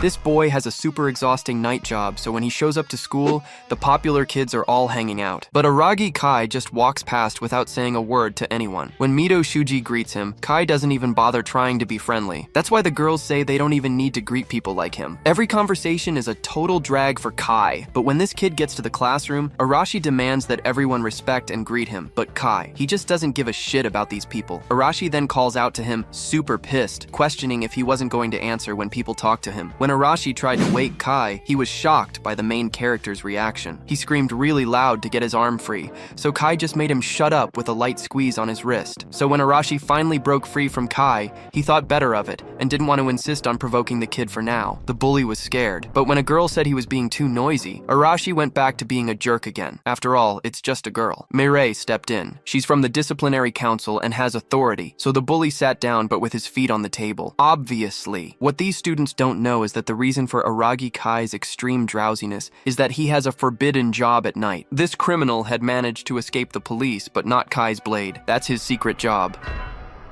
This boy has a super exhausting night job, so when he shows up to school, the popular kids are all hanging out. But Aragi Kai just walks past without saying a word to anyone. When Mito Shuji greets him, Kai doesn't even bother trying to be friendly. That's why the girls say they don't even need to greet people like him. Every conversation is a total drag for Kai, but when this kid gets to the classroom, Arashi demands that everyone respect and greet him. But Kai, he just doesn't give a shit about these people. Arashi then calls out to him, super pissed, questioning if he wasn't going to answer when people talk to him. When Arashi tried to wake Kai, he was shocked by the main character's reaction. He screamed really loud to get his arm free, so Kai just made him shut up with a light squeeze on his wrist. So when Arashi finally broke free from Kai, he thought better of it and didn't want to insist on provoking the kid for now. The bully was scared, but when a girl said he was being too noisy, Arashi went back to being a jerk again. After all, it's just a girl. Mireille stepped in. She's from the disciplinary council and has authority, so the bully sat down but with his feet on the table. Obviously, what these students don't know is that the reason for Aragi Kai's extreme drowsiness is that he has a forbidden job at night. This criminal had managed to escape the police, but not Kai's blade. That's his secret job.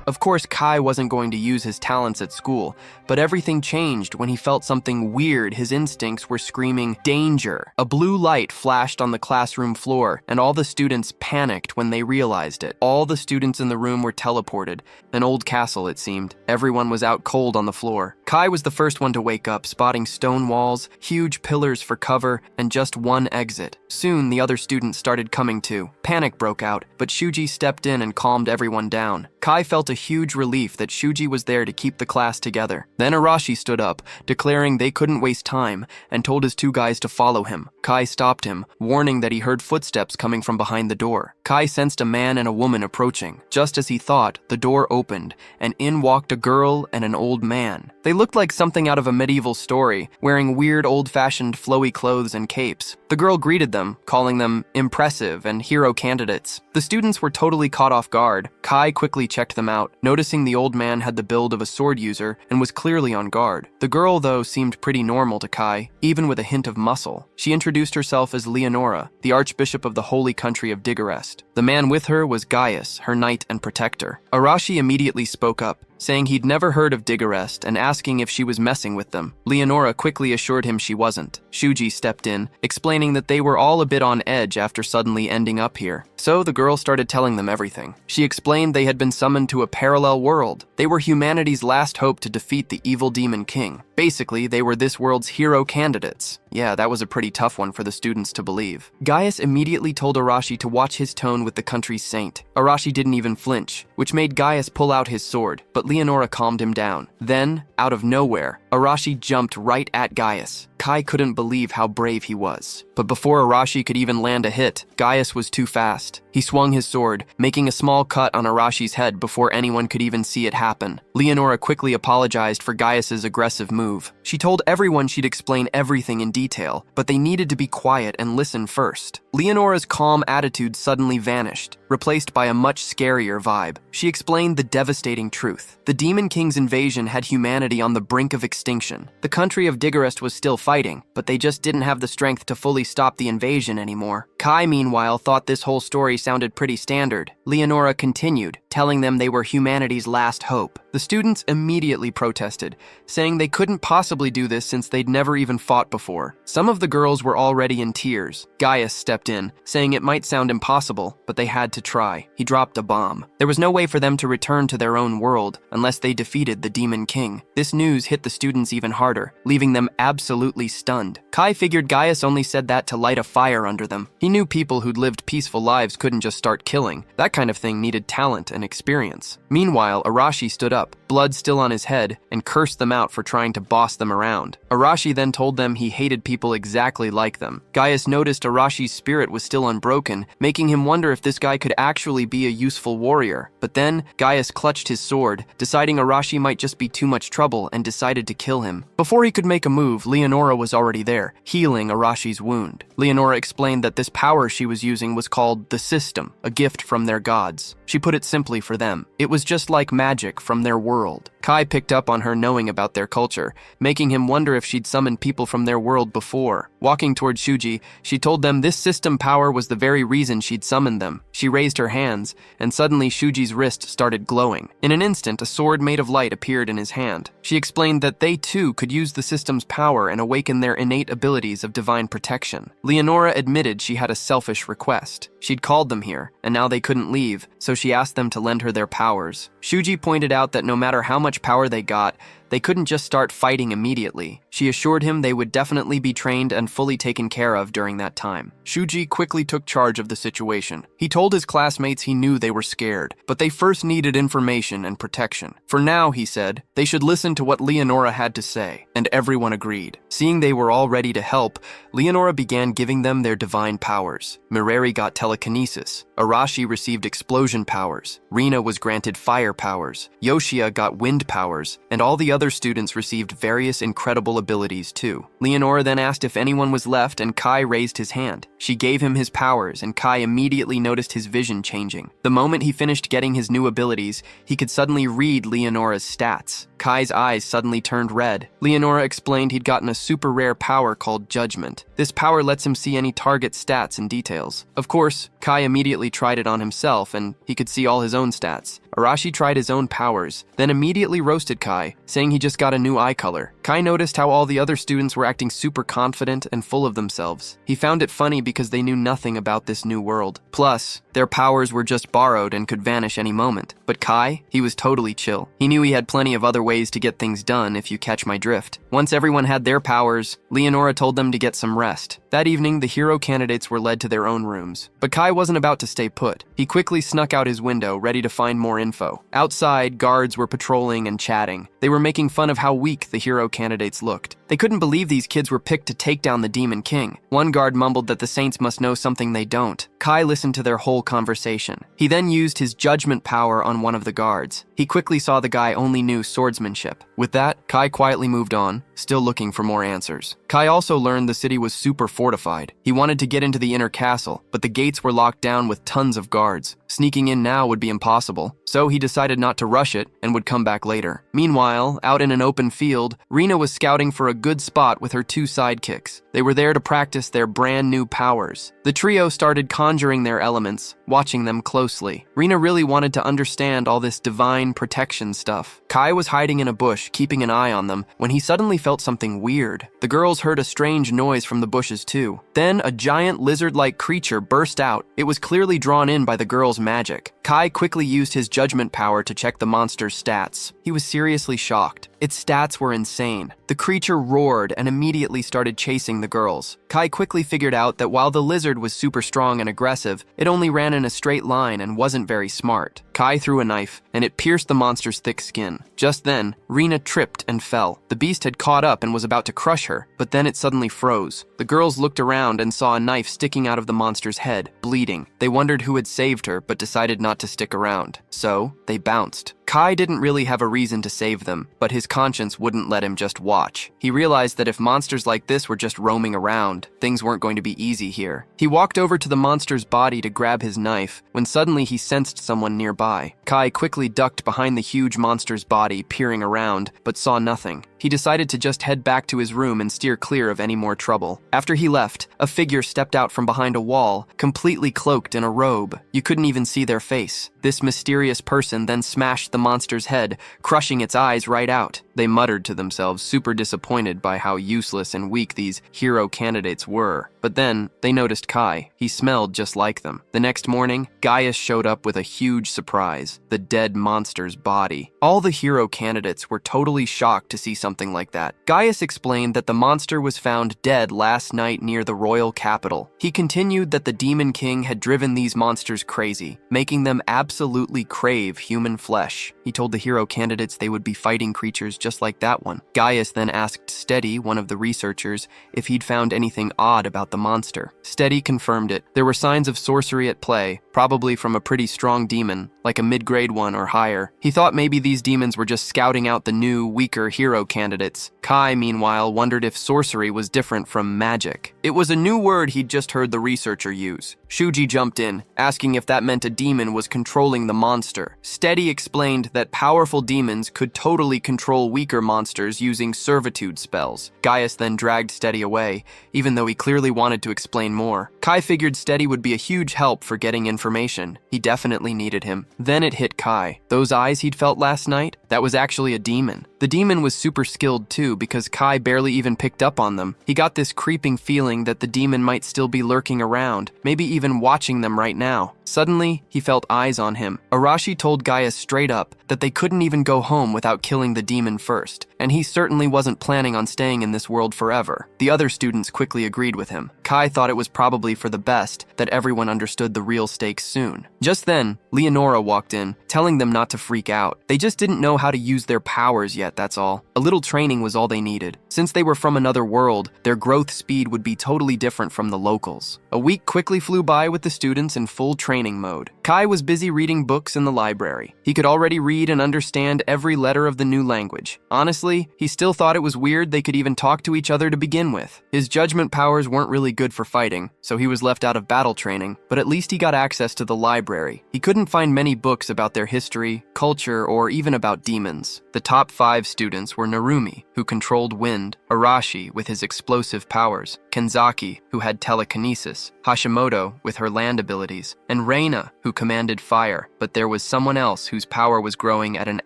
Of course, Kai wasn't going to use his talents at school, but everything changed when he felt something weird. His instincts were screaming, danger. A blue light flashed on the classroom floor, and all the students panicked when they realized it. All the students in the room were teleported. An old castle, it seemed. Everyone was out cold on the floor. Kai was the first one to wake up, spotting stone walls, huge pillars for cover, and just one exit. Soon, the other students started coming to. Panic broke out, but Shuji stepped in and calmed everyone down. Kai felt a huge relief that Shuji was there to keep the class together. Then Arashi stood up, declaring they couldn't waste time, and told his two guys to follow him. Kai stopped him, warning that he heard footsteps coming from behind the door. Kai sensed a man and a woman approaching. Just as he thought, the door opened, and in walked a girl and an old man. They looked like something out of a medieval story, wearing weird old-fashioned flowy clothes and capes. The girl greeted them, calling them impressive and hero candidates. The students were totally caught off guard. Kai quickly checked them out, noticing the old man had the build of a sword user and was clearly on guard. The girl, though, seemed pretty normal to Kai, even with a hint of muscle. She introduced herself as Leonora, the Archbishop of the holy country of Digorest. The man with her was Gaius, her knight and protector. Arashi immediately spoke up, saying he'd never heard of Digorest and asking if she was messing with them. Leonora quickly assured him she wasn't. Shuji stepped in, explaining that they were all a bit on edge after suddenly ending up here. So the girl started telling them everything. She explained they had been summoned to a parallel world. They were humanity's last hope to defeat the evil demon king. Basically, they were this world's hero candidates. Yeah, that was a pretty tough one for the students to believe. Gaius immediately told Arashi to watch his tone with the country's saint. Arashi didn't even flinch, which made Gaius pull out his sword, but Leonora calmed him down. Then, out of nowhere, Arashi jumped right at Gaius. Kai couldn't believe how brave he was. But before Arashi could even land a hit, Gaius was too fast. He swung his sword, making a small cut on Arashi's head before anyone could even see it happen. Leonora quickly apologized for Gaius's aggressive move. She told everyone she'd explain everything in detail, but they needed to be quiet and listen first. Leonora's calm attitude suddenly vanished, replaced by a much scarier vibe. She explained the devastating truth. The Demon King's invasion had humanity on the brink of extinction. The country of Digorest was still fighting, but they just didn't have the strength to fully stop the invasion anymore. Kai, meanwhile, thought this whole story sounded pretty standard. Leonora continued, telling them they were humanity's last hope. The students immediately protested, saying they couldn't possibly do this since they'd never even fought before. Some of the girls were already in tears. Gaius stepped in, saying it might sound impossible, but they had to try. He dropped a bomb. There was no way for them to return to their own world unless they defeated the Demon King. This news hit the students even harder, leaving them absolutely stunned. Kai figured Gaius only said that to light a fire under them. He knew people who'd lived peaceful lives couldn't just start killing. That kind of thing needed talent and experience. Meanwhile, Arashi stood up, blood still on his head, and cursed them out for trying to boss them around. Arashi then told them he hated people exactly like them. Gaius noticed Arashi's spirit was still unbroken, making him wonder if this guy could actually be a useful warrior. But then, Gaius clutched his sword, deciding Arashi might just be too much trouble, and decided to kill him. Before he could make a move, Leonora was already there, healing Arashi's wound. Leonora explained that this power she was using was called the system, a gift from their gods. She put it simply for them. It was just like magic from their their world. Kai picked up on her knowing about their culture, making him wonder if she'd summoned people from their world before. Walking toward Shuji, she told them this system power was the very reason she'd summoned them. She raised her hands, and suddenly Shuji's wrist started glowing. In an instant, a sword made of light appeared in his hand. She explained that they too could use the system's power and awaken their innate abilities of divine protection. Leonora admitted she had a selfish request. She'd called them here, and now they couldn't leave, so she asked them to lend her their powers. Shuji pointed out that no matter how much power they got, they couldn't just start fighting immediately. She assured him they would definitely be trained and fully taken care of during that time. Shuji quickly took charge of the situation. He told his classmates he knew they were scared, but they first needed information and protection. For now, he said, they should listen to what Leonora had to say, and everyone agreed. Seeing they were all ready to help, Leonora began giving them their divine powers. Mireri got telekinesis. Arashi received explosion powers. Rina was granted fire powers. Yoshia got wind powers, and all the other students received various incredible abilities too. Leonora then asked if anyone was left, and Kai raised his hand. She gave him his powers, and Kai immediately noticed his vision changing. The moment he finished getting his new abilities, he could suddenly read Leonora's stats. Kai's eyes suddenly turned red. Leonora explained he'd gotten a super rare power called Judgment. This power lets him see any target stats and details. Of course, Kai immediately tried it on himself, and he could see all his own stats. Arashi tried his own powers, then immediately roasted Kai, saying he just got a new eye color. Kai noticed how all the other students were acting super confident and full of themselves. He found it funny because they knew nothing about this new world. Plus, their powers were just borrowed and could vanish any moment. But Kai, he was totally chill. He knew he had plenty of other ways to get things done, if you catch my drift. Once everyone had their powers, Leonora told them to get some rest. That evening, the hero candidates were led to their own rooms. But Kai wasn't about to stay put. He quickly snuck out his window, ready to find more info. Outside, guards were patrolling and chatting. They were making fun of how weak the hero candidates looked. They couldn't believe these kids were picked to take down the Demon King. One guard mumbled that the Saints must know something they don't. Kai listened to their whole conversation. He then used his judgment power on one of the guards. He quickly saw the guy only knew swordsmanship. With that, Kai quietly moved on, still looking for more answers. Kai also learned the city was super fortified. He wanted to get into the inner castle, but the gates were locked down with tons of guards. Sneaking in now would be impossible, so he decided not to rush it and would come back later. Meanwhile, out in an open field, Rina was scouting for a good spot with her two sidekicks. They were there to practice their brand new powers. The trio started conjuring their elements, watching them closely. Rina really wanted to understand all this divine protection stuff. Kai was hiding in a bush, keeping an eye on them, when he suddenly felt something weird. The girls heard a strange noise from the bushes too. Then a giant lizard-like creature burst out. It was clearly drawn in by the girls' magic. Kai quickly used his judgment power to check the monster's stats. He was seriously shocked. Its stats were insane. The creature roared and immediately started chasing the girls. Kai quickly figured out that while the lizard was super strong and aggressive, it only ran in a straight line and wasn't very smart. Kai threw a knife, and it pierced the monster's thick skin. Just then, Rina tripped and fell. The beast had caught up and was about to crush her, but then it suddenly froze. The girls looked around and saw a knife sticking out of the monster's head, bleeding. They wondered who had saved her, but decided not to stick around. So, they bounced. Kai didn't really have a reason to save them, but his conscience wouldn't let him just watch. He realized that if monsters like this were just roaming around, things weren't going to be easy here. He walked over to the monster's body to grab his knife, when suddenly he sensed someone nearby. Kai quickly ducked behind the huge monster's body, peering around, but saw nothing. He decided to just head back to his room and steer clear of any more trouble. After he left, a figure stepped out from behind a wall, completely cloaked in a robe. You couldn't even see their face. This mysterious person then smashed the monster's head, crushing its eyes right out. They muttered to themselves, super disappointed by how useless and weak these hero candidates were. But then, they noticed Kai. He smelled just like them. The next morning, Gaius showed up with a huge surprise: the dead monster's body. All the hero candidates were totally shocked to see something like that. Gaius explained that the monster was found dead last night near the royal capital. He continued that the Demon King had driven these monsters crazy, making them absolutely crave human flesh. He told the hero candidates they would be fighting creatures just like that one. Gaius then asked Steady, one of the researchers, if he'd found anything odd about the monster. Steady confirmed it. There were signs of sorcery at play, probably from a pretty strong demon, like a mid-grade one or higher. He thought maybe these demons were just scouting out the new, weaker hero candidates. Kai, meanwhile, wondered if sorcery was different from magic. It was a new word he'd just heard the researcher use. Shuji jumped in, asking if that meant a demon was controlling the monster. Steady explained that powerful demons could totally control weaker monsters using servitude spells. Gaius then dragged Steady away, even though he clearly wanted to explain more. Kai figured Steady would be a huge help for getting information. He definitely needed him. Then it hit Kai. Those eyes he'd felt last night? That was actually a demon. The demon was super skilled too, because Kai barely even picked up on them. He got this creeping feeling that the demon might still be lurking around, maybe even watching them right now. Suddenly, he felt eyes on him. Arashi told Gaius straight up that they couldn't even go home without killing the demon first, and he certainly wasn't planning on staying in this world forever. The other students quickly agreed with him. Kai thought it was probably for the best that everyone understood the real stakes soon. Just then, Leonora walked in, telling them not to freak out. They just didn't know how to use their powers yet, that's all. A little training was all they needed. Since they were from another world, their growth speed would be totally different from the locals. A week quickly flew by with the students in full training mode. Kai was busy reading books in the library. He could already read and understand every letter of the new language. Honestly, he still thought it was weird they could even talk to each other to begin with. His judgment powers weren't really good for fighting, so he was left out of battle training, but at least he got access to the library. He couldn't find many books about their history, culture, or even about demons. The top 5 students were Narumi, who controlled wind, Arashi with his explosive powers, Kenzaki, who had telekinesis, Hashimoto with her land abilities, and Reina, who commanded fire. But there was someone else whose power was growing at an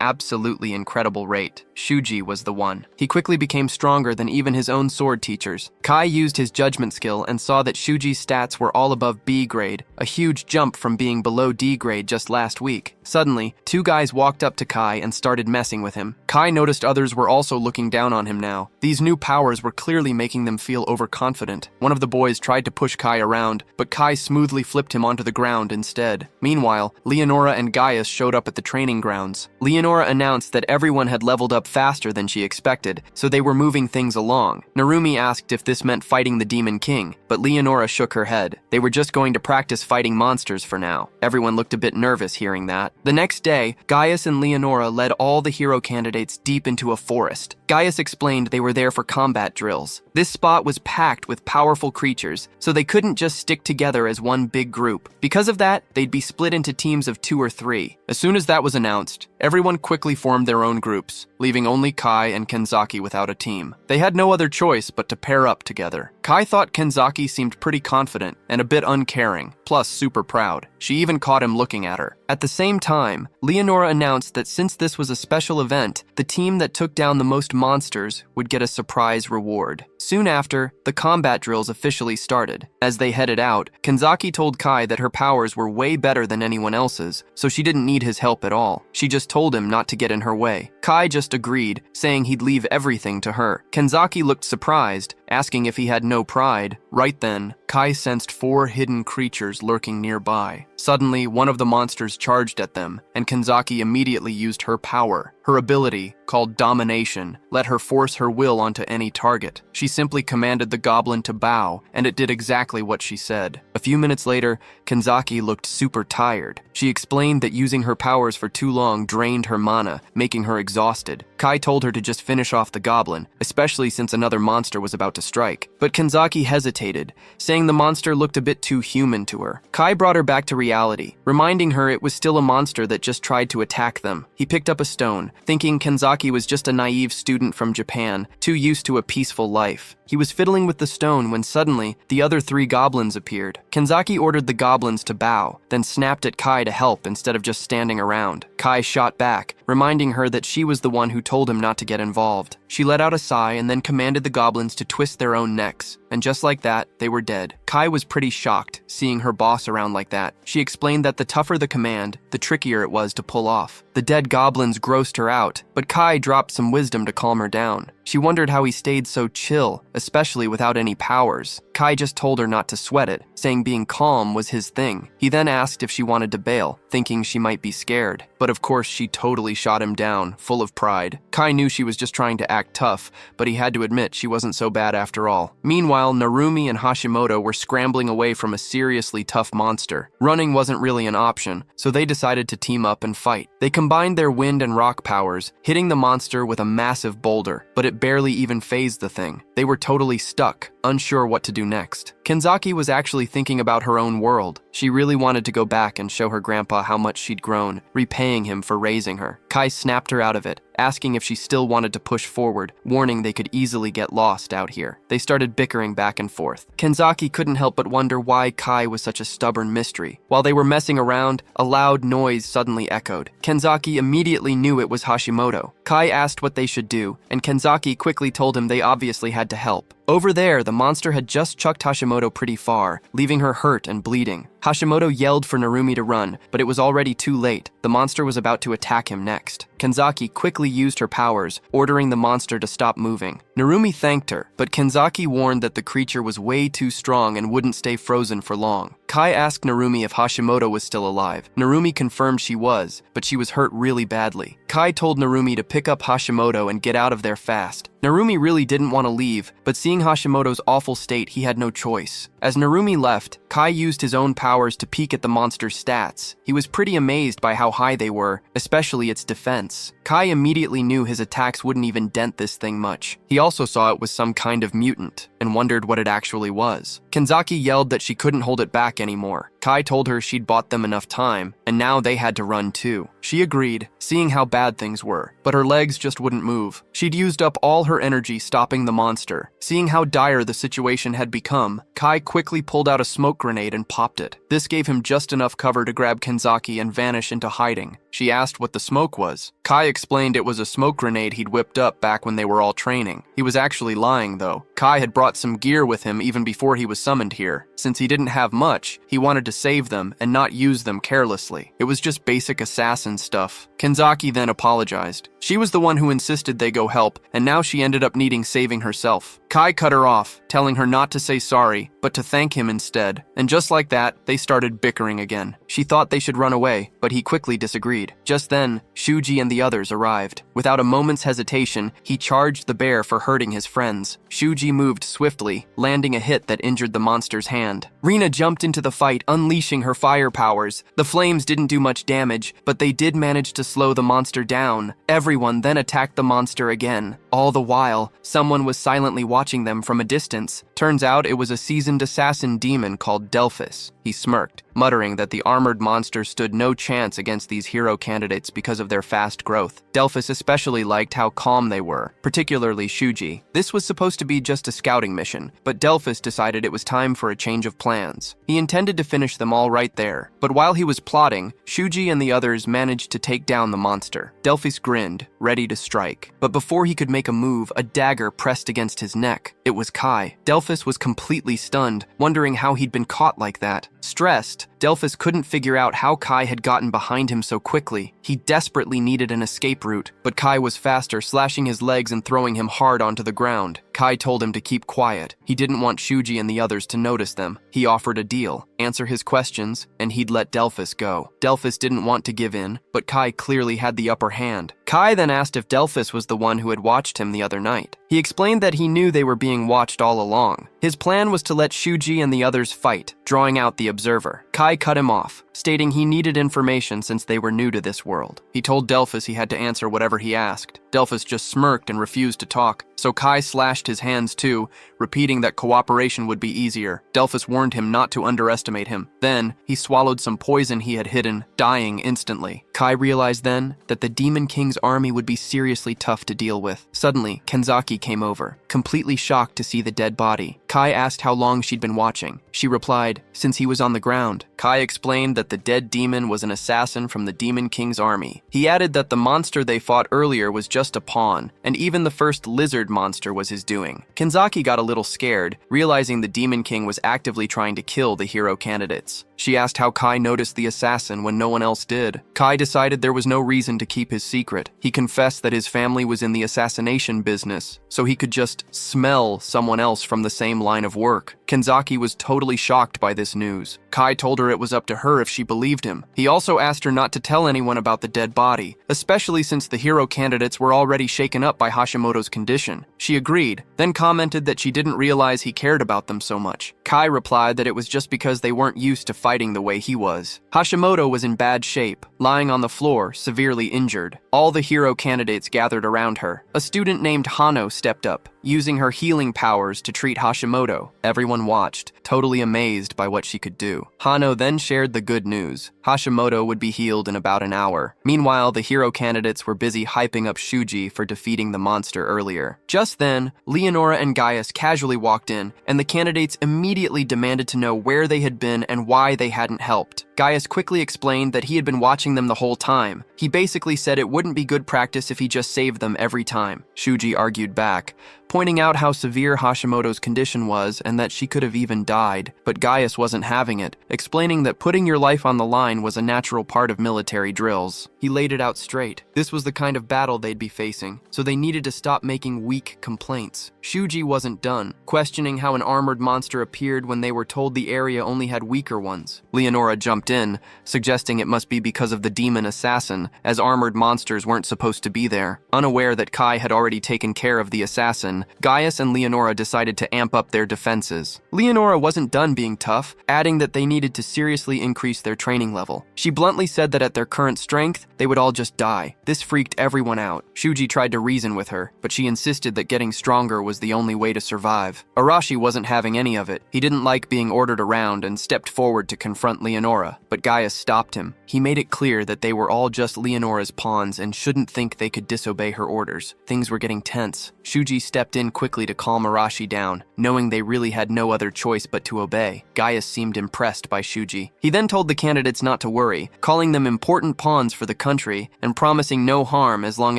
absolutely incredible rate. Shuji was the one. He quickly became stronger than even his own sword teachers. Kai used his judgment skill and saw that Shuji's stats were all above B grade, a huge jump from being below D grade just last week. Suddenly, 2 guys walked up to Kai and started messing with him. Kai noticed others were also looking down on him now. These new powers were clearly making them feel overconfident. One of the boys tried to push Kai around, but Kai smoothly flipped him onto the ground instead. Meanwhile, Leonora and Gaius showed up at the training grounds. Leonora announced that everyone had leveled up faster than she expected, so they were moving things along. Narumi asked if this meant fighting the Demon King, but Leonora shook her head. They were just going to practice fighting monsters for now. Everyone looked a bit nervous hearing that. The next day, Gaius and Leonora led all the hero candidates deep into a forest. Gaius explained they were there for combat drills. This spot was packed with powerful creatures, so they couldn't just stick together as one big group. Because of that, they'd be split into teams of 2 or 3. As soon as that was announced, everyone quickly formed their own groups, leaving only Kai and Kenzaki without a team. They had no other choice but to pair up together. Kai thought Kenzaki seemed pretty confident and a bit uncaring, plus super proud. She even caught him looking at her. At the same time, Leonora announced that since this was a special event, the team that took down the most monsters would get a surprise reward. Soon after, the combat drills officially started. As they headed out, Kenzaki told Kai that her powers were way better than anyone else's, so she didn't need his help at all. She just told him not to get in her way. Kai just agreed, saying he'd leave everything to her. Kenzaki looked surprised, asking if he had no pride. Right then, Kai sensed 4 hidden creatures lurking nearby. Suddenly, one of the monsters charged at them, and Kenzaki immediately used her power. Her ability, called Domination, let her force her will onto any target. She simply commanded the goblin to bow, and it did exactly what she said. A few minutes later, Kenzaki looked super tired. She explained that using her powers for too long drained her mana, making her exhausted. Kai told her to just finish off the goblin, especially since another monster was about to strike. But Kenzaki hesitated, saying the monster looked a bit too human to her. Kai brought her back to reality, reminding her it was still a monster that just tried to attack them. He picked up a stone, thinking Kenzaki was just a naive student from Japan, too used to a peaceful life. He was fiddling with the stone when suddenly, the other 3 goblins appeared. Kenzaki ordered the goblins to bow, then snapped at Kai to help instead of just standing around. Kai shot back, reminding her that she was the one who told him not to get involved. She let out a sigh and then commanded the goblins to twist their own necks, and just like that, they were dead. Kai was pretty shocked, seeing her boss around like that. She explained that the tougher the command, the trickier it was to pull off. The dead goblins grossed her out, but Kai dropped some wisdom to calm her down. She wondered how he stayed so chill, especially without any powers. Kai just told her not to sweat it, saying being calm was his thing. He then asked if she wanted to bail, thinking she might be scared. But of course, she totally shot him down, full of pride. Kai knew she was just trying to act tough, but he had to admit she wasn't so bad after all. Meanwhile, Narumi and Hashimoto were scrambling away from a seriously tough monster. Running wasn't really an option, so they decided to team up and fight. They combined their wind and rock powers, hitting the monster with a massive boulder, but it barely even fazed the thing. They were totally stuck. unsure what to do next. Kenzaki was actually thinking about her own world. She really wanted to go back and show her grandpa how much she'd grown, repaying him for raising her. Kai snapped her out of it, asking if she still wanted to push forward, warning they could easily get lost out here. They started bickering back and forth. Kenzaki couldn't help but wonder why Kai was such a stubborn mystery. While they were messing around, a loud noise suddenly echoed. Kenzaki immediately knew it was Hashimoto. Kai asked what they should do, and Kenzaki quickly told him they obviously had to help. Over there, the monster had just chucked Hashimoto pretty far, leaving her hurt and bleeding. Hashimoto yelled for Narumi to run, but it was already too late. The monster was about to attack him next. Kenzaki quickly used her powers, ordering the monster to stop moving. Narumi thanked her, but Kenzaki warned that the creature was way too strong and wouldn't stay frozen for long. Kai asked Narumi if Hashimoto was still alive. Narumi confirmed she was, but she was hurt really badly. Kai told Narumi to pick up Hashimoto and get out of there fast. Narumi really didn't want to leave, but seeing Hashimoto's awful state, he had no choice. As Narumi left, Kai used his own powers to peek at the monster's stats. He was pretty amazed by how high they were, especially its defense. Kai immediately knew his attacks wouldn't even dent this thing much. He also saw it was some kind of mutant, and wondered what it actually was. Kenzaki yelled that she couldn't hold it back anymore. Kai told her she'd bought them enough time, and now they had to run too. She agreed, seeing how bad things were, but her legs just wouldn't move. She'd used up all her energy stopping the monster. Seeing how dire the situation had become, Kai quickly pulled out a smoke grenade and popped it. This gave him just enough cover to grab Kenzaki and vanish into hiding. She asked what the smoke was. Kai explained it was a smoke grenade he'd whipped up back when they were all training. He was actually lying though. Kai had brought some gear with him even before he was summoned here. Since he didn't have much, he wanted to save them and not use them carelessly. It was just basic assassin stuff. Kenzaki then apologized. She was the one who insisted they go help, and now she ended up needing saving herself. Kai cut her off, telling her not to say sorry, but to thank him instead. And just like that, they started bickering again. She thought they should run away, but he quickly disagreed. Just then, Shuji and the others arrived. Without a moment's hesitation, he charged the bear for hurting his friends. Shuji moved swiftly, landing a hit that injured the monster's hand. Rina jumped into the fight, unleashing her fire powers. The flames didn't do much damage, but they did manage to slow the monster down. Everyone then attacked the monster again. All the while, someone was silently watching them from a distance. Turns out it was a seasoned assassin demon called Delphus. He smirked, muttering that the armored monster stood no chance against these hero candidates because of their fast growth. Delphus especially liked how calm they were, particularly Shuji. This was supposed to be just a scouting mission, but Delphus decided it was time for a change of plans. He intended to finish them all right there, but while he was plotting, Shuji and the others managed to take down the monster. Delphus grinned, ready to strike. But before he could make a move, a dagger pressed against his neck. It was Kai. Delphus was completely stunned, wondering how he'd been caught like that. Stressed, Delphus couldn't figure out how Kai had gotten behind him so quickly. He desperately needed an escape route, but Kai was faster, slashing his legs and throwing him hard onto the ground. Kai told him to keep quiet. He didn't want Shuji and the others to notice them. He offered a deal, answer his questions, and he'd let Delphus go. Delphus didn't want to give in, but Kai clearly had the upper hand. Kai then asked if Delphus was the one who had watched him the other night. He explained that he knew they were being watched all along. His plan was to let Shuji and the others fight, drawing out the observer. Kai cut him off, stating he needed information since they were new to this world. He told Delphus he had to answer whatever he asked. Delphus just smirked and refused to talk, so Kai slashed his hands too, repeating that cooperation would be easier. Delphus warned him not to underestimate him. Then, he swallowed some poison he had hidden, dying instantly. Kai realized then that the Demon King's army would be seriously tough to deal with. Suddenly, Kenzaki came over, completely shocked to see the dead body. Kai asked how long she'd been watching. She replied, since he was on the ground. Kai explained that the dead demon was an assassin from the Demon King's army. He added that the monster they fought earlier was just a pawn, and even the first lizard monster was his doing. Kenzaki got a little scared, realizing the Demon King was actively trying to kill the hero candidates. She asked how Kai noticed the assassin when no one else did. Kai decided there was no reason to keep his secret. He confessed that his family was in the assassination business, so he could just smell someone else from the same line of work. Kenzaki was totally shocked by this news. Kai told her it was up to her if she believed him. He also asked her not to tell anyone about the dead body, especially since the hero candidates were already shaken up by Hashimoto's condition. She agreed, then commented that she didn't realize he cared about them so much. Kai replied that it was just because they weren't used to fighting the way he was. Hashimoto was in bad shape, lying on the floor, severely injured. All the hero candidates gathered around her. A student named Hano stepped up. using her healing powers to treat Hashimoto. Everyone watched, totally amazed by what she could do. Hano then shared the good news. Hashimoto would be healed in about an hour. Meanwhile, the hero candidates were busy hyping up Shuji for defeating the monster earlier. Just then, Leonora and Gaius casually walked in, and the candidates immediately demanded to know where they had been and why they hadn't helped. Gaius quickly explained that he had been watching them the whole time. He basically said it wouldn't be good practice if he just saved them every time. Shuji argued back, pointing out how severe Hashimoto's condition was and that she could have even died, but Gaius wasn't having it, explaining that putting your life on the line was a natural part of military drills. He laid it out straight. This was the kind of battle they'd be facing, so they needed to stop making weak complaints. Shuji wasn't done, questioning how an armored monster appeared when they were told the area only had weaker ones. Leonora jumped in, suggesting it must be because of the demon assassin, as armored monsters weren't supposed to be there. Unaware that Kai had already taken care of the assassin, Gaius and Leonora decided to amp up their defenses. Leonora wasn't done being tough, adding that they needed to seriously increase their training level. She bluntly said that at their current strength, they would all just die. This freaked everyone out. Shuji tried to reason with her, but she insisted that getting stronger was the only way to survive. Arashi wasn't having any of it. He didn't like being ordered around and stepped forward to confront Leonora, but Gaius stopped him. He made it clear that they were all just Leonora's pawns and shouldn't think they could disobey her orders. Things were getting tense. Shuji stepped in quickly to calm Arashi down, knowing they really had no other choice but to obey. Gaius seemed impressed by Shuji. He then told the candidates not to worry, calling them important pawns for the country and promising no harm as long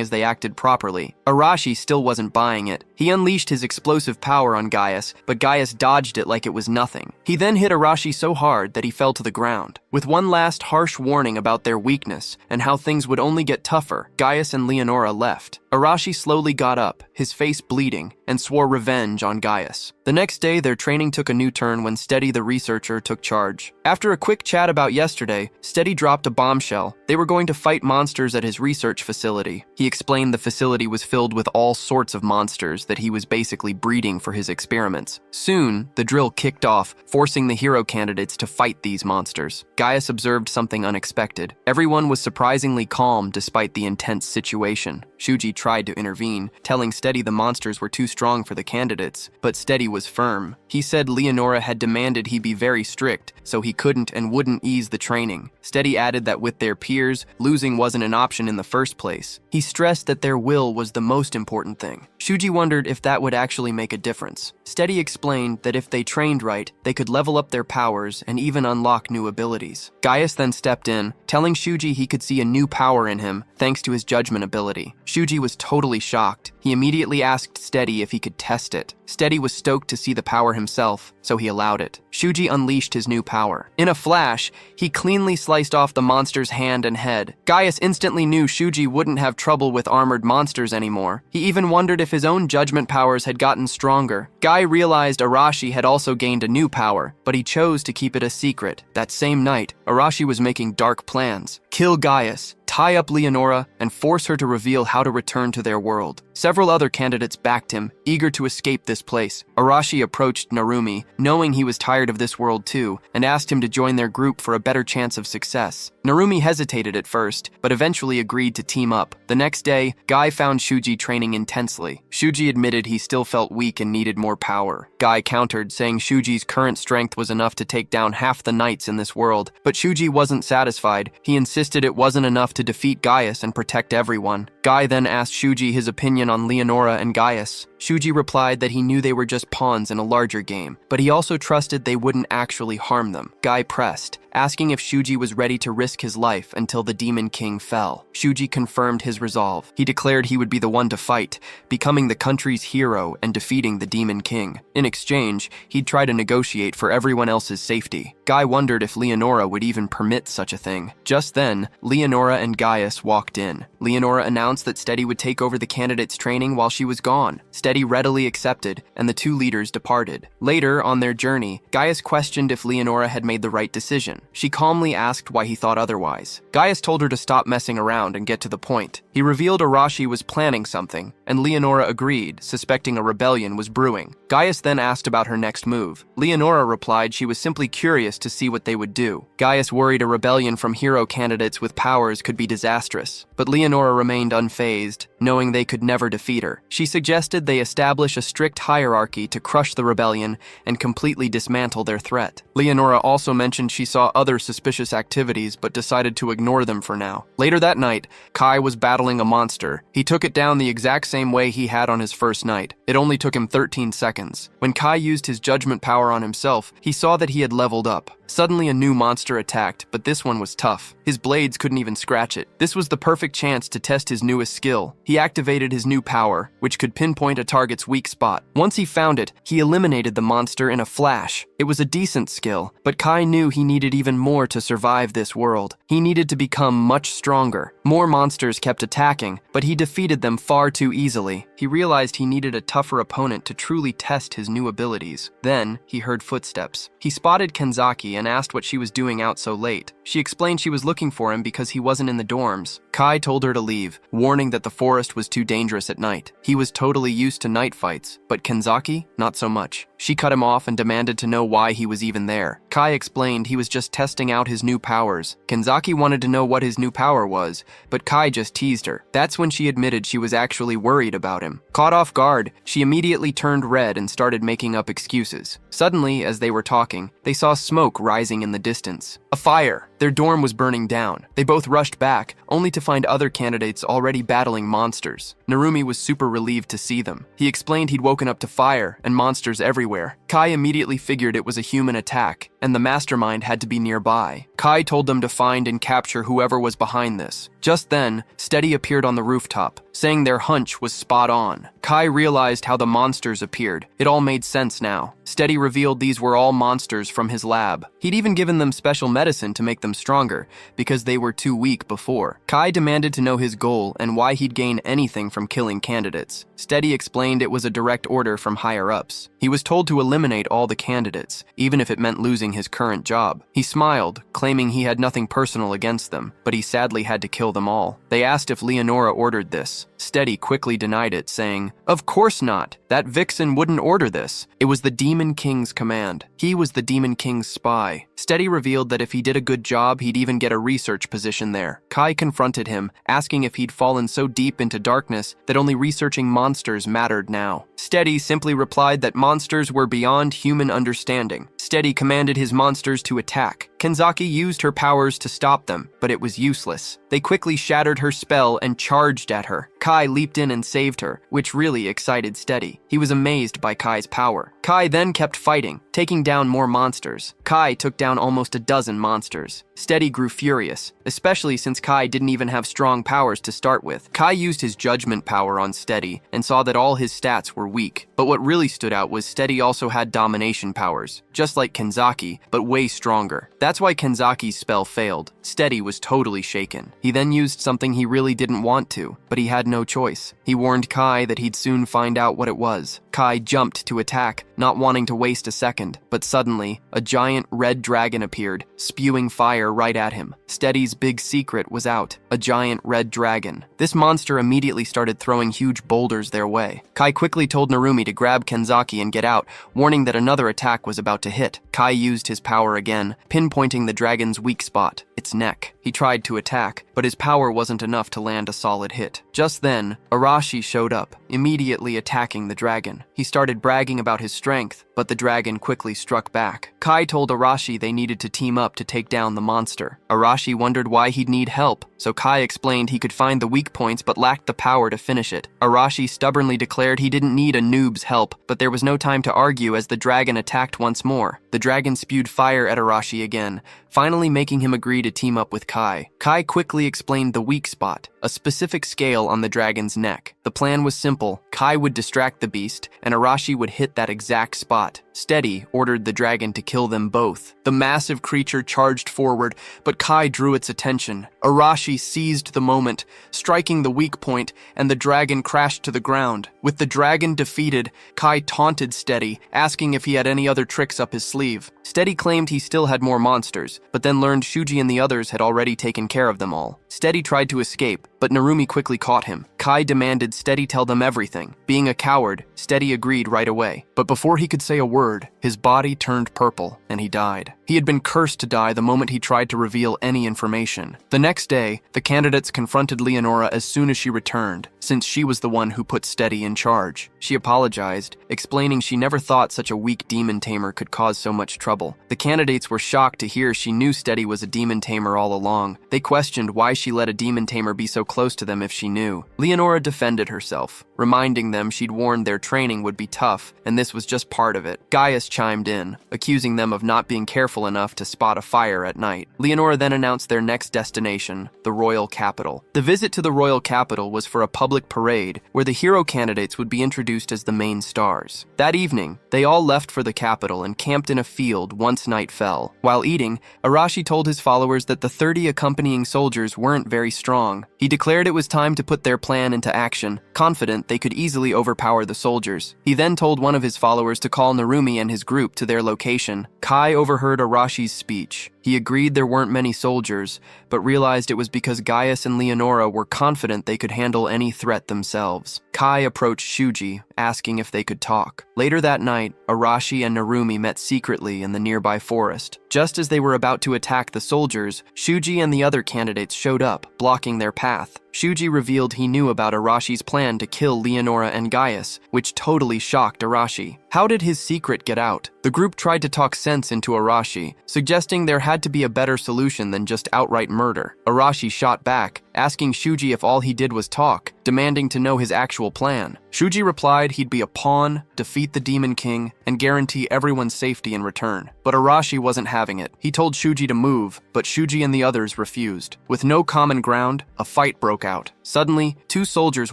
as they acted properly. Arashi still wasn't buying it. He unleashed his explosive power on Gaius, but Gaius dodged it like it was nothing. He then hit Arashi so hard that he fell to the ground. With one last harsh warning about their weakness and how things would only get tougher, Gaius and Leonora left. Arashi slowly got up, his face bleeding, and swore revenge on Gaius. The next day, their training took a new turn when Steady the researcher took charge. After a quick chat about yesterday, Steady dropped a bombshell. They were going to fight monsters at his research facility. He explained the facility was filled with all sorts of monsters that he was basically breeding for his experiments. Soon, the drill kicked off, forcing the hero candidates to fight these monsters. Gaius observed something unexpected. Everyone was surprisingly calm despite the intense situation. Shuji tried to intervene, telling Steady the monsters were too strong for the candidates, but Steady was firm. He said Leonora had demanded he be very strict, so he couldn't and wouldn't ease the training. Steady added that with their peers, losing wasn't an option in the first place. He stressed that their will was the most important thing. Shuji wondered if that would actually make a difference. Steady explained that if they trained right, they could level up their powers and even unlock new abilities. Gaius then stepped in, telling Shuji he could see a new power in him thanks to his judgment ability. Shuji was totally shocked. He immediately asked Steady if he could test it. Steady was stoked to see the power himself, so he allowed it. Shuji unleashed his new power. In a flash, he cleanly sliced off the monster's hand and head. Gaius instantly knew Shuji wouldn't have trouble with armored monsters anymore. He even wondered if his own judgment powers had gotten stronger. Guy realized Arashi had also gained a new power, but he chose to keep it a secret. That same night, Arashi was making dark plans. Kill Gaius, tie up Leonora, and force her to reveal how to return to their world. Several other candidates backed him, eager to escape this place. Arashi approached Narumi, knowing he was tired of this world too, and asked him to join their group for a better chance of success. Narumi hesitated at first, but eventually agreed to team up. The next day, Guy found Shuji training intensely. Shuji admitted he still felt weak and needed more power. Guy countered, saying Shuji's current strength was enough to take down half the knights in this world, but Shuji wasn't satisfied. He insisted it wasn't enough to defeat Gaius and protect everyone. Guy then asked Shuji his opinion on Leonora and Gaius. Shuji replied that he knew they were just pawns in a larger game, but he also trusted they wouldn't actually harm them. Guy pressed, asking if Shuji was ready to risk his life until the Demon King fell. Shuji confirmed his resolve. He declared he would be the one to fight, becoming the country's hero and defeating the Demon King. In exchange, he'd try to negotiate for everyone else's safety. Guy wondered if Leonora would even permit such a thing. Just then, Leonora and Gaius walked in. Leonora announced that Steady would take over the candidates' training while she was gone. Steady readily accepted, and the two leaders departed. Later, on their journey, Gaius questioned if Leonora had made the right decision. She calmly asked why he thought otherwise. Gaius told her to stop messing around and get to the point. He revealed Arashi was planning something, and Leonora agreed, suspecting a rebellion was brewing. Gaius then asked about her next move. Leonora replied she was simply curious to see what they would do. Gaius worried a rebellion from hero candidates with powers could be disastrous, but Leonora remained unfazed, knowing they could never defeat her. She suggested they establish a strict hierarchy to crush the rebellion and completely dismantle their threat. Leonora also mentioned she saw other suspicious activities but decided to ignore them for now. Later that night, Kai was battling a monster. He took it down the exact same way he had on his first night. It only took him 13 seconds. When Kai used his judgment power on himself, he saw that he had leveled up. Suddenly a new monster attacked, but this one was tough. His blades couldn't even scratch it. This was the perfect chance to test his newest skill. He activated his new power, which could pinpoint a target's weak spot. Once he found it, he eliminated the monster in a flash. It was a decent skill, but Kai knew he needed even more to survive this world. He needed to become much stronger. More monsters kept attacking, but he defeated them far too easily. He realized he needed a tougher opponent to truly test his new abilities. Then, he heard footsteps. He spotted Kenzaki and asked what she was doing out so late. She explained she was looking for him because he wasn't in the dorms. Kai told her to leave, warning that the forest was too dangerous at night. He was totally used to night fights, but Kenzaki, not so much. She cut him off and demanded to know why he was even there. Kai explained he was just testing out his new powers. Kenzaki wanted to know what his new power was, but Kai just teased her. That's when she admitted she was actually worried about him. Caught off guard, she immediately turned red and started making up excuses. Suddenly, as they were talking, they saw smoke rising in the distance. A fire! Their dorm was burning down. They both rushed back, only to find other candidates already battling monsters. Narumi was super relieved to see them. He explained he'd woken up to fire and monsters everywhere. Kai immediately figured it was a human attack, and the mastermind had to be nearby. Kai told them to find and capture whoever was behind this. Just then, Steady appeared on the rooftop, saying their hunch was spot on. Kai realized how the monsters appeared. It all made sense now. Steady revealed these were all monsters from his lab. He'd even given them special medicine to make them stronger, because they were too weak before. Kai demanded to know his goal and why he'd gain anything from killing candidates. Steady explained it was a direct order from higher-ups. He was told to eliminate all the candidates, even if it meant losing his current job. He smiled, claiming he had nothing personal against them, but he sadly had to kill them all. They asked if Leonora ordered this. Steady quickly denied it, saying, "Of course not. That vixen wouldn't order this. It was the Demon King's command. He was the Demon King's spy." Steady revealed that if he did a good job, he'd even get a research position there. Kai confronted him, asking if he'd fallen so deep into darkness that only researching monsters mattered now. Steady simply replied that monsters were beyond human understanding. Steady commanded his monsters to attack. Kenzaki used her powers to stop them, but it was useless. They quickly shattered her spell and charged at her. Kai leaped in and saved her, which really excited Steady. He was amazed by Kai's power. Kai then kept fighting, taking down more monsters. Kai took down almost a dozen monsters. Steady grew furious, especially since Kai didn't even have strong powers to start with. Kai used his judgment power on Steady and saw that all his stats were weak. But what really stood out was Steady also had domination powers, just like Kenzaki, but way stronger. That's why Kenzaki's spell failed. Steady was totally shaken. He then used something he really didn't want to, but he had no choice. He warned Kai that he'd soon find out what it was. Kai jumped to attack, not wanting to waste a second, but suddenly, a giant red dragon appeared, spewing fire right at him. Steady's big secret was out, a giant red dragon. This monster immediately started throwing huge boulders their way. Kai quickly told Narumi to grab Kenzaki and get out, warning that another attack was about to hit. Kai used his power again, pinpointing the dragon's weak spot, its neck. He tried to attack, but his power wasn't enough to land a solid hit. Just then, Arashi showed up, immediately attacking the dragon. He started bragging about his strength, but the dragon quickly struck back. Kai told Arashi they needed to team up to take down the monster. Arashi wondered why he'd need help, so Kai explained he could find the weak points but lacked the power to finish it. Arashi stubbornly declared he didn't need a noob's help, but there was no time to argue as the dragon attacked once more. The dragon spewed fire at Arashi again, finally making him agree to team up with Kai. Kai quickly explained the weak spot, a specific scale on the dragon's neck. The plan was simple. Kai would distract the beast, and Arashi would hit that exact spot. Steady ordered the dragon to kill them both. The massive creature charged forward, but Kai drew its attention. Arashi seized the moment, striking the weak point, and the dragon crashed to the ground. With the dragon defeated, Kai taunted Steady, asking if he had any other tricks up his sleeve. Steady claimed he still had more monsters, but then learned Shuji and the others had already taken care of them all. Steady tried to escape, but Narumi quickly caught him. Kai demanded Steady tell them everything. Being a coward, Steady agreed right away. But before he could say a word, his body turned purple, and he died. He had been cursed to die the moment he tried to reveal any information. The next day, the candidates confronted Leonora as soon as she returned, since she was the one who put Steady in charge. She apologized, explaining she never thought such a weak demon tamer could cause so much trouble. The candidates were shocked to hear she knew Steady was a demon tamer all along. They questioned why she let a demon tamer be so close to them if she knew. Leonora defended herself, reminding them she'd warned their training would be tough, and this was just part of it. Gaius chimed in, accusing them of not being careful enough to spot a fire at night. Leonora then announced their next destination, the royal capital. The visit to the royal capital was for a public parade where the hero candidates would be introduced as the main stars. That evening, they all left for the capital and camped in a field once night fell. While eating, Arashi told his followers that the 30 accompanying soldiers weren't very strong. He declared it was time to put their plan into action, confident they could easily overpower the soldiers. He then told one of his followers to call Narumi and his group to their location. Kai overheard Arashi's speech. He agreed there weren't many soldiers, but realized it was because Gaius and Leonora were confident they could handle any threat themselves. Kai approached Shuji, asking if they could talk. Later that night, Arashi and Narumi met secretly in the nearby forest. Just as they were about to attack the soldiers, Shuji and the other candidates showed up, blocking their path. Shuji revealed he knew about Arashi's plan to kill Leonora and Gaius, which totally shocked Arashi. How did his secret get out? The group tried to talk sense into Arashi, suggesting there had to be a better solution than just outright murder. Arashi shot back, asking Shuji if all he did was talk, demanding to know his actual plan. Shuji replied he'd be a pawn, defeat the Demon King, and guarantee everyone's safety in return. But Arashi wasn't having it. He told Shuji to move, but Shuji and the others refused. With no common ground, a fight broke out. Suddenly, 2 soldiers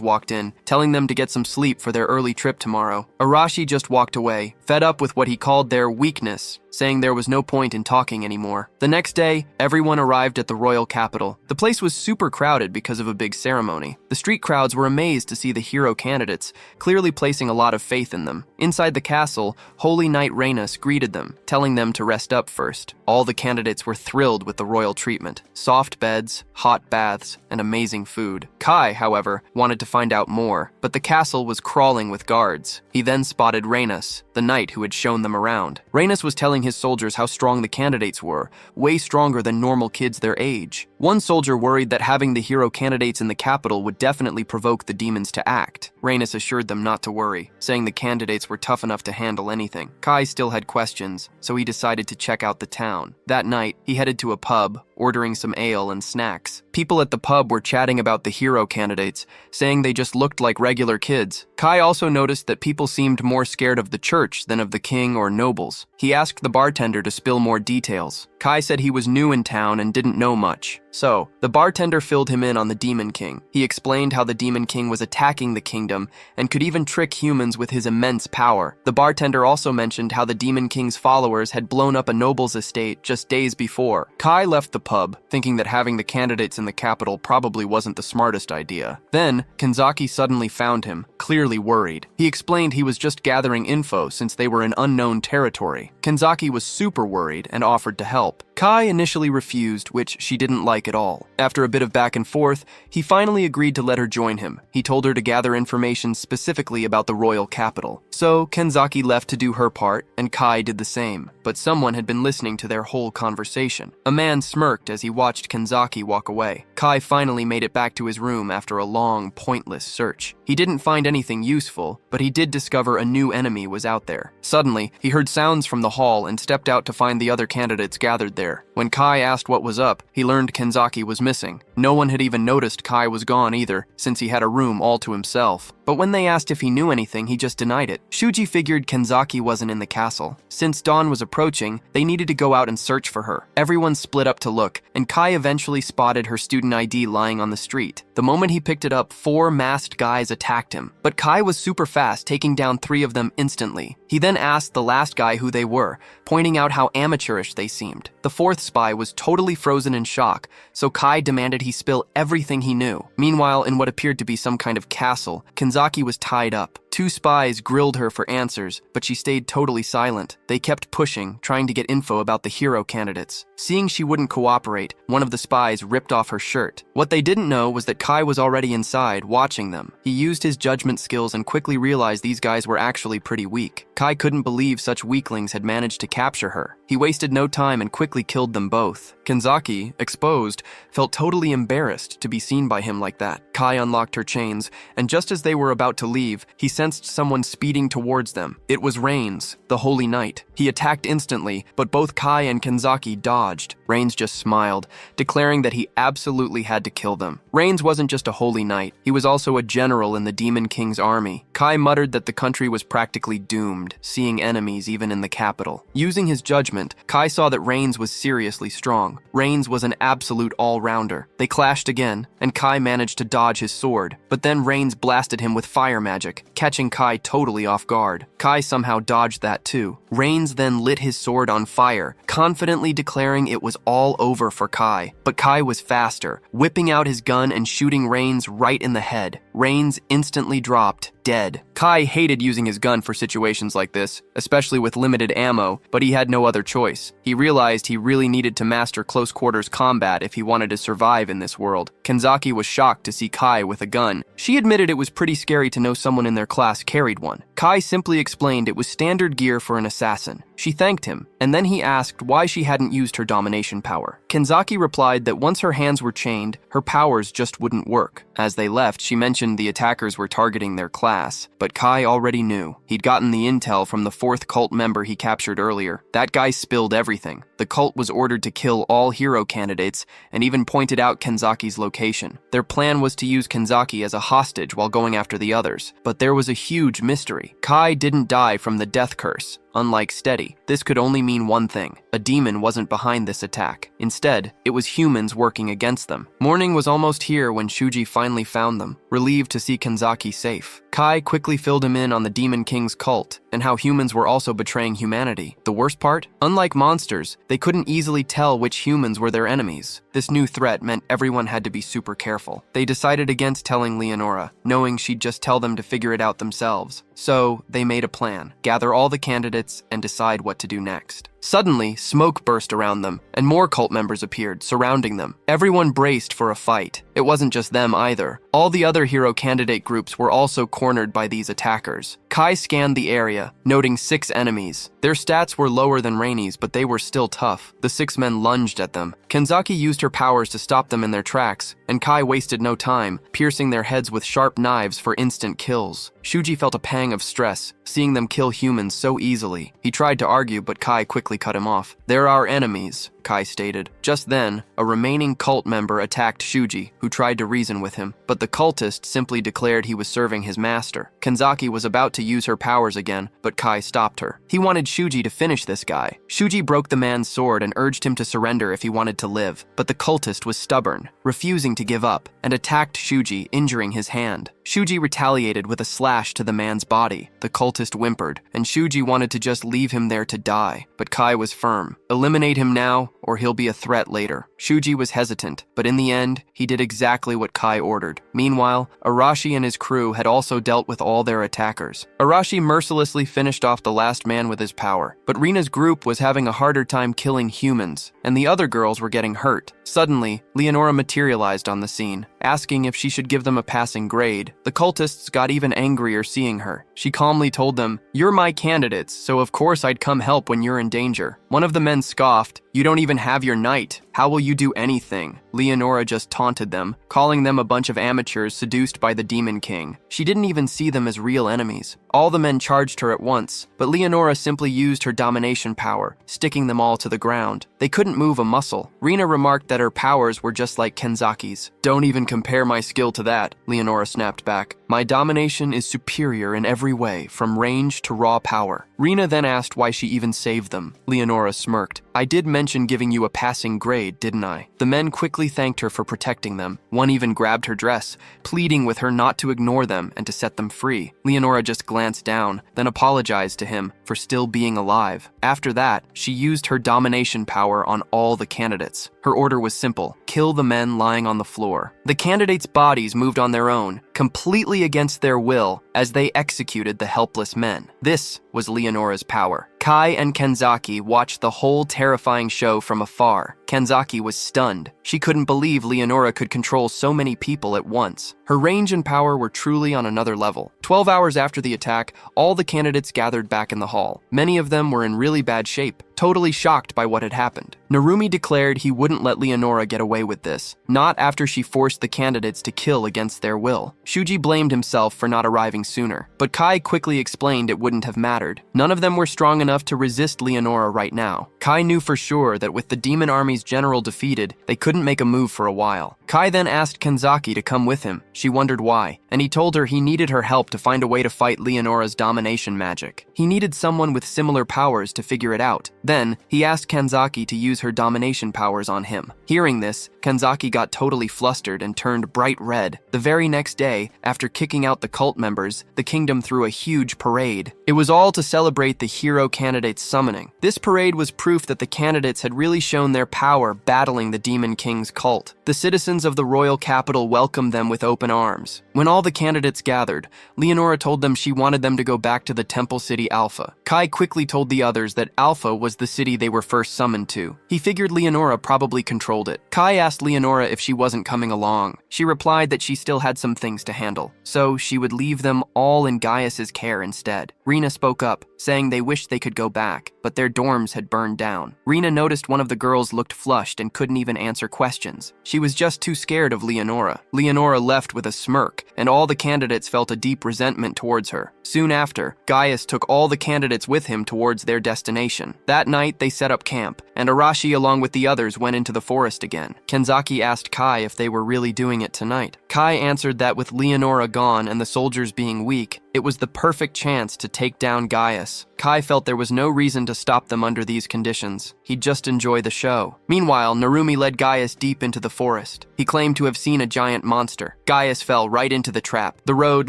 walked in, telling them to get some sleep for their early trip tomorrow. Arashi just walked away, fed up with what he called their weakness, saying there was no point in talking anymore. The next day, everyone arrived at the royal capital. The place was super crowded because of a big ceremony. The street crowds were amazed to see the hero candidates, clearly placing a lot of faith in them. Inside the castle, Holy Knight Rhaenus greeted them, telling them to rest up first. All the candidates were thrilled with the royal treatment. Soft beds, hot baths, and amazing food. Kai, however, wanted to find out more, but the castle was crawling with guards. He then spotted Rhaenus, the knight who had shown them around. Rhaenus was telling his soldiers how strong the candidates were, way stronger than normal kids their age. One soldier worried that having the hero candidates in the capital would definitely provoke the demons to act. Rhaenus assured them not to worry, saying the candidates were tough enough to handle anything. Kai still had questions, so he decided to check out the town. That night, he headed to a pub, ordering some ale and snacks. People at the pub were chatting about the hero candidates, saying they just looked like regular kids. Kai also noticed that people seemed more scared of the church than of the king or nobles. He asked the bartender to spill more details. Kai said he was new in town and didn't know much. So, the bartender filled him in on the Demon King. He explained how the Demon King was attacking the kingdom and could even trick humans with his immense power. The bartender also mentioned how the Demon King's followers had blown up a noble's estate just days before. Kai left the pub, thinking that having the candidates in the capital probably wasn't the smartest idea. Then, Kanzaki suddenly found him, clearly worried. He explained he was just gathering info since they were in unknown territory. Kanzaki was super worried and offered to help. Kai initially refused, which she didn't like at all. After a bit of back and forth, he finally agreed to let her join him. He told her to gather information specifically about the royal capital. So, Kanzaki left to do her part, and Kai did the same. But someone had been listening to their whole conversation. A man smirked as he watched Kanzaki walk away. Kai finally made it back to his room after a long, pointless search. He didn't find anything useful, but he did discover a new enemy was out there. Suddenly, he heard sounds from the hall and stepped out to find the other candidates gathered there. When Kai asked what was up, he learned Kenzaki was missing. No one had even noticed Kai was gone either, since he had a room all to himself. But when they asked if he knew anything, he just denied it. Shuji figured Kenzaki wasn't in the castle. Since dawn was approaching, they needed to go out and search for her. Everyone split up to look, and Kai eventually spotted her student ID lying on the street. The moment he picked it up, 4 masked guys attacked him. But Kai was super fast, taking down 3 of them instantly. He then asked the last guy who they were, pointing out how amateurish they seemed. The 4th spy was totally frozen in shock, so Kai demanded he spill everything he knew. Meanwhile, in what appeared to be some kind of castle, Kenzaki was tied up. 2 spies grilled her for answers, but she stayed totally silent. They kept pushing, trying to get info about the hero candidates. Seeing she wouldn't cooperate, one of the spies ripped off her shirt. What they didn't know was that Kai was already inside, watching them. He used his judgment skills and quickly realized these guys were actually pretty weak. Kai couldn't believe such weaklings had managed to capture her. He wasted no time and quickly killed them both. Kenzaki, exposed, felt totally embarrassed to be seen by him like that. Kai unlocked her chains, and just as they were about to leave, he sensed someone speeding towards them. It was Reigns, the Holy Knight. He attacked instantly, but both Kai and Kenzaki dodged. Reigns just smiled, declaring that he absolutely had to kill them. Reigns wasn't just a Holy Knight, he was also a general in the Demon King's army. Kai muttered that the country was practically doomed, seeing enemies even in the capital. Using his judgment, Kai saw that Reigns was seriously strong. Reigns was an absolute all-rounder. They clashed again, and Kai managed to dodge his sword, but then Reigns blasted him with fire magic, catching Kai totally off guard. Kai somehow dodged that too. Reigns then lit his sword on fire, confidently declaring it was all over for Kai. But Kai was faster, whipping out his gun and shooting Reigns right in the head. Reigns instantly dropped, dead. Kai hated using his gun for situations like this, especially with limited ammo, but he had no other choice. He realized he really needed to master close-quarters combat if he wanted to survive in this world. Kenzaki was shocked to see Kai with a gun. She admitted it was pretty scary to know someone in their class carried one. Kai simply explained it was standard gear for an assassin. She thanked him, and then he asked why she hadn't used her domination power. Kenzaki replied that once her hands were chained, her powers just wouldn't work. As they left, she mentioned the attackers were targeting their class, but Kai already knew. He'd gotten the intel from the 4th cult member he captured earlier. That guy spilled everything. The cult was ordered to kill all hero candidates and even pointed out Kenzaki's location. Their plan was to use Kenzaki as a hostage while going after the others, but there was a huge mystery. Kai didn't die from the death curse. Unlike Steady, this could only mean one thing. A demon wasn't behind this attack. Instead, it was humans working against them. Morning was almost here when Shuji finally found them, relieved to see Kenzaki safe. Kai quickly filled him in on the Demon King's cult and how humans were also betraying humanity. The worst part? Unlike monsters, they couldn't easily tell which humans were their enemies. This new threat meant everyone had to be super careful. They decided against telling Leonora, knowing she'd just tell them to figure it out themselves. So, they made a plan, gather all the candidates, and decide what to do next. Suddenly, smoke burst around them, and more cult members appeared, surrounding them. Everyone braced for a fight. It wasn't just them either. All the other hero candidate groups were also cornered by these attackers. Kai scanned the area, noting 6 enemies. Their stats were lower than Rainey's, but they were still tough. The 6 men lunged at them. Kenzaki used her powers to stop them in their tracks, and Kai wasted no time, piercing their heads with sharp knives for instant kills. Shuji felt a pang of stress, seeing them kill humans so easily. He tried to argue, but Kai quickly cut him off. "They're our enemies," Kai stated. Just then, a remaining cult member attacked Shuji, who tried to reason with him, but the cultist simply declared he was serving his master. Kenzaki was about to use her powers again, but Kai stopped her. He wanted Shuji to finish this guy. Shuji broke the man's sword and urged him to surrender if he wanted to live, but the cultist was stubborn, refusing to give up, and attacked Shuji, injuring his hand. Shuji retaliated with a slash to the man's body. The cultist whimpered, and Shuji wanted to just leave him there to die, but Kai was firm. "Eliminate him now, or he'll be a threat later." Shuji was hesitant, but in the end, he did exactly what Kai ordered. Meanwhile, Arashi and his crew had also dealt with all their attackers. Arashi mercilessly finished off the last man with his power, but Rina's group was having a harder time killing humans, and the other girls were getting hurt. Suddenly, Leonora materialized on the scene, asking if she should give them a passing grade. The cultists got even angrier seeing her. She calmly told them, "You're my candidates, so of course I'd come help when you're in danger." One of the men scoffed, "You don't even have your knight." How will you do anything? Leonora just taunted them, calling them a bunch of amateurs seduced by the Demon King. She didn't even see them as real enemies. All the men charged her at once, but Leonora simply used her domination power, sticking them all to the ground. They couldn't move a muscle. Rina remarked that her powers were just like Kenzaki's. Don't even compare my skill to that, Leonora snapped back. My domination is superior in every way, from range to raw power. Rina then asked why she even saved them. Leonora smirked. I did mention giving you a passing grade, didn't I? The men quickly thanked her for protecting them. One even grabbed her dress, pleading with her not to ignore them and to set them free. Leonora just glanced down, then apologized to him for still being alive. After that, she used her domination power on all the candidates. Her order was simple: kill the men lying on the floor. The candidates' bodies moved on their own, completely against their will, as they executed the helpless men. This was Leonora's power. Kai and Kenzaki watched the whole terrifying show from afar. Kenzaki was stunned. She couldn't believe Leonora could control so many people at once. Her range and power were truly on another level. 12 hours after the attack, all the candidates gathered back in the hall. Many of them were in really bad shape, totally shocked by what had happened. Narumi declared he wouldn't let Leonora get away with this, not after she forced the candidates to kill against their will. Shuji blamed himself for not arriving sooner, but Kai quickly explained it wouldn't have mattered. None of them were strong enough to resist Leonora right now. Kai knew for sure that with the demon army's general defeated, they couldn't make a move for a while. Kai then asked Kenzaki to come with him. She wondered why, and he told her he needed her help to find a way to fight Leonora's domination magic. He needed someone with similar powers to figure it out. Then, he asked Kenzaki to use her domination powers on him. Hearing this, Kenzaki got totally flustered and turned bright red. The very next day, after kicking out the cult members, the kingdom threw a huge parade. It was all to celebrate the hero candidates' summoning. This parade was proof that the candidates had really shown their power battling the Demon King's cult. The citizens of the royal capital welcomed them with open arms. When all the candidates gathered, Leonora told them she wanted them to go back to the temple city Alpha. Kai quickly told the others that Alpha was the city they were first summoned to. He figured Leonora probably controlled it. Kai asked Leonora if she wasn't coming along. She replied that she still had some things to handle, so she would leave them all in Gaius's care instead. Rina spoke up, saying they wished they could go back, but their dorms had burned down. Rina noticed one of the girls looked flushed and couldn't even answer questions. She was just too scared of Leonora. Leonora left with a smirk, and all the candidates felt a deep resentment towards her. Soon after, Gaius took all the candidates with him towards their destination. That night, they set up camp, and Arashi along with the others went into the forest again. Kenzaki asked Kai if they were really doing it tonight. Kai answered that with Leonora gone and the soldiers being weak, it was the perfect chance to take down Gaius. Kai felt there was no reason to stop them under these conditions. He'd just enjoy the show. Meanwhile, Narumi led Gaius deep into the forest. He claimed to have seen a giant monster. Gaius fell right into the trap. The road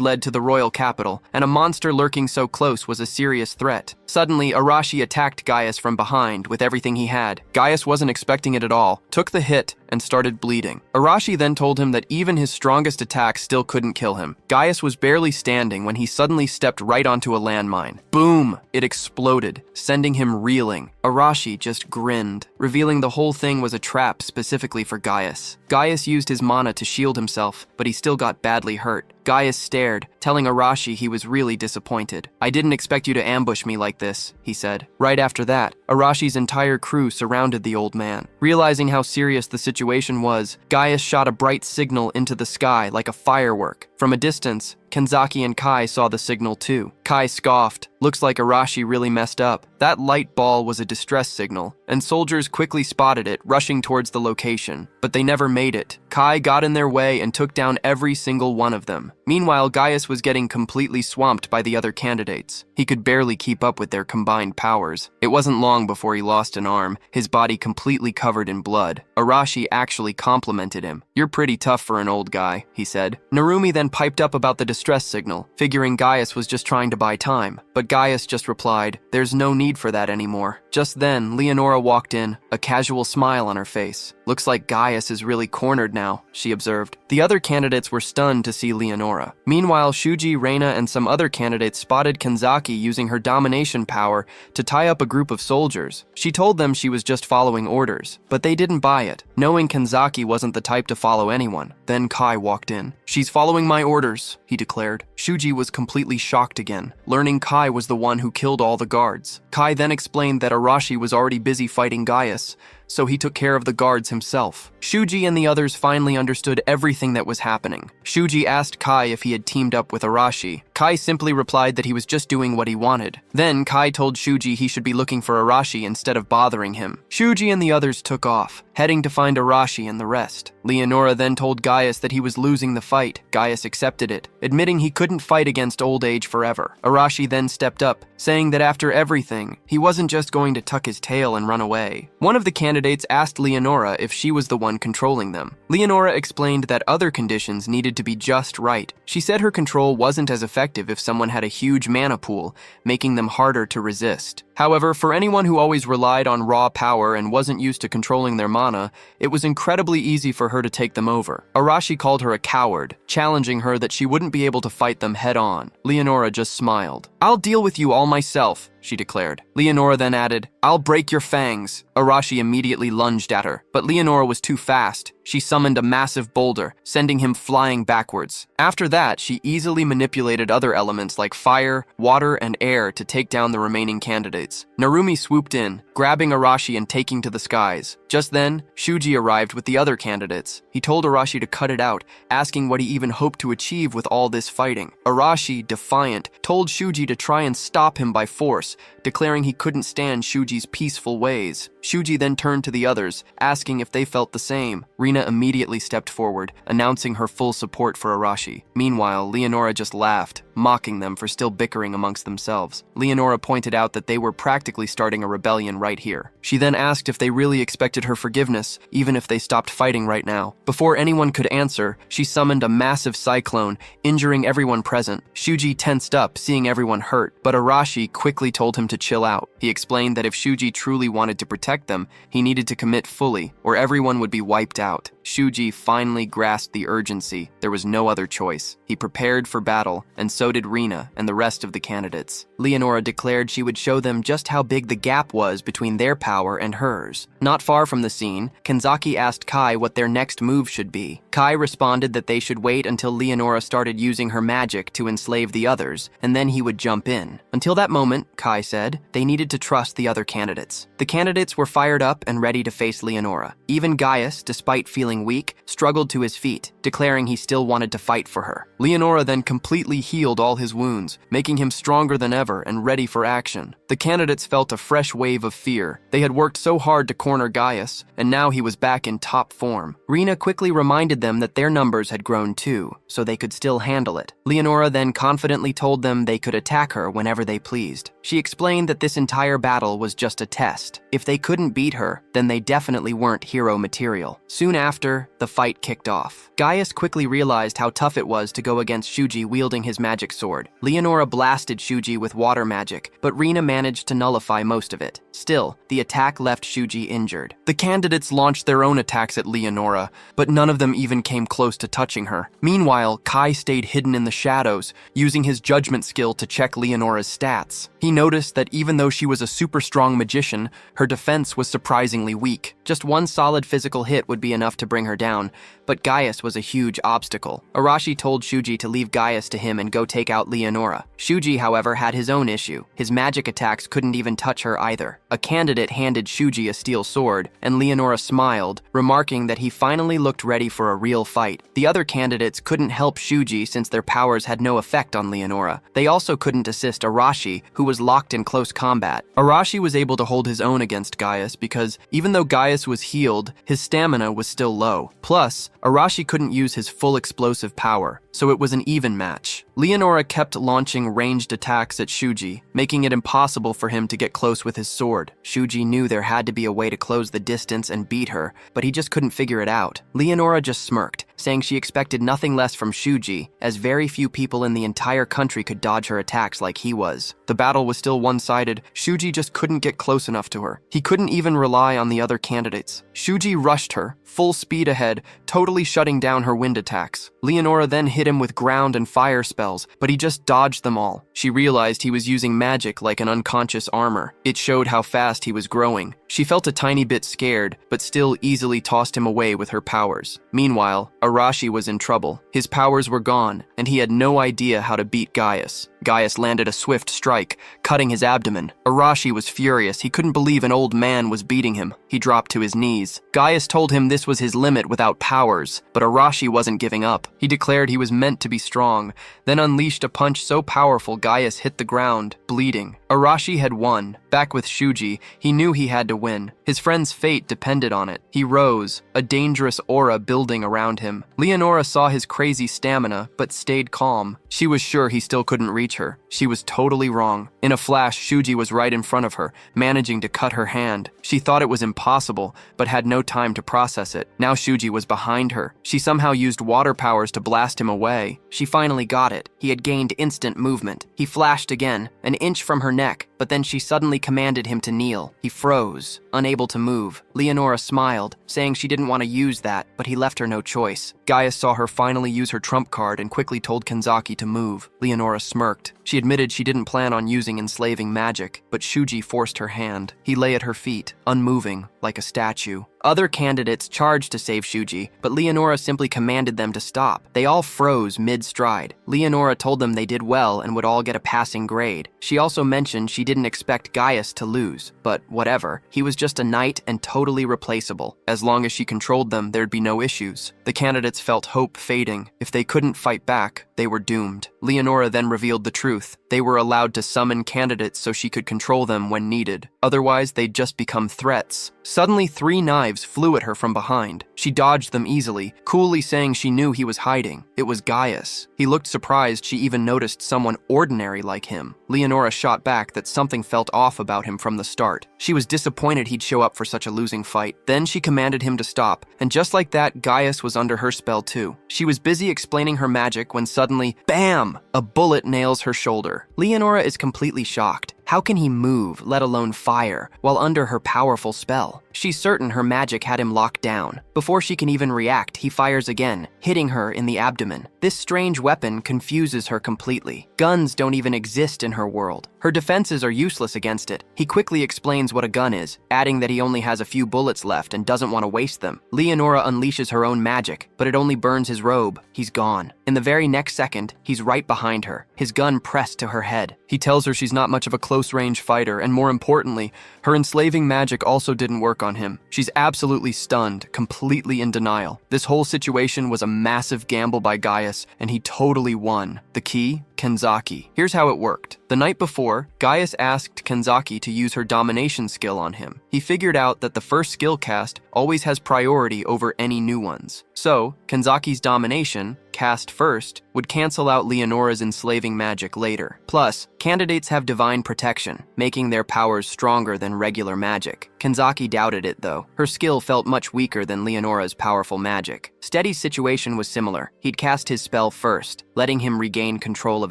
led to the royal capital, and a monster lurking so close was a serious threat. Suddenly, Arashi attacked Gaius from behind with everything he had. Gaius wasn't expecting it at all, took the hit, and started bleeding. Arashi then told him that even his strongest attack still couldn't kill him. Gaius was barely standing when he suddenly stepped right onto a landmine. Boom! It exploded, sending him reeling. Arashi just grinned, revealing the whole thing was a trap specifically for Gaius. Gaius used his mana to shield himself, but he still got badly hurt. Gaius stared, telling Arashi he was really disappointed. I didn't expect you to ambush me like this, he said. Right after that, Arashi's entire crew surrounded the old man. Realizing how serious the situation was, Gaius shot a bright signal into the sky like a firework. From a distance, Kenzaki and Kai saw the signal too. Kai scoffed. Looks like Arashi really messed up. That light ball was a distress signal, and soldiers quickly spotted it, rushing towards the location. But they never made it. Kai got in their way and took down every single one of them. Meanwhile, Gaius was getting completely swamped by the other candidates. He could barely keep up with their combined powers. It wasn't long before he lost an arm, his body completely covered in blood. Arashi actually complimented him. You're pretty tough for an old guy, he said. Narumi then piped up about the distress signal, figuring Gaius was just trying to buy time. But Gaius just replied, there's no need for that anymore. Just then, Leonora walked in, a casual smile on her face. Looks like Gaius is really cornered now, she observed. The other candidates were stunned to see Leonora. Meanwhile, Shuji, Reina, and some other candidates spotted Kenzaki using her domination power to tie up a group of soldiers. She told them she was just following orders, but they didn't buy it, knowing Kenzaki wasn't the type to follow anyone. Then Kai walked in. She's following my orders, he declared. Shuji was completely shocked again, learning Kai was the one who killed all the guards. Kai then explained that Arashi was already busy fighting Gaius, so he took care of the guards himself. Shuji and the others finally understood everything that was happening. Shuji asked Kai if he had teamed up with Arashi. Kai simply replied that he was just doing what he wanted. Then Kai told Shuji he should be looking for Arashi instead of bothering him. Shuji and the others took off, heading to find Arashi and the rest. Leonora then told Gaius that he was losing the fight. Gaius accepted it, admitting he couldn't fight against old age forever. Arashi then stepped up, saying that after everything, he wasn't just going to tuck his tail and run away. One of the candidates asked Leonora if she was the one controlling them. Leonora explained that other conditions needed to be just right. She said her control wasn't as effective if someone had a huge mana pool, making them harder to resist. However, for anyone who always relied on raw power and wasn't used to controlling their mana, it was incredibly easy for her to take them over. Arashi called her a coward, challenging her that she wouldn't be able to fight them head-on. Leonora just smiled. "I'll deal with you all myself," she declared. Leonora then added, "I'll break your fangs." Arashi immediately lunged at her, but Leonora was too fast. She summoned a massive boulder, sending him flying backwards. After that, she easily manipulated other elements like fire, water, and air to take down the remaining candidates. Narumi swooped in, grabbing Arashi and taking to the skies. Just then, Shuji arrived with the other candidates. He told Arashi to cut it out, asking what he even hoped to achieve with all this fighting. Arashi, defiant, told Shuji to try and stop him by force, declaring he couldn't stand Shuji's peaceful ways. Shuji then turned to the others, asking if they felt the same. Rina immediately stepped forward, announcing her full support for Arashi. Meanwhile, Leonora just laughed, mocking them for still bickering amongst themselves. Leonora pointed out that they were practically starting a rebellion right here. She then asked if they really expected her forgiveness, even if they stopped fighting right now. Before anyone could answer, she summoned a massive cyclone, injuring everyone present. Shuji tensed up, seeing everyone hurt, but Arashi quickly told him to chill out. He explained that if Shuji truly wanted to protect them, he needed to commit fully, or everyone would be wiped out. Shuji finally grasped the urgency. There was no other choice. He prepared for battle, and so did Rina and the rest of the candidates. Leonora declared she would show them just how big the gap was between their power and hers. Not far from the scene, Kenzaki asked Kai what their next move should be. Kai responded that they should wait until Leonora started using her magic to enslave the others, and then he would jump in. Until that moment, Kai said, they needed to trust the other candidates. The candidates were fired up and ready to face Leonora. Even Gaius, despite feeling weak, struggled to his feet, declaring he still wanted to fight for her. Leonora then completely healed all his wounds, making him stronger than ever and ready for action. The candidates felt a fresh wave of fear. They had worked so hard to corner Gaius, and now he was back in top form. Rina quickly reminded them that their numbers had grown too, so they could still handle it. Leonora then confidently told them they could attack her whenever they pleased. She explained that this entire battle was just a test. If they couldn't beat her, then they definitely weren't hero material. Soon after, the fight kicked off. Gaius quickly realized how tough it was to go against Shuji wielding his magic sword. Leonora blasted Shuji with water magic, but Rina managed to nullify most of it. Still, the attack left Shuji injured. The candidates launched their own attacks at Leonora, but none of them even came close to touching her. Meanwhile, Kai stayed hidden in the shadows, using his judgment skill to check Leonora's stats. He noticed that even though she was a super strong magician, her defense was surprisingly weak. Just one solid physical hit would be enough to bring her down, but Gaius was a huge obstacle. Arashi told Shuji to leave Gaius to him and go take out Leonora. Shuji, however, had his own issue. His magic attacks couldn't even touch her either. A candidate handed Shuji a steel sword, and Leonora smiled, remarking that he finally looked ready for a real fight. The other candidates couldn't help Shuji since their powers had no effect on Leonora. They also couldn't assist Arashi, who was locked in close combat. Arashi was able to hold his own against Gaius because, even though Gaius was healed, his stamina was still low. Plus, Arashi couldn't use his full explosive power, so it was an even match. Leonora kept launching ranged attacks at Shuji, making it impossible for him to get close with his sword. Shuji knew there had to be a way to close the distance and beat her, but he just couldn't figure it out. Leonora just smirked, saying she expected nothing less from Shuji, as very few people in the entire country could dodge her attacks like he was. The battle was still one-sided. Shuji just couldn't get close enough to her. He couldn't even rely on the other candidates. Shuji rushed her, full speed ahead, totally shutting down her wind attacks. Leonora then hit him with ground and fire spells, but he just dodged them all. She realized he was using magic like an unconscious armor. It showed how fast he was growing. She felt a tiny bit scared, but still easily tossed him away with her powers. Meanwhile, Arashi was in trouble. His powers were gone, and he had no idea how to beat Gaius. Gaius landed a swift strike, cutting his abdomen. Arashi was furious. He couldn't believe an old man was beating him. He dropped to his knees. Gaius told him this was his limit without powers, but Arashi wasn't giving up. He declared he was meant to be strong, then unleashed a punch so powerful Gaius hit the ground, bleeding. Arashi had won. Back with Shuji, he knew he had to win. His friend's fate depended on it. He rose, a dangerous aura building around him. Leonora saw his crazy stamina, but stayed calm. She was sure he still couldn't reach her. She was totally wrong. In a flash, Shuji was right in front of her, managing to cut her hand. She thought it was impossible, but had no time to process it. Now Shuji was behind her. She somehow used water powers to blast him away. She finally got it. He had gained instant movement. He flashed again, an inch from her neck, but then she suddenly commanded him to kneel. He froze, unable to move. Leonora smiled, saying she didn't want to use that, but he left her no choice. Gaius saw her finally use her trump card and quickly told Kenzaki to move. Leonora smirked. She admitted she didn't plan on using enslaving magic, but Shuji forced her hand. He lay at her feet, unmoving, like a statue. Other candidates charged to save Shuji, but Leonora simply commanded them to stop. They all froze mid-stride. Leonora told them they did well and would all get a passing grade. She also mentioned she didn't expect Gaius to lose, but whatever. He was just a knight and totally replaceable. As long as she controlled them, there'd be no issues. The candidates felt hope fading. If they couldn't fight back, they were doomed. Leonora then revealed the truth. They were allowed to summon candidates so she could control them when needed. Otherwise, they'd just become threats. Suddenly, 3 knives flew at her from behind. She dodged them easily, coolly saying she knew he was hiding. It was Gaius. He looked surprised she even noticed someone ordinary like him. Leonora shot back that something felt off about him from the start. She was disappointed he'd show up for such a losing fight. Then she commanded him to stop, and just like that, Gaius was under her spell too. She was busy explaining her magic when suddenly, BAM! A bullet nails her shoulder. Leonora is completely shocked. How can he move, let alone fire, while under her powerful spell? She's certain her magic had him locked down. Before she can even react, he fires again, hitting her in the abdomen. This strange weapon confuses her completely. Guns don't even exist in her world. Her defenses are useless against it. He quickly explains what a gun is, adding that he only has a few bullets left and doesn't want to waste them. Leonora unleashes her own magic, but it only burns his robe. He's gone. In the very next second, he's right behind her, his gun pressed to her head. He tells her she's not much of a close-range fighter, and more importantly, her enslaving magic also didn't work on him. She's absolutely stunned, completely in denial. This whole situation was a massive gamble by Gaius, and he totally won. The key? Kenzaki. Here's how it worked. The night before, Gaius asked Kenzaki to use her domination skill on him. He figured out that the first skill cast always has priority over any new ones. So, Kenzaki's domination, cast first, would cancel out Leonora's enslaving magic later. Plus, candidates have divine protection, making their powers stronger than regular magic. Kenzaki doubted it though. Her skill felt much weaker than Leonora's powerful magic. Steady's situation was similar. He'd cast his spell first, letting him regain control of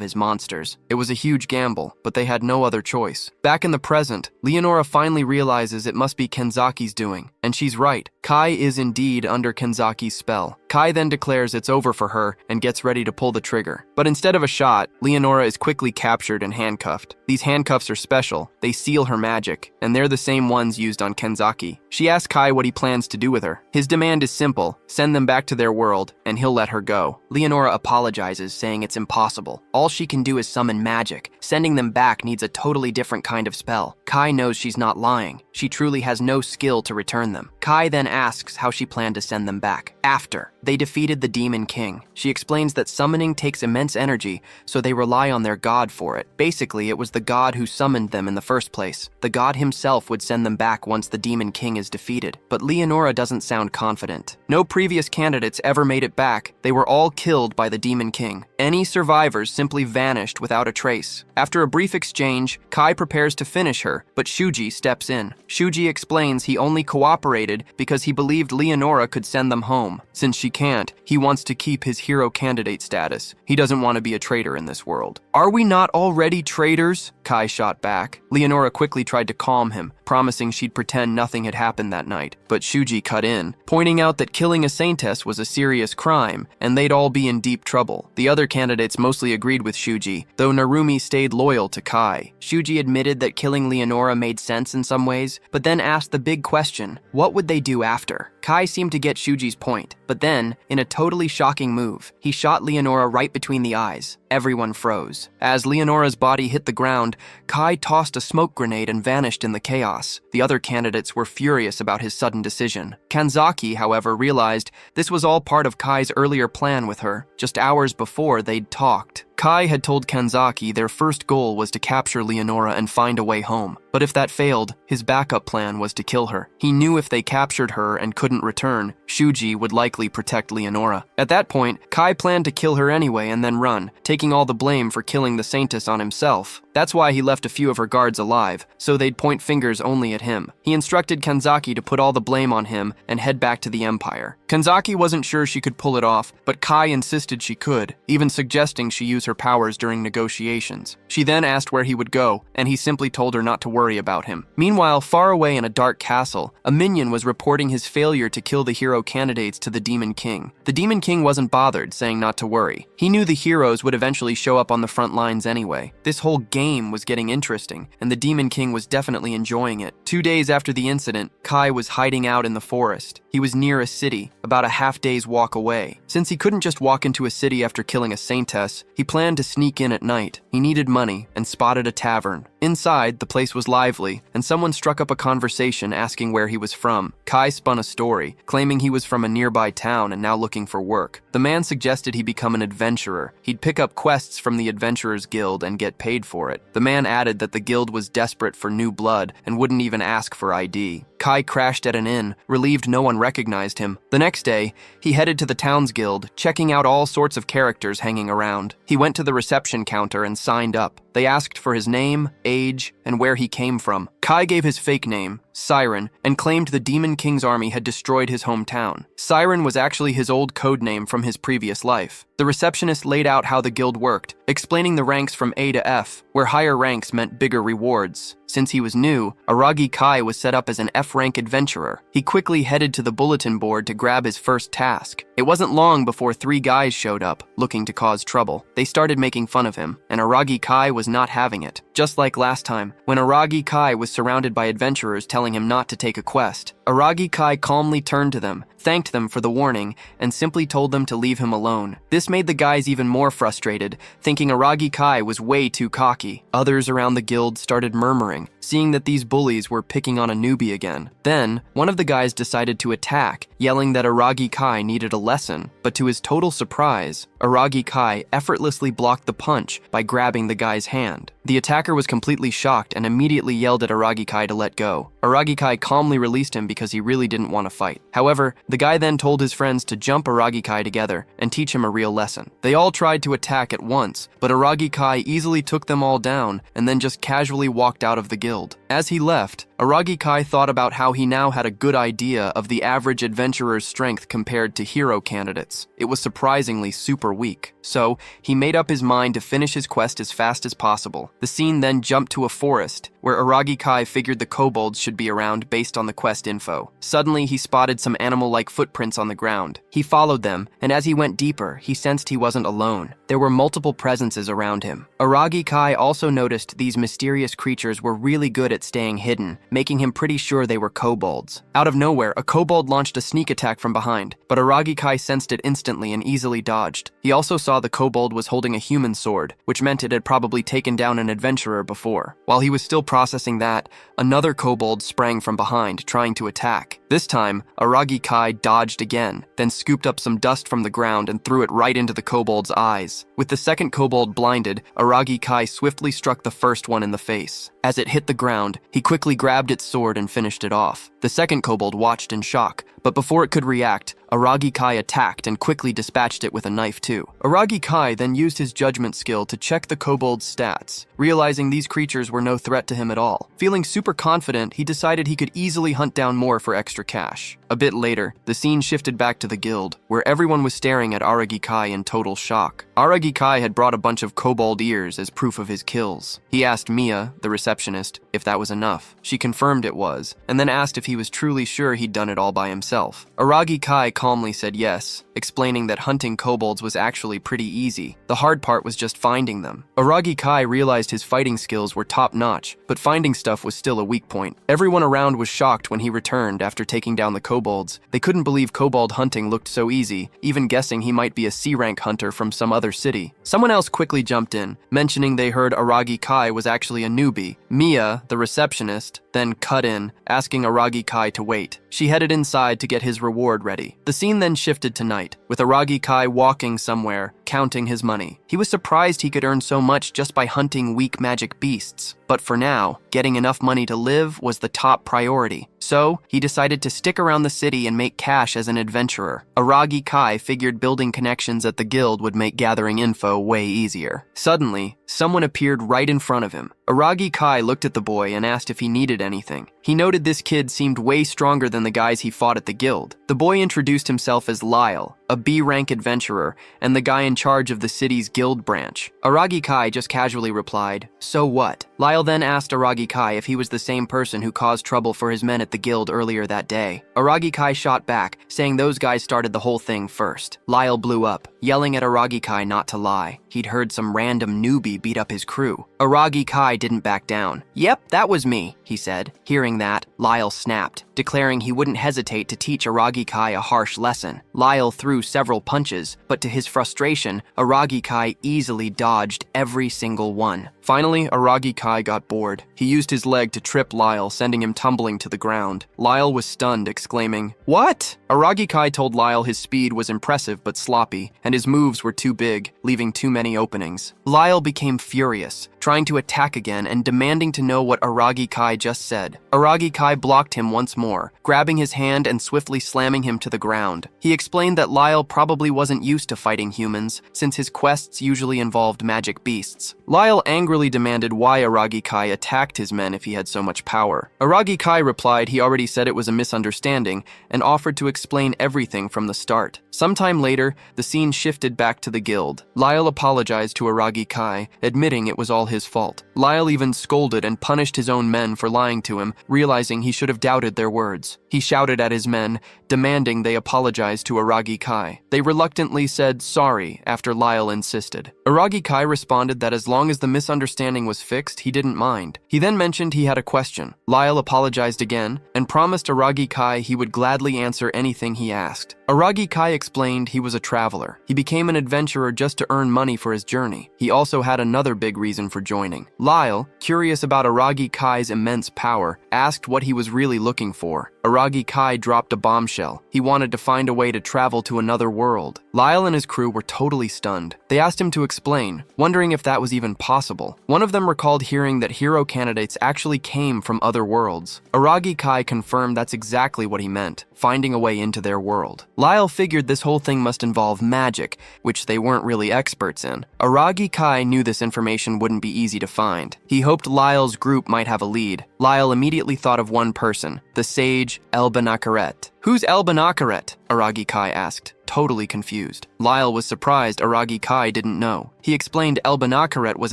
his monsters. It was a huge gamble, but they had no other choice. Back in the present, Leonora finally realizes it must be Kenzaki's doing, and she's right. Kai is indeed under Kenzaki's spell. Kai then declares it's over for her and gets ready to pull the trigger. But instead of a shot, Leonora is quickly captured and handcuffed. These handcuffs are special. They seal her magic, and they're the same ones used on Kenzaki. She asks Kai what he plans to do with her. His demand is simple: send them back to their world, and he'll let her go. Leonora apologizes, saying it's impossible. All she can do is summon magic. Sending them back needs a totally different kind of spell. Kai knows she's not lying. She truly has no skill to return them. Kai then asks how she planned to send them back. After they defeated the Demon King, she explains that summoning takes immense energy, so they rely on their god for it. Basically, it was the god who summoned them in the first place. The god himself would send them back once the Demon King is defeated. But Leonora doesn't sound confident. No previous candidates ever made it back. They were all killed by the Demon King. Any survivors simply vanished without a trace. After a brief exchange, Kai prepares to finish her, but Shuji steps in. Shuji explains he only cooperated frustrated because he believed Leonora could send them home. Since she can't, he wants to keep his hero candidate status. He doesn't want to be a traitor in this world. Are we not already traitors? Kai shot back. Leonora quickly tried to calm him, promising she'd pretend nothing had happened that night. But Shuji cut in, pointing out that killing a saintess was a serious crime, and they'd all be in deep trouble. The other candidates mostly agreed with Shuji, though Narumi stayed loyal to Kai. Shuji admitted that killing Leonora made sense in some ways, but then asked the big question, what would they do after? Kai seemed to get Shuji's point, but then, in a totally shocking move, he shot Leonora right between the eyes. Everyone froze. As Leonora's body hit the ground, Kai tossed a smoke grenade and vanished in the chaos. The other candidates were furious about his sudden decision. Kanzaki, however, realized this was all part of Kai's earlier plan with her. Just hours before, they'd talked. Kai had told Kanzaki their first goal was to capture Leonora and find a way home. But if that failed, his backup plan was to kill her. He knew if they captured her and couldn't return, Shuji would likely protect Leonora. At that point, Kai planned to kill her anyway and then run, taking all the blame for killing the Saintess on himself. That's why he left a few of her guards alive, so they'd point fingers only at him. He instructed Kanzaki to put all the blame on him and head back to the Empire. Kanzaki wasn't sure she could pull it off, but Kai insisted she could, even suggesting she use her powers during negotiations. She then asked where he would go, and he simply told her not to worry about him. Meanwhile, far away in a dark castle, a minion was reporting his failure to kill the hero candidates to the Demon King. The Demon King wasn't bothered, saying not to worry. He knew the heroes would eventually show up on the front lines anyway. This whole game was getting interesting, and the Demon King was definitely enjoying it. 2 days after the incident, Kai was hiding out in the forest. He was near a city, about a half-day's walk away. Since he couldn't just walk into a city after killing a saintess, he planned to sneak in at night. He needed money and spotted a tavern. Inside, the place was lively, and someone struck up a conversation asking where he was from. Kai spun a story, claiming he was from a nearby town and now looking for work. The man suggested he become an adventurer. He'd pick up quests from the Adventurers Guild and get paid for it. The man added that the guild was desperate for new blood and wouldn't even ask for ID. Kai crashed at an inn, relieved no one recognized him. The next day, he headed to the town's guild, checking out all sorts of characters hanging around. He went to the reception counter and signed up. They asked for his name, age, and where he came from. Kai gave his fake name, Siren, and claimed the Demon King's army had destroyed his hometown. Siren was actually his old code name from his previous life. The receptionist laid out how the guild worked, explaining the ranks from A to F, where higher ranks meant bigger rewards. Since he was new, Aragi Kai was set up as an F-rank adventurer. He quickly headed to the bulletin board to grab his first task. It wasn't long before 3 guys showed up, looking to cause trouble. They started making fun of him, and Aragi Kai was not having it. Just like last time, when Aragi Kai was surrounded by adventurers telling him not to take a quest, Aragi Kai calmly turned to them, thanked them for the warning, and simply told them to leave him alone. This made the guys even more frustrated, thinking Aragi Kai was way too cocky. Others around the guild started murmuring, seeing that these bullies were picking on a newbie again. Then, one of the guys decided to attack, yelling that Aragi Kai needed a lesson, but to his total surprise, Aragi Kai effortlessly blocked the punch by grabbing the guy's hand. The attacker was completely shocked and immediately yelled at Aragi Kai to let go. Aragi Kai calmly released him because he really didn't want to fight. However, the guy then told his friends to jump Aragi Kai together and teach him a real lesson. They all tried to attack at once, but Aragi Kai easily took them all down and then just casually walked out of the guild. As he left, Aragi Kai thought about how he now had a good idea of the average adventurer's strength compared to hero candidates. It was surprisingly super weak. So, he made up his mind to finish his quest as fast as possible. The scene then jumped to a forest, where Aragi Kai figured the kobolds should be around based on the quest info. Suddenly, he spotted some animal-like footprints on the ground. He followed them, and as he went deeper, he sensed he wasn't alone. There were multiple presences around him. Aragi Kai also noticed these mysterious creatures were really good at staying hidden, making him pretty sure they were kobolds. Out of nowhere, a kobold launched a sneak attack from behind, but Aragi Kai sensed it instantly and easily dodged. He also saw the kobold was holding a human sword, which meant it had probably taken down an adventurer before. While he was still processing that, another kobold sprang from behind, trying to attack. This time, Aragi Kai dodged again, then scooped up some dust from the ground and threw it right into the kobold's eyes. With the second kobold blinded, Aragi Kai swiftly struck the first one in the face. As it hit the ground, he quickly grabbed its sword and finished it off. The second kobold watched in shock, but before it could react, Aragi Kai attacked and quickly dispatched it with a knife too. Aragi Kai then used his judgment skill to check the kobold's stats, realizing these creatures were no threat to him at all. Feeling super confident, he decided he could easily hunt down more for extra cash. A bit later, the scene shifted back to the guild, where everyone was staring at Aragi Kai in total shock. Aragi Kai had brought a bunch of kobold ears as proof of his kills. He asked Mia, the receptionist, if that was enough. She confirmed it was, and then asked if he was truly sure he'd done it all by himself. Aragi Kai calmly said yes, explaining that hunting kobolds was actually pretty easy. The hard part was just finding them. Aragi Kai realized his fighting skills were top-notch, but finding stuff was still a weak point. Everyone around was shocked when he returned after taking down the kobolds. They couldn't believe kobold hunting looked so easy, even guessing he might be a C-rank hunter from some other city. Someone else quickly jumped in, mentioning they heard Aragi Kai was actually a newbie. Mia, the receptionist, then cut in, asking Aragi Kai to wait. She headed inside to get his reward ready. The scene then shifted to night, with Aragi Kai walking somewhere, counting his money. He was surprised he could earn so much just by hunting weak magic beasts. But for now, getting enough money to live was the top priority. So, he decided to stick around the city and make cash as an adventurer. Aragi Kai figured building connections at the guild would make gathering info way easier. Suddenly, someone appeared right in front of him. Aragi Kai looked at the boy and asked if he needed anything. He noted this kid seemed way stronger than the guys he fought at the guild. The boy introduced himself as Lyle, a B-rank adventurer, and the guy in charge of the city's guild branch. Aragi Kai just casually replied, "So what?" Lyle then asked Aragi Kai if he was the same person who caused trouble for his men at the guild earlier that day. Aragi Kai shot back, saying those guys started the whole thing first. Lyle blew up, yelling at Aragi Kai not to lie. He'd heard some random newbie beat up his crew. Aragi Kai didn't back down. "Yep, that was me," he said. Hearing that, Lyle snapped, declaring he wouldn't hesitate to teach Aragi Kai a harsh lesson. Lyle threw several punches, but to his frustration, Aragi Kai easily dodged every single one. Finally, Aragi Kai got bored. He used his leg to trip Lyle, sending him tumbling to the ground. Lyle was stunned, exclaiming, "What?" Aragi Kai told Lyle his speed was impressive but sloppy, and his moves were too big, leaving too many openings. Lyle became furious, trying to attack again and demanding to know what Aragi Kai just said. Aragi Kai blocked him once more, grabbing his hand and swiftly slamming him to the ground. He explained that Lyle probably wasn't used to fighting humans, since his quests usually involved magic beasts. Lyle angrily demanded why Aragi Kai attacked his men if he had so much power. Aragi Kai replied he already said it was a misunderstanding and offered to explain everything from the start. Sometime later, the scene shifted back to the guild. Lyle apologized to Aragi Kai, admitting it was all his fault. Lyle even scolded and punished his own men for lying to him, realizing he should have doubted their words. He shouted at his men, demanding they apologize to Aragi Kai. They reluctantly said sorry after Lyle insisted. Aragi Kai responded that as long as the misunderstanding was fixed, he didn't mind. He then mentioned he had a question. Lyle apologized again and promised Aragi Kai he would gladly answer anything he asked. Aragi Kai explained he was a traveler. He became an adventurer just to earn money for his journey. He also had another big reason for joining. Lyle, curious about Aragi Kai's immense power, asked what he was really looking for. Aragi Kai dropped a bombshell. He wanted to find a way to travel to another world. Lyle and his crew were totally stunned. They asked him to explain, wondering if that was even possible. One of them recalled hearing that hero candidates actually came from other worlds. Aragi Kai confirmed that's exactly what he meant, finding a way into their world. Lyle figured this whole thing must involve magic, which they weren't really experts in. Aragi Kai knew this information wouldn't be easy to find. He hoped Lyle's group might have a lead. Lyle immediately thought of one person, the sage Elbanakaret. "Who's Elbanakaret?" Aragi Kai asked, totally confused. Lyle was surprised Aragi Kai didn't know. He explained Elbanakaret was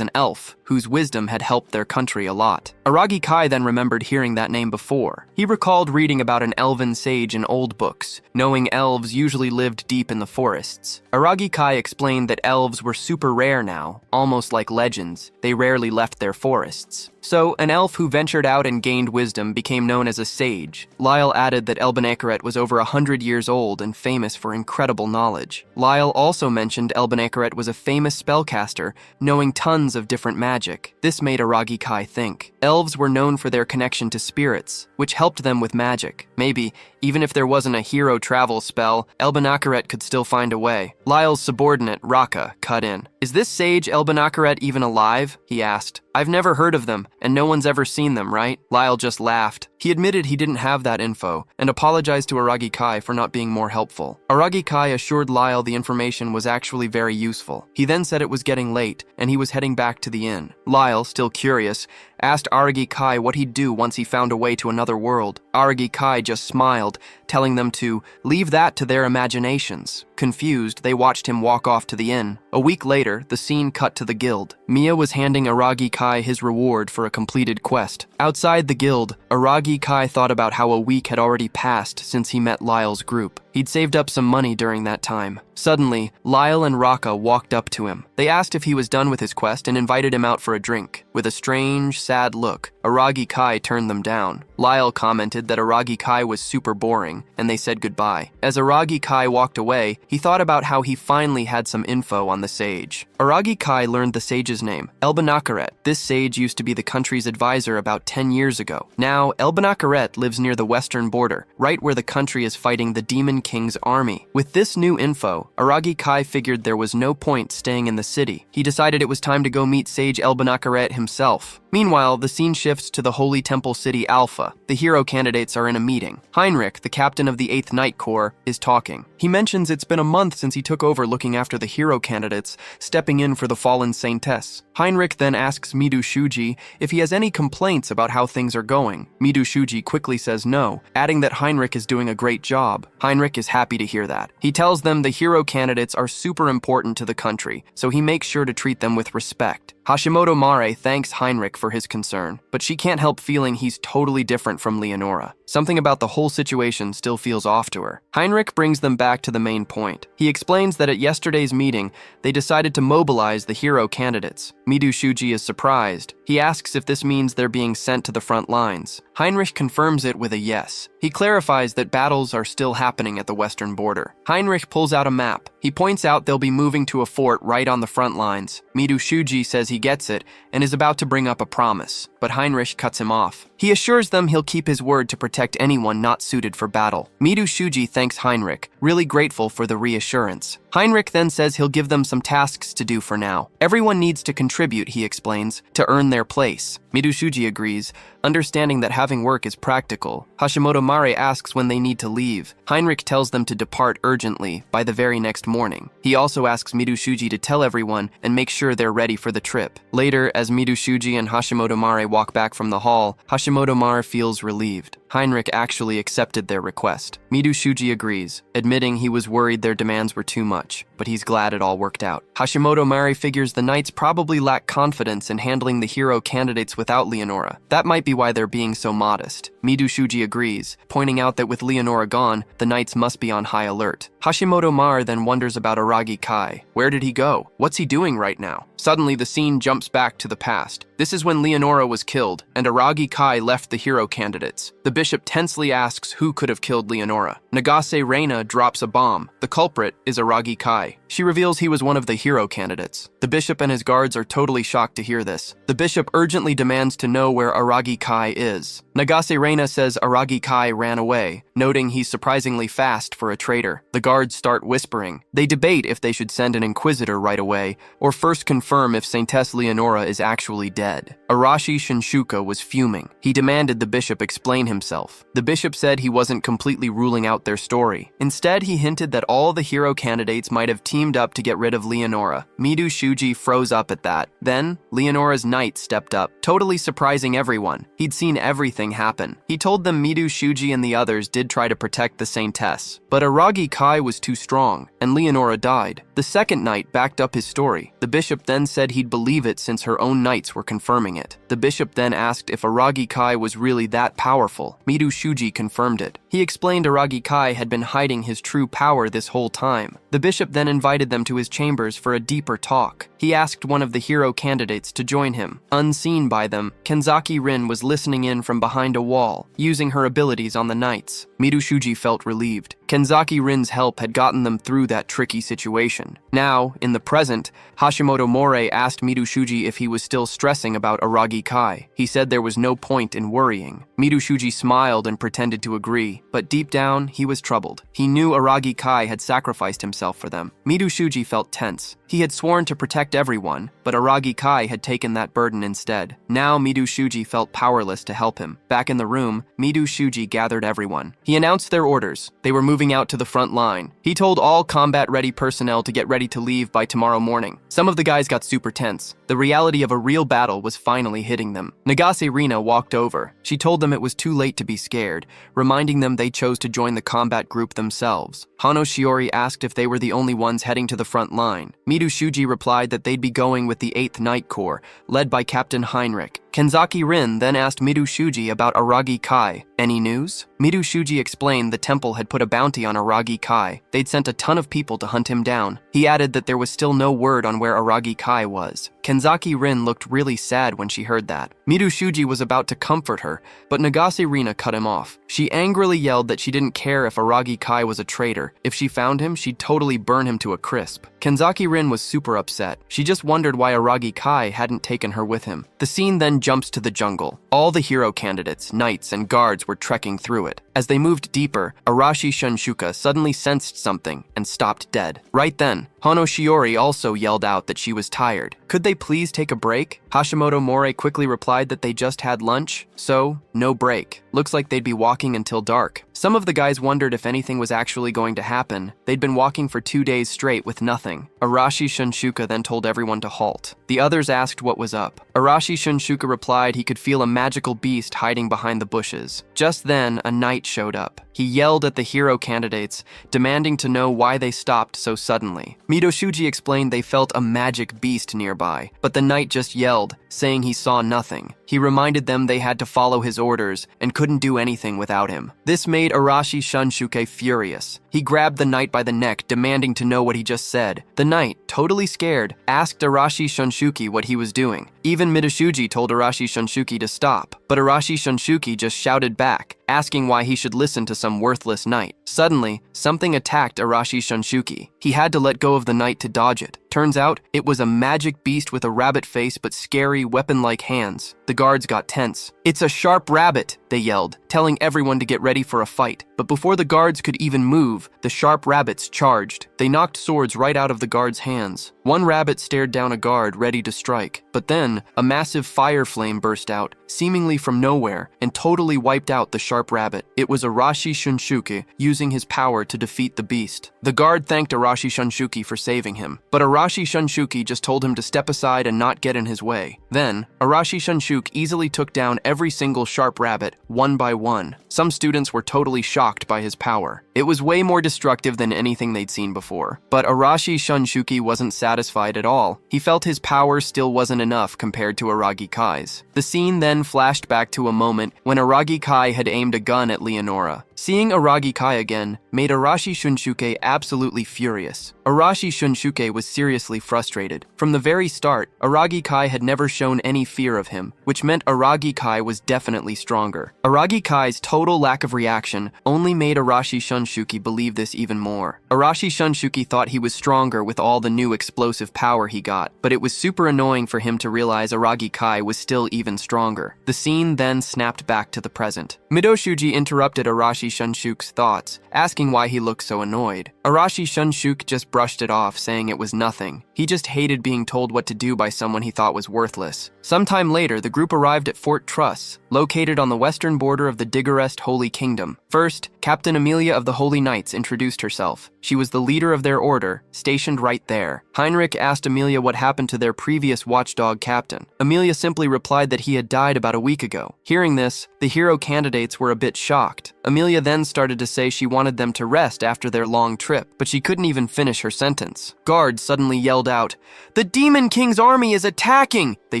an elf, whose wisdom had helped their country a lot. Aragi Kai then remembered hearing that name before. He recalled reading about an elven sage in old books, knowing elves usually lived deep in the forests. Aragi Kai explained that elves were super rare now, almost like legends. They rarely left their forests. So, an elf who ventured out and gained wisdom became known as a sage. Lyle added that Elbanakaret was over 100 years old and famous for incredible knowledge. Lyle also mentioned Elbanakaret was a famous spellcaster, knowing tons of different magic. This made Aragi Kai think. Elves were known for their connection to spirits, which helped them with magic. Maybe, even if there wasn't a hero travel spell, Elbanakaret could still find a way. Lyle's subordinate, Raka, cut in. "Is this sage Elbanakaret even alive?" he asked. "I've never heard of them, and no one's ever seen them, right?" Lyle just laughed. He admitted he didn't have that info, and apologized to Aragi Kai for not being more helpful. Aragi Kai assured Lyle the information was actually very useful. He then said it was getting late, and he was heading back to the inn. Lyle, still curious, asked Aragi Kai what he'd do once he found a way to another world. Aragi Kai just smiled, telling them to leave that to their imaginations. Confused, they watched him walk off to the inn. A week later, the scene cut to the guild. Mia was handing Aragi Kai his reward for a completed quest. Outside the guild, Aragi Kai thought about how a week had already passed since he met Lyle's group. He'd saved up some money during that time. Suddenly, Lyle and Raka walked up to him. They asked if he was done with his quest and invited him out for a drink. With a strange, sad look, Aragi Kai turned them down. Lyle commented that Aragi Kai was super boring, and they said goodbye. As Aragi Kai walked away, he thought about how he finally had some info on the sage. Aragi Kai learned the sage's name, Elbanakaret. This sage used to be the country's advisor about 10 years ago. Now, Elbanakaret lives near the western border, right where the country is fighting the Demon King's army. With this new info, Aragi Kai figured there was no point staying in the city. He decided it was time to go meet Sage Elbanakaret himself. Meanwhile, the scene shifts to the Holy Temple City Alpha. The hero candidates are in a meeting. Heinrich, the captain of the 8th Night Corps, is talking. He mentions it's been a month since he took over looking after the hero candidates, stepping in for the fallen saintess. Heinrich then asks Mido Shuji if he has any complaints about how things are going. Mido Shuji quickly says no, adding that Heinrich is doing a great job. Heinrich is happy to hear that. He tells them the hero candidates are super important to the country, so he makes sure to treat them with respect. Hashimoto Mare thanks Heinrich for his concern, but she can't help feeling he's totally different from Leonora. Something about the whole situation still feels off to her. Heinrich brings them back to the main point. He explains that at yesterday's meeting, they decided to mobilize the hero candidates. Mido Shuji is surprised. He asks if this means they're being sent to the front lines. Heinrich confirms it with a yes. He clarifies that battles are still happening at the western border. Heinrich pulls out a map. He points out they'll be moving to a fort right on the front lines. Mido Shuji says he gets it and is about to bring up a promise, but Heinrich cuts him off. He assures them he'll keep his word to protect anyone not suited for battle. Mido Shuji thanks Heinrich, really grateful for the reassurance. Heinrich then says he'll give them some tasks to do for now. Everyone needs to contribute, he explains, to earn their place. Mido Shuji agrees, understanding that having work is practical. Hashimoto Mare asks when they need to leave. Heinrich tells them to depart urgently by the very next morning. He also asks Mido Shuji to tell everyone and make sure they're ready for the trip. Later, as Mido Shuji and Hashimoto Mare walk back from the hall, Hashimoto Mare feels relieved. Heinrich actually accepted their request. Mido Shuji agrees, admitting he was worried their demands were too much, but he's glad it all worked out. Hashimoto Mare figures the knights probably lack confidence in handling the hero candidates without Leonora. That might be why they're being so modest. Mido Shuji agrees, pointing out that with Leonora gone, the knights must be on high alert. Hashimoto Mare then wonders about Aragi Kai. Where did he go? What's he doing right now? Suddenly, the scene jumps back to the past. This is when Leonora was killed, and Aragi Kai left the hero candidates. The bishop tensely asks who could have killed Leonora. Nagase Reina drops a bomb. The culprit is Aragi Kai. She reveals he was one of the hero candidates. The bishop and his guards are totally shocked to hear this. The bishop urgently demands to know where Aragi Kai is. Nagase Reina says Aragi Kai ran away, noting he's surprisingly fast for a traitor. The guards start whispering. They debate if they should send an inquisitor right away, or first confirm if Saintess Leonora is actually dead. Arashi Shinshuka was fuming. He demanded the bishop explain himself. The bishop said he wasn't completely ruling out their story. Instead, he hinted that all the hero candidates might have teamed up to get rid of Leonora. Mido Shuji froze up at that. Then, Leonora's knight stepped up, totally surprising everyone. He'd seen everything happen. He told them Mido Shuji and the others did try to protect the Saintess, but Aragi Kai was too strong, and Leonora died. The second knight backed up his story. The bishop then said he'd believe it since her own knights were confirming it. The bishop then asked if Aragi Kai was really that powerful. Mido Shuji confirmed it. He explained Aragi Kai had been hiding his true power this whole time. The bishop then invited them to his chambers for a deeper talk. He asked one of the hero candidates to join him. Unseen by them, Kenzaki Rin was listening in from behind a wall, using her abilities on the knights. Mido Shuji felt relieved. Kenzaki Rin's help had gotten them through that tricky situation. Now, in the present, Hashimoto Mori asked Mido Shuji if he was still stressing about Aragi Kai. He said there was no point in worrying. Mido Shuji smiled and pretended to agree, but deep down, he was troubled. He knew Aragi Kai had sacrificed himself for them. Mido Shuji felt tense. He had sworn to protect everyone, but Aragi Kai had taken that burden instead. Now Mido Shuji felt powerless to help him. Back in the room, Mido Shuji gathered everyone. He announced their orders. They were moving moving out to the front line. He told all combat-ready personnel to get ready to leave by tomorrow morning. Some of the guys got super tense. The reality of a real battle was finally hitting them. Nagase Rina walked over. She told them it was too late to be scared, reminding them they chose to join the combat group themselves. Hano Shiori asked if they were the only ones heading to the front line. Mido Shuji replied that they'd be going with the 8th Night Corps, led by Captain Heinrich. Kenzaki Rin then asked Mido Shuji about Aragi Kai. Any news? Mido Shuji explained the temple had put a bounty on Aragi Kai. They'd sent a ton of people to hunt him down. He added that there was still no word on where Aragi Kai was. Kenzaki Rin looked really sad when she heard that. Mido Shuji was about to comfort her, but Nagase Rina cut him off. She angrily yelled that she didn't care if Aragi Kai was a traitor. If she found him, she'd totally burn him to a crisp. Kenzaki Rin was super upset. She just wondered why Aragi Kai hadn't taken her with him. The scene then jumps to the jungle. All the hero candidates, knights, and guards were trekking through it. As they moved deeper, Arashi Shunshuka suddenly sensed something and stopped dead. Right then, Hano Shiori also yelled out that she was tired. Could they please take a break? Hashimoto More quickly replied that they just had lunch, so no break. Looks like they'd be walking until dark. Some of the guys wondered if anything was actually going to happen. They'd been walking for 2 days straight with nothing. Arashi Shunshuka then told everyone to halt. The others asked what was up. Arashi Shunshuka replied he could feel a magical beast hiding behind the bushes. Just then, a knight showed up. He yelled at the hero candidates, demanding to know why they stopped so suddenly. Mido Shuji explained they felt a magic beast nearby, but the knight just yelled, saying he saw nothing. He reminded them they had to follow his orders and couldn't do anything without him. This made Arashi Shunshuke furious. He grabbed the knight by the neck, demanding to know what he just said. The knight, totally scared, asked Arashi Shunshuki what he was doing. Even Midoshuji told Arashi Shunshuki to stop, but Arashi Shunshuki just shouted back, asking why he should listen to some worthless knight. Suddenly, something attacked Arashi Shunshuki. He had to let go of the knight to dodge it. Turns out, it was a magic beast with a rabbit face but scary, weapon-like hands. The guards got tense. "It's a sharp rabbit," they yelled, telling everyone to get ready for a fight. But before the guards could even move, the sharp rabbits charged. They knocked swords right out of the guards' hands. One rabbit stared down a guard, ready to strike. But then, a massive fire flame burst out, seemingly from nowhere, and totally wiped out the sharp rabbit. It was Arashi Shunshuki using his power to defeat the beast. The guard thanked Arashi Shunshuki for saving him, but Arashi Shunshuki just told him to step aside and not get in his way. Then, Arashi Shunshuki easily took down every single sharp rabbit, one by one. Some students were totally shocked by his power. It was way more destructive than anything they'd seen before. But Arashi Shunshuki wasn't satisfied at all. He felt his power still wasn't enough compared to Aragi Kai's. The scene then flashed back to a moment when Aragi Kai had aimed a gun at Leonora. Seeing Aragi Kai again made Arashi Shunshuke absolutely furious. Arashi Shunshuke was seriously frustrated. From the very start, Aragi Kai had never shown any fear of him, which meant Aragi Kai was definitely stronger. Aragi Kai's total lack of reaction only made Arashi Shunshuki believe this even more. Arashi Shunshuki thought he was stronger with all the new explosive power he got, but it was super annoying for him to realize Aragi Kai was still even stronger. The scene then snapped back to the present. Midoshuji interrupted Arashi Shunshuke's thoughts, asking why he looked so annoyed. Arashi Shunshuke just brushed it off, saying it was nothing. He just hated being told what to do by someone he thought was worthless. Sometime later, the group arrived at Fort Truss, located on the western border of the Diggerest Holy Kingdom. First, Captain Amelia of the Holy Knights introduced herself. She was the leader of their order, stationed right there. Heinrich asked Amelia what happened to their previous watchdog captain. Amelia simply replied that he had died about a week ago. Hearing this, the hero candidates were a bit shocked. Amelia then started to say she wanted them to rest after their long trip, but she couldn't even finish her sentence. Guards suddenly yelled out, "The Demon King's army is attacking!" they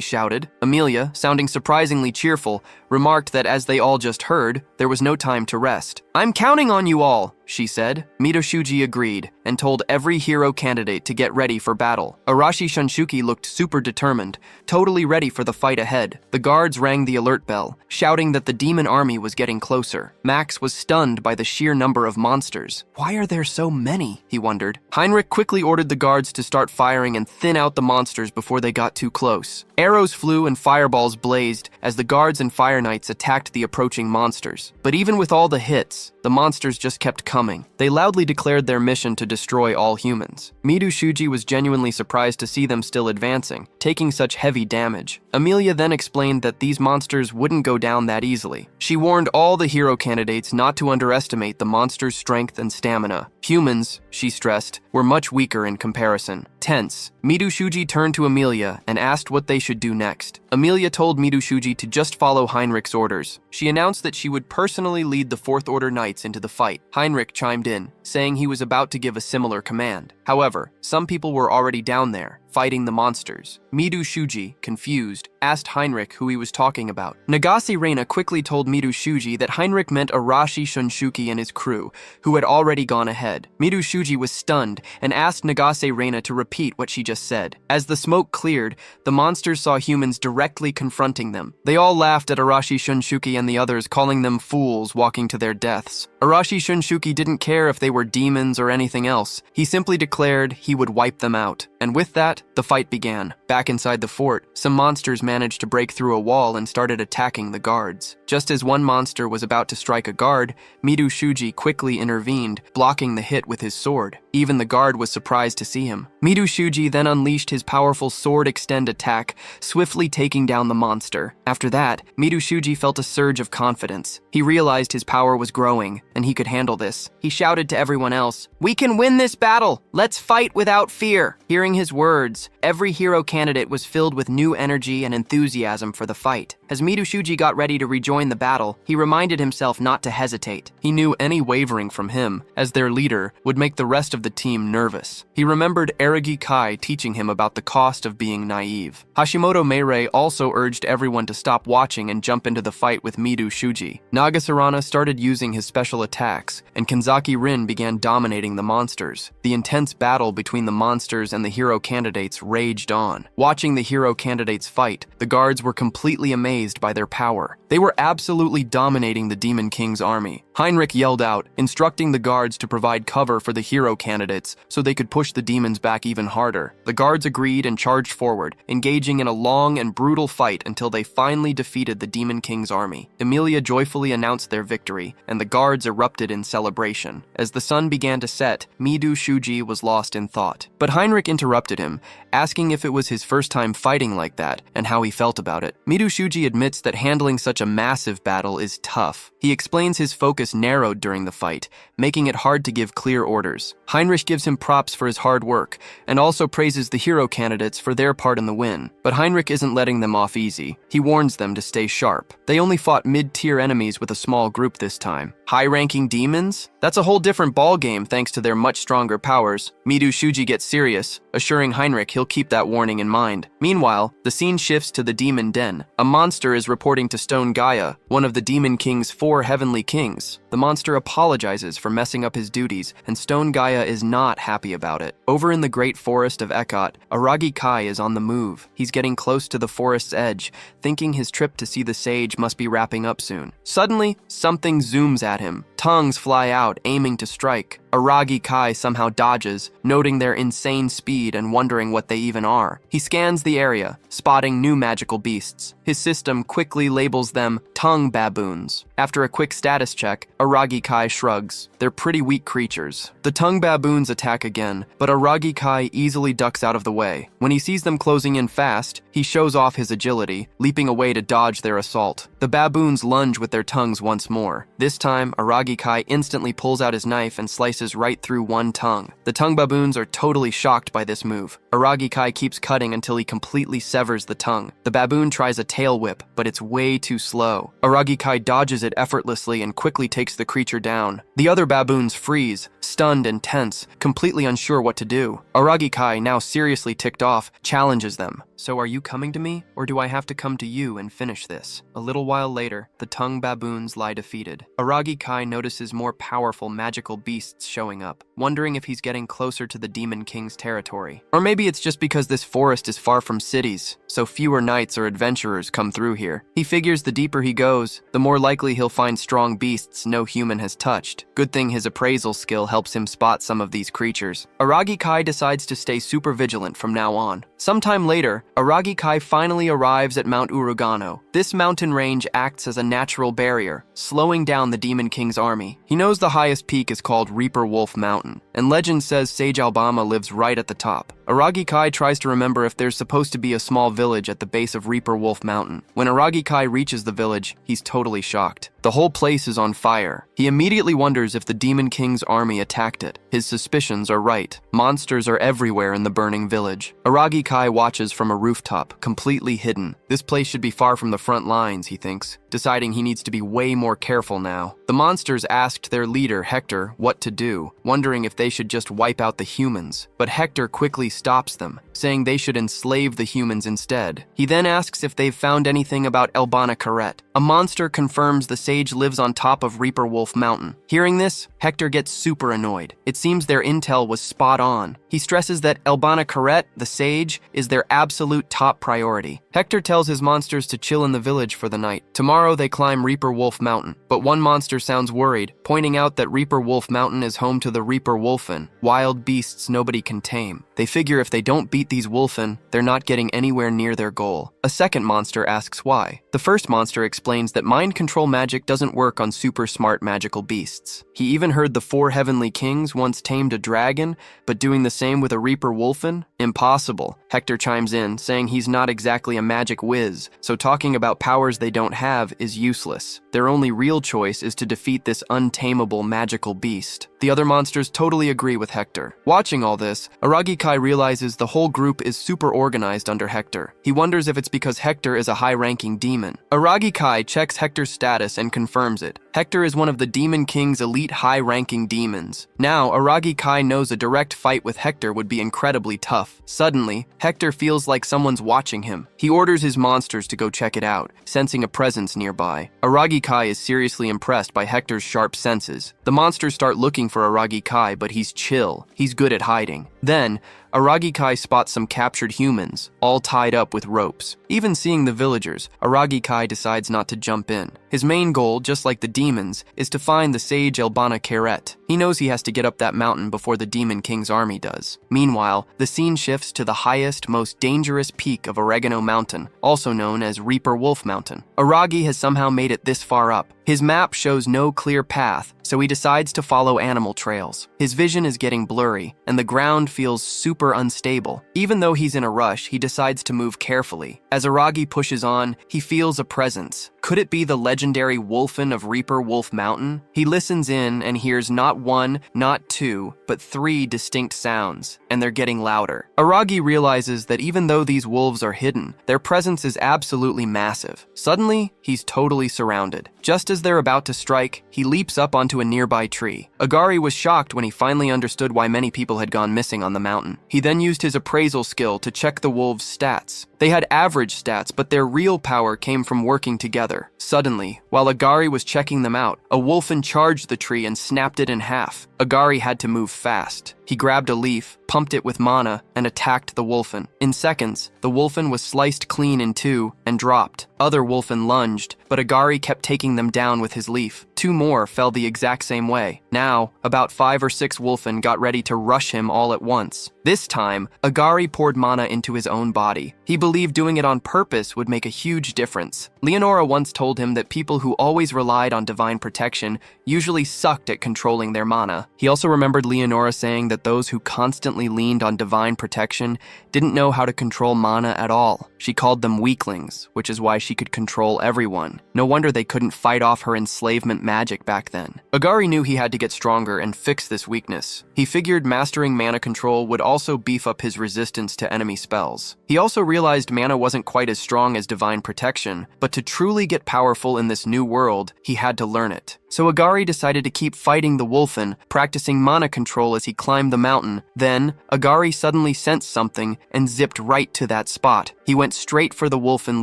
shouted. Amelia, sounding surprisingly cheerful, remarked that as they all just heard, there was no time to rest. "I'm counting on you all," she said. Midoshuji agreed and told every hero candidate to get ready for battle. Arashi Shunshuki looked super determined, totally ready for the fight ahead. The guards rang the alert bell, shouting that the demon army was getting closer. Max was stunned by the sheer number of monsters. Why are there so many? He wondered. Heinrich quickly ordered the guards to start firing and thin out the monsters before they got too close. Arrows flew and fireballs blazed as the guards and fire knights attacked the approaching monsters. But even with all the hits, the monsters just kept coming. coming. They loudly declared their mission to destroy all humans. Mido Shuji was genuinely surprised to see them still advancing, taking such heavy damage. Emilia then explained that these monsters wouldn't go down that easily. She warned all the hero candidates not to underestimate the monsters' strength and stamina. Humans, she stressed, were much weaker in comparison. Tense, Mido Shuji turned to Emilia and asked what they should do next. Emilia told Mido Shuji to just follow Heinrich's orders. She announced that she would personally lead the Fourth Order Knights into the fight. Heinrich chimed in, saying he was about to give a similar command. However, some people were already down there, fighting the monsters. Mido Shuji, confused, asked Heinrich who he was talking about. Nagase Reina quickly told Mido Shuji that Heinrich meant Arashi Shunsuke and his crew, who had already gone ahead. Mido Shuji was stunned and asked Nagase Reina to repeat what she just said. As the smoke cleared, the monsters saw humans directly confronting them. They all laughed at Arashi Shunsuke and the others, calling them fools walking to their deaths. Arashi Shunsuke didn't care if they were demons or anything else. He simply declared he would wipe them out. And with that, the fight began. Back inside the fort, some monsters managed to break through a wall and started attacking the guards. Just as one monster was about to strike a guard, Mido Shuji quickly intervened, blocking the hit with his sword. Even the guard was surprised to see him. Mido Shuji then unleashed his powerful sword extend attack, swiftly taking down the monster. After that, Mido Shuji felt a surge of confidence. He realized his power was growing, and he could handle this. He shouted to everyone else, "We can win this battle! Let's fight without fear!" Hearing his words, every hero candidate was filled with new energy and enthusiasm for the fight. As Mido Shuji got ready to rejoin the battle, he reminded himself not to hesitate. He knew any wavering from him, as their leader, would make the rest of the team nervous. He remembered Aragi Kai teaching him about the cost of being naive. Hashimoto Meirei also urged everyone to stop watching and jump into the fight with Mido Shuji. Nagasarana started using his special attacks, and Kanzaki Rin began dominating the monsters. The intense battle between the monsters and the hero candidates raged on. Watching the hero candidates fight, the guards were completely amazed by their power. They were absolutely dominating the Demon King's army. Heinrich yelled out, instructing the guards to provide cover for the hero candidates so they could push the demons back even harder. The guards agreed and charged forward, engaging in a long and brutal fight until they finally defeated the Demon King's army. Emilia joyfully announced their victory, and the guards erupted in celebration. As the sun began to set, Mido Shuji was lost in thought. But Heinrich interrupted him, asking if it was his first time fighting like that and how he felt about it. Mido Shuji admits that handling such a massive battle is tough. He explains his focus narrowed during the fight, making it hard to give clear orders. Heinrich gives him props for his hard work and also praises the hero candidates for their part in the win. But Heinrich isn't letting them off easy. He warns them to stay sharp. They only fought mid-tier enemies with a small group this time. High-ranking demons? That's a whole different ballgame thanks to their much stronger powers. Mido Shuji gets serious, assuring Heinrich he'll keep that warning in mind. Meanwhile, the scene shifts to the Demon Den. A monster is reporting to Stone Gaia, one of the Demon King's 4 heavenly kings. The monster apologizes for messing up his duties, and Stone Gaia is not happy about it. Over in the great forest of Ekot, Aragi Kai is on the move. He's getting close to the forest's edge, thinking his trip to see the sage must be wrapping up soon. Suddenly, something zooms at him. Tongues fly out, aiming to strike. Aragi Kai somehow dodges, noting their insane speed and wondering what they even are. He scans the area, spotting new magical beasts. His system quickly labels them tongue baboons. After a quick status check, Aragi Kai shrugs. They're pretty weak creatures. The tongue baboons attack again, but Aragi Kai easily ducks out of the way. When he sees them closing in fast, he shows off his agility, leaping away to dodge their assault. The baboons lunge with their tongues once more. This time, Aragi Kai instantly pulls out his knife and slices right through one tongue. The tongue baboons are totally shocked by this move. Aragi Kai keeps cutting until he completely severs the tongue. The baboon tries a tail whip, but it's way too slow. Aragi Kai dodges it effortlessly and quickly takes the creature down. The other baboons freeze, stunned and tense, completely unsure what to do. Aragi Kai, now seriously ticked off, challenges them. "So are you coming to me, or do I have to come to you and finish this?" A little while later, the tongue baboons lie defeated. Aragi Kai notices more powerful magical beasts showing up, wondering if he's getting closer to the Demon King's territory. Or maybe it's just because this forest is far from cities, so fewer knights or adventurers come through here. He figures the deeper he goes, the more likely he'll find strong beasts no human has touched. Good thing his appraisal skill helps him spot some of these creatures. Aragi Kai decides to stay super vigilant from now on. Sometime later, Aragi Kai finally arrives at Mount Urugano. This mountain range acts as a natural barrier, slowing down the Demon King's army. He knows the highest peak is called Reaper Wolf Mountain, and legend says Sage Albama lives right at the top. Aragi Kai tries to remember if there's supposed to be a small village at the base of Reaper Wolf Mountain. When Aragi Kai reaches the village, he's totally shocked. The whole place is on fire. He immediately wonders if the Demon King's army attacked it. His suspicions are right. Monsters are everywhere in the burning village. Aragi Kai watches from a rooftop, completely hidden. This place should be far from the front lines, he thinks, deciding he needs to be way more careful now. The monsters asked their leader, Hector, what to do, wondering if they should just wipe out the humans. But Hector quickly stops them, saying they should enslave the humans instead. He then asks if they've found anything about Elbana Karet. A monster confirms the sage lives on top of Reaper Wolf Mountain. Hearing this, Hector gets super annoyed. It seems their intel was spot on. He stresses that Elbana Karet, the sage, is their absolute top priority. Hector tells his monsters to chill in the village for the night. Tomorrow they climb Reaper Wolf Mountain, but one monster sounds worried, pointing out that Reaper Wolf Mountain is home to the Reaper Wolfen, wild beasts nobody can tame. They figure if they don't beat these Wolfen, they're not getting anywhere near their goal. A second monster asks why. The first monster explains that mind control magic doesn't work on super smart magical beasts. He even heard the 4 heavenly kings once tamed a dragon, but doing the same with a Reaper Wolfen? Impossible. Hector chimes in, saying he's not exactly a magic whiz, so talking about powers they don't have is useless. Their only real choice is to defeat this untamable magical beast. The other monsters totally agree with Hector. Watching all this, Aragi Kai realizes the whole group is super organized under Hector. He wonders if it's because Hector is a high-ranking demon. Aragi Kai checks Hector's status and confirms it. Hector is one of the Demon King's elite high-ranking demons. Now, Aragi Kai knows a direct fight with Hector would be incredibly tough. Suddenly, Hector feels like someone's watching him. He orders his monsters to go check it out, sensing a presence nearby. Aragi Kai is seriously impressed by Hector's sharp senses. The monsters start looking for Aragi Kai, but he's chill. He's good at hiding. Then, Aragi Kai spots some captured humans, all tied up with ropes. Even seeing the villagers, Aragi Kai decides not to jump in. His main goal, just like the demons, is to find the sage Elbana Karet. He knows he has to get up that mountain before the Demon King's army does. Meanwhile, the scene shifts to the highest, most dangerous peak of Oregano Mountain, also known as Reaper Wolf Mountain. Aragi has somehow made it this far up. His map shows no clear path, so he decides to follow animal trails. His vision is getting blurry, and the ground feels super unstable. Even though he's in a rush, he decides to move carefully. As Aragi pushes on, he feels a presence. Could it be the legendary Wolfen of Reaper Wolf Mountain? He listens in and hears not 1, not 2, but 3 distinct sounds, and they're getting louder. Aragi realizes that even though these wolves are hidden, their presence is absolutely massive. Suddenly, he's totally surrounded. Just as they're about to strike, he leaps up onto a nearby tree. Agari was shocked when he finally understood why many people had gone missing on the mountain. He then used his appraisal skill to check the wolves' stats. They had average stats, but their real power came from working together. Suddenly, while Agari was checking them out, a wolfen charged the tree and snapped it in half. Agari had to move fast. He grabbed a leaf, pumped it with mana, and attacked the wolfen. In seconds, the wolfen was sliced clean in 2 and dropped. Other wolfen lunged, but Agari kept taking them down with his leaf. 2 more fell the exact same way. Now, about 5 or 6 wolfen got ready to rush him all at once. This time, Agari poured mana into his own body. He believed doing it on purpose would make a huge difference. Leonora once told him that people who always relied on divine protection usually sucked at controlling their mana. He also remembered Leonora saying that those who constantly leaned on divine protection didn't know how to control mana at all. She called them weaklings, which is why she could control everyone. No wonder they couldn't fight off her enslavement magic back then. Agari knew he had to get stronger and fix this weakness. He figured mastering mana control would also beef up his resistance to enemy spells. He also realized mana wasn't quite as strong as divine protection, but to truly get powerful in this new world, he had to learn it. So Agari decided to keep fighting the wolfen, practicing mana control as he climbed the mountain. Then, Agari suddenly sensed something and zipped right to that spot. He went straight for the wolfen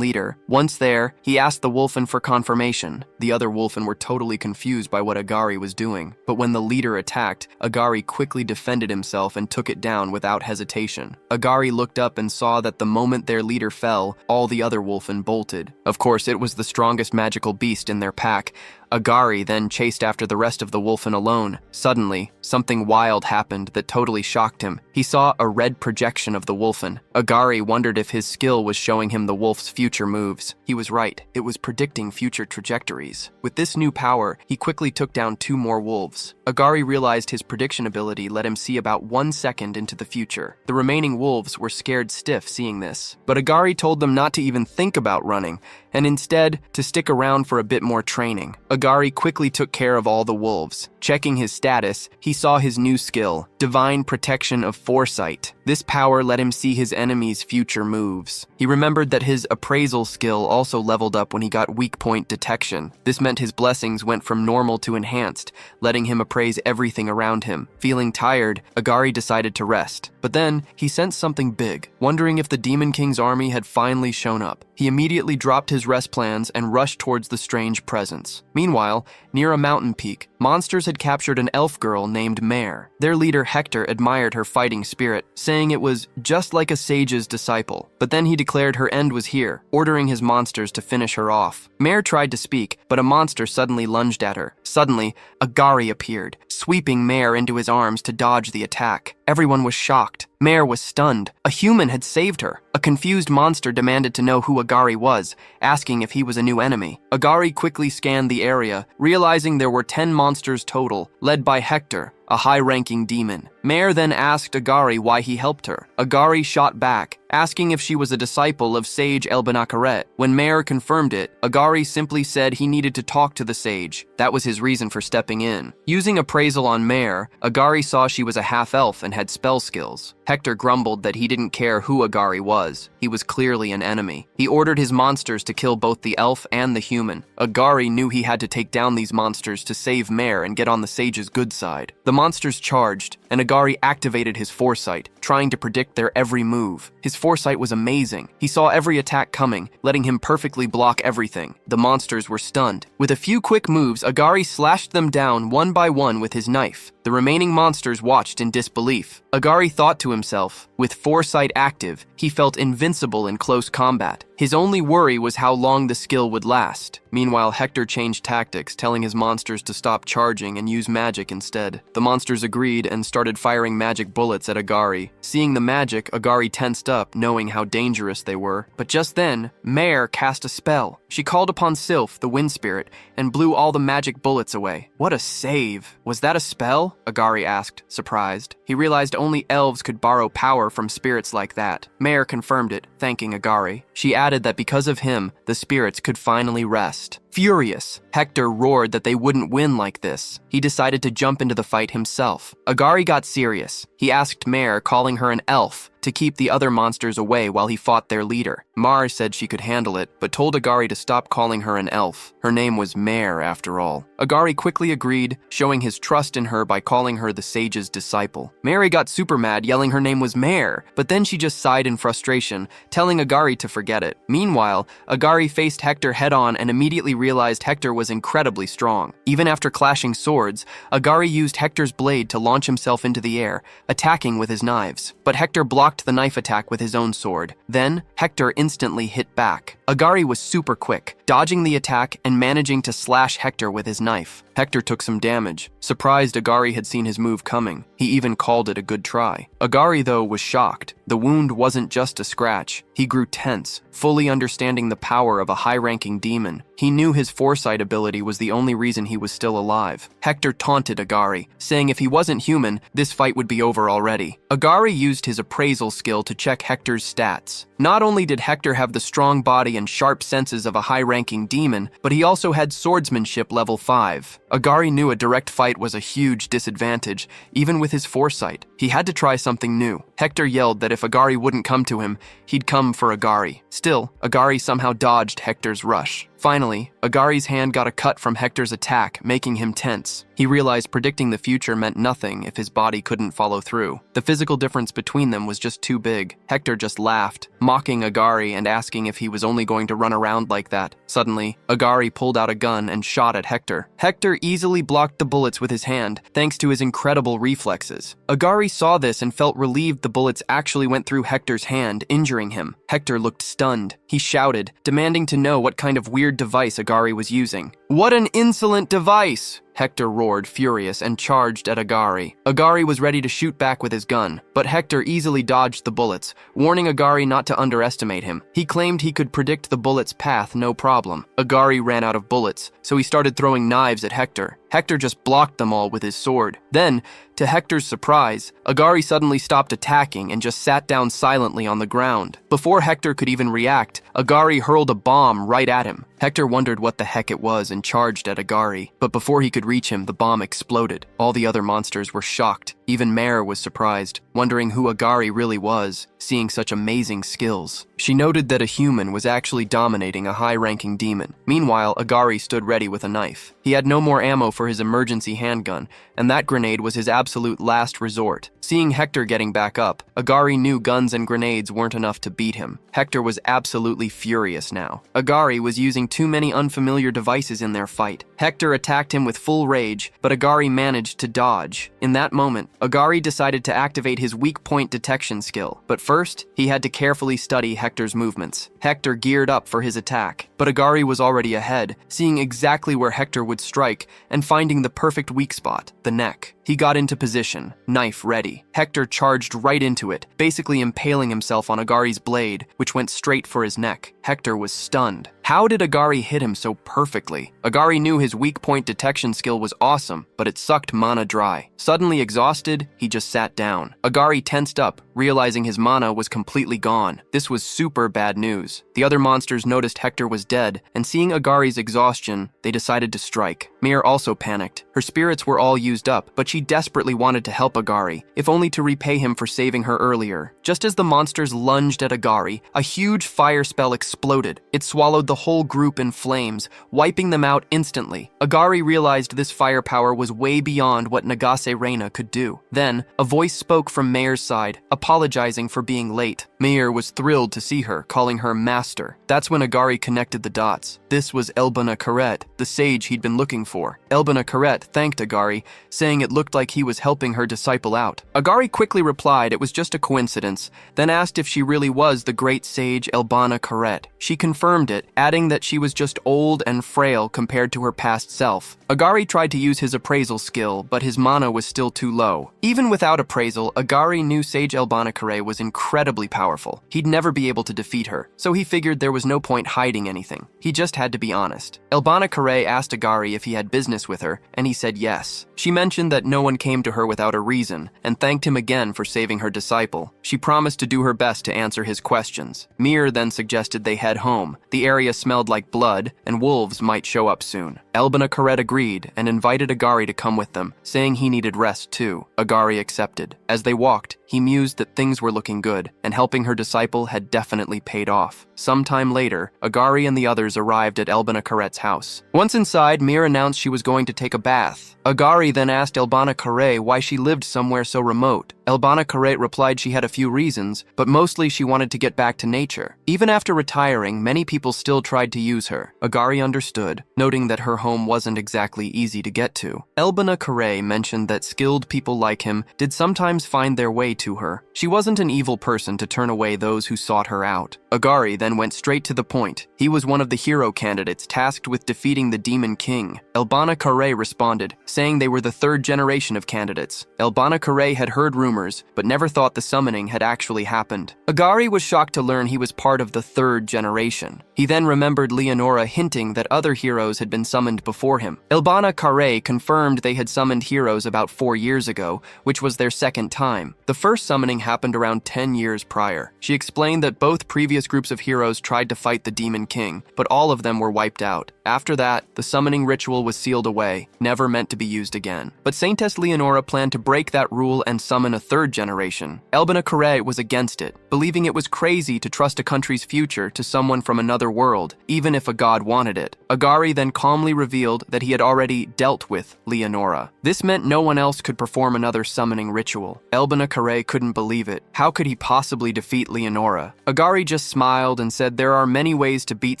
leader. Once there, he asked the wolfen for confirmation. The other wolfen were totally confused by what Agari was doing. But when the leader attacked, Agari quickly defended himself and took it down without hesitation. Agari looked up and saw that the moment their leader fell, all the other wolfen bolted. Of course, it was the strongest magical beast in their pack. Agari then chased after the rest of the wolfen alone. Suddenly, something wild happened that totally shocked him. He saw a red projection of the wolfen. Agari wondered if his skill was showing him the wolf's future moves. He was right. It was predicting future trajectories. With this new power, he quickly took down 2 more wolves. Agari realized his prediction ability let him see about 1 second into the future. The remaining wolves were scared stiff seeing this. But Agari told them not to even think about running, and instead to stick around for a bit more training. Agari quickly took care of all the wolves. Checking his status, he saw his new skill, Divine Protection of Foresight. This power let him see his enemy's future moves. He remembered that his appraisal skill also leveled up when he got weak point detection. This meant his blessings went from normal to enhanced, letting him appraise everything around him. Feeling tired, Agari decided to rest. But then, he sensed something big, wondering if the Demon King's army had finally shown up. He immediately dropped his rest plans and rushed towards the strange presence. Meanwhile, near a mountain peak, monsters had captured an elf girl named Mare. Their leader Hector admired her fighting spirit, saying it was just like a sage's disciple. But then he declared her end was here, ordering his monsters to finish her off. Mare tried to speak, but a monster suddenly lunged at her. Suddenly, Agari appeared, sweeping Mare into his arms to dodge the attack. Everyone was shocked. Mare was stunned. A human had saved her. A confused monster demanded to know who Agari was, asking if he was a new enemy. Agari quickly scanned the area, realizing there were 10 monsters total, led by Hector, a high-ranking demon. Mare then asked Agari why he helped her. Agari shot back, asking if she was a disciple of Sage Elbenakaret. When Mare confirmed it, Agari simply said he needed to talk to the sage. That was his reason for stepping in. Using appraisal on Mare, Agari saw she was a half-elf and had spell skills. Hector grumbled that he didn't care who Agari was. He was clearly an enemy. He ordered his monsters to kill both the elf and the human. Agari knew he had to take down these monsters to save Mare and get on the sage's good side. The monsters charged, and Agari activated his foresight, trying to predict their every move. His foresight was amazing. He saw every attack coming, letting him perfectly block everything. The monsters were stunned. With a few quick moves, Agari slashed them down one by one with his knife. The remaining monsters watched in disbelief. Agari thought to himself, with foresight active, he felt invincible in close combat. His only worry was how long the skill would last. Meanwhile, Hector changed tactics, telling his monsters to stop charging and use magic instead. The monsters agreed and started firing magic bullets at Agari. Seeing the magic, Agari tensed up, knowing how dangerous they were. But just then, Mare cast a spell. She called upon Sylph, the wind spirit, and blew all the magic bullets away. What a save! Was that a spell? Agari asked, surprised. He realized only elves could borrow power from spirits like that. Mare confirmed it, thanking Agari. She added that because of him, the spirits could finally rest. Furious, Hector roared that they wouldn't win like this. He decided to jump into the fight himself. Agari got serious. He asked Mare, calling her an elf, to keep the other monsters away while he fought their leader. Mare said she could handle it, but told Agari to stop calling her an elf. Her name was Mare, after all. Agari quickly agreed, showing his trust in her by calling her the sage's disciple. Mare got super mad, yelling her name was Mare, but then she just sighed in frustration, telling Agari to forget it. Meanwhile, Agari faced Hector head-on and immediately realized Hector was incredibly strong. Even after clashing swords, Agari used Hector's blade to launch himself into the air, attacking with his knives. But Hector blocked the knife attack with his own sword. Then, Hector instantly hit back. Agari was super quick, dodging the attack and managing to slash Hector with his knife. Hector took some damage. Surprised, Agari had seen his move coming. He even called it a good try. Agari, though, was shocked. The wound wasn't just a scratch. He grew tense, fully understanding the power of a high-ranking demon. He knew his foresight ability was the only reason he was still alive. Hector taunted Agari, saying if he wasn't human, this fight would be over already. Agari used his appraisal skill to check Hector's stats. Not only did Hector have the strong body and sharp senses of a high-ranking demon, but he also had swordsmanship level 5. Agari knew a direct fight was a huge disadvantage, even with his foresight. He had to try something new. Hector yelled that if Agari wouldn't come to him, he'd come for Agari. Still, Agari somehow dodged Hector's rush. Finally, Agari's hand got a cut from Hector's attack, making him tense. He realized predicting the future meant nothing if his body couldn't follow through. The physical difference between them was just too big. Hector just laughed, mocking Agari and asking if he was only going to run around like that. Suddenly, Agari pulled out a gun and shot at Hector. Hector easily blocked the bullets with his hand, thanks to his incredible reflexes. Agari saw this and felt relieved the bullets actually went through Hector's hand, injuring him. Hector looked stunned. He shouted, demanding to know what kind of weird device Agari was using. "What an insolent device!" Hector roared, furious, and charged at Agari. Agari was ready to shoot back with his gun, but Hector easily dodged the bullets, warning Agari not to underestimate him. He claimed he could predict the bullet's path no problem. Agari ran out of bullets, so he started throwing knives at Hector. Hector just blocked them all with his sword. Then, to Hector's surprise, Agari suddenly stopped attacking and just sat down silently on the ground. Before Hector could even react, Agari hurled a bomb right at him. Hector wondered what the heck it was and charged at Agari, but before he could reach him, the bomb exploded. All the other monsters were shocked. Even Mare was surprised, wondering who Agari really was, seeing such amazing skills. She noted that a human was actually dominating a high-ranking demon. Meanwhile, Agari stood ready with a knife. He had no more ammo for his emergency handgun, and that grenade was his absolute last resort. Seeing Hector getting back up, Agari knew guns and grenades weren't enough to beat him. Hector was absolutely furious now. Agari was using too many unfamiliar devices in their fight. Hector attacked him with full rage, but Agari managed to dodge. In that moment, Agari decided to activate his weak point detection skill, but first, he had to carefully study Hector's movements. Hector geared up for his attack, but Agari was already ahead, seeing exactly where Hector would strike and finding the perfect weak spot, the neck. He got into position, knife ready. Hector charged right into it, basically impaling himself on Agari's blade, which went straight for his neck. Hector was stunned. How did Agari hit him so perfectly? Agari knew his weak point detection skill was awesome, but it sucked mana dry. Suddenly exhausted, he just sat down. Agari tensed up, realizing his mana was completely gone. This was super bad news. The other monsters noticed Hector was dead, and seeing Agari's exhaustion, they decided to strike. Mir also panicked. Her spirits were all used up, but she desperately wanted to help Agari, if only to repay him for saving her earlier. Just as the monsters lunged at Agari, a huge fire spell exploded. It swallowed the whole group in flames, wiping them out instantly. Agari realized this firepower was way beyond what Nagase Reina could do. Then, a voice spoke from Meir's side, apologizing for being late. Meir was thrilled to see her, calling her master. That's when Agari connected the dots. This was Elbana Karet, the sage he'd been looking for. Elbana Karet thanked Agari, saying it looked like he was helping her disciple out. Agari quickly replied it was just a coincidence, then asked if she really was the great sage Elbana Karet. She confirmed it, adding that she was just old and frail compared to her past self. Agari tried to use his appraisal skill, but his mana was still too low. Even without appraisal, Agari knew Sage Elbana Karet was incredibly powerful. He'd never be able to defeat her, so he figured there was no point hiding anything. He just had to be honest. Elbana Karet asked Agari if he had business with her, and he said yes. She mentioned that no one came to her without a reason, and thanked him again for saving her disciple. She promised to do her best to answer his questions. Mir then suggested they head home. The area smelled like blood, and wolves might show up soon. Elbana Karet agreed and invited Agari to come with them, saying he needed rest too. Agari accepted. As they walked, he mused that things were looking good, and helping her disciple had definitely paid off. Sometime later, Agari and the others arrived at Elbana Karet's house. Once inside, Mir announced she was going to take a bath. Agari then asked Elbana Karet why she lived somewhere so remote. Elbana Karet replied she had a few reasons, but mostly she wanted to get back to nature. Even after retiring, many people still tried to use her. Agari understood, noting that her home wasn't exactly easy to get to. Elbana Karet mentioned that skilled people like him did sometimes find their way to her. She wasn't an evil person to turn away those who sought her out. Agari then went straight to the point. He was one of the hero candidates tasked with defeating the Demon King. Elbana Karet responded, saying they were the third generation of candidates. Elbana Karet had heard rumors, but never thought the summoning had actually happened. Agari was shocked to learn he was part of the third generation. He then remembered Leonora hinting that other heroes had been summoned before him. Elbana Karet confirmed they had summoned heroes about 4 years ago, which was their second time. The first summoning happened around 10 years prior. She explained that both previous previous groups of heroes tried to fight the Demon King, but all of them were wiped out. After that, the summoning ritual was sealed away, never meant to be used again. But Saintess Leonora planned to break that rule and summon a third generation. Elbina Kare was against it, believing it was crazy to trust a country's future to someone from another world, even if a god wanted it. Agari then calmly revealed that he had already dealt with Leonora. This meant no one else could perform another summoning ritual. Elbina Kare couldn't believe it. How could he possibly defeat Leonora? Agari just smiled and said there are many ways to beat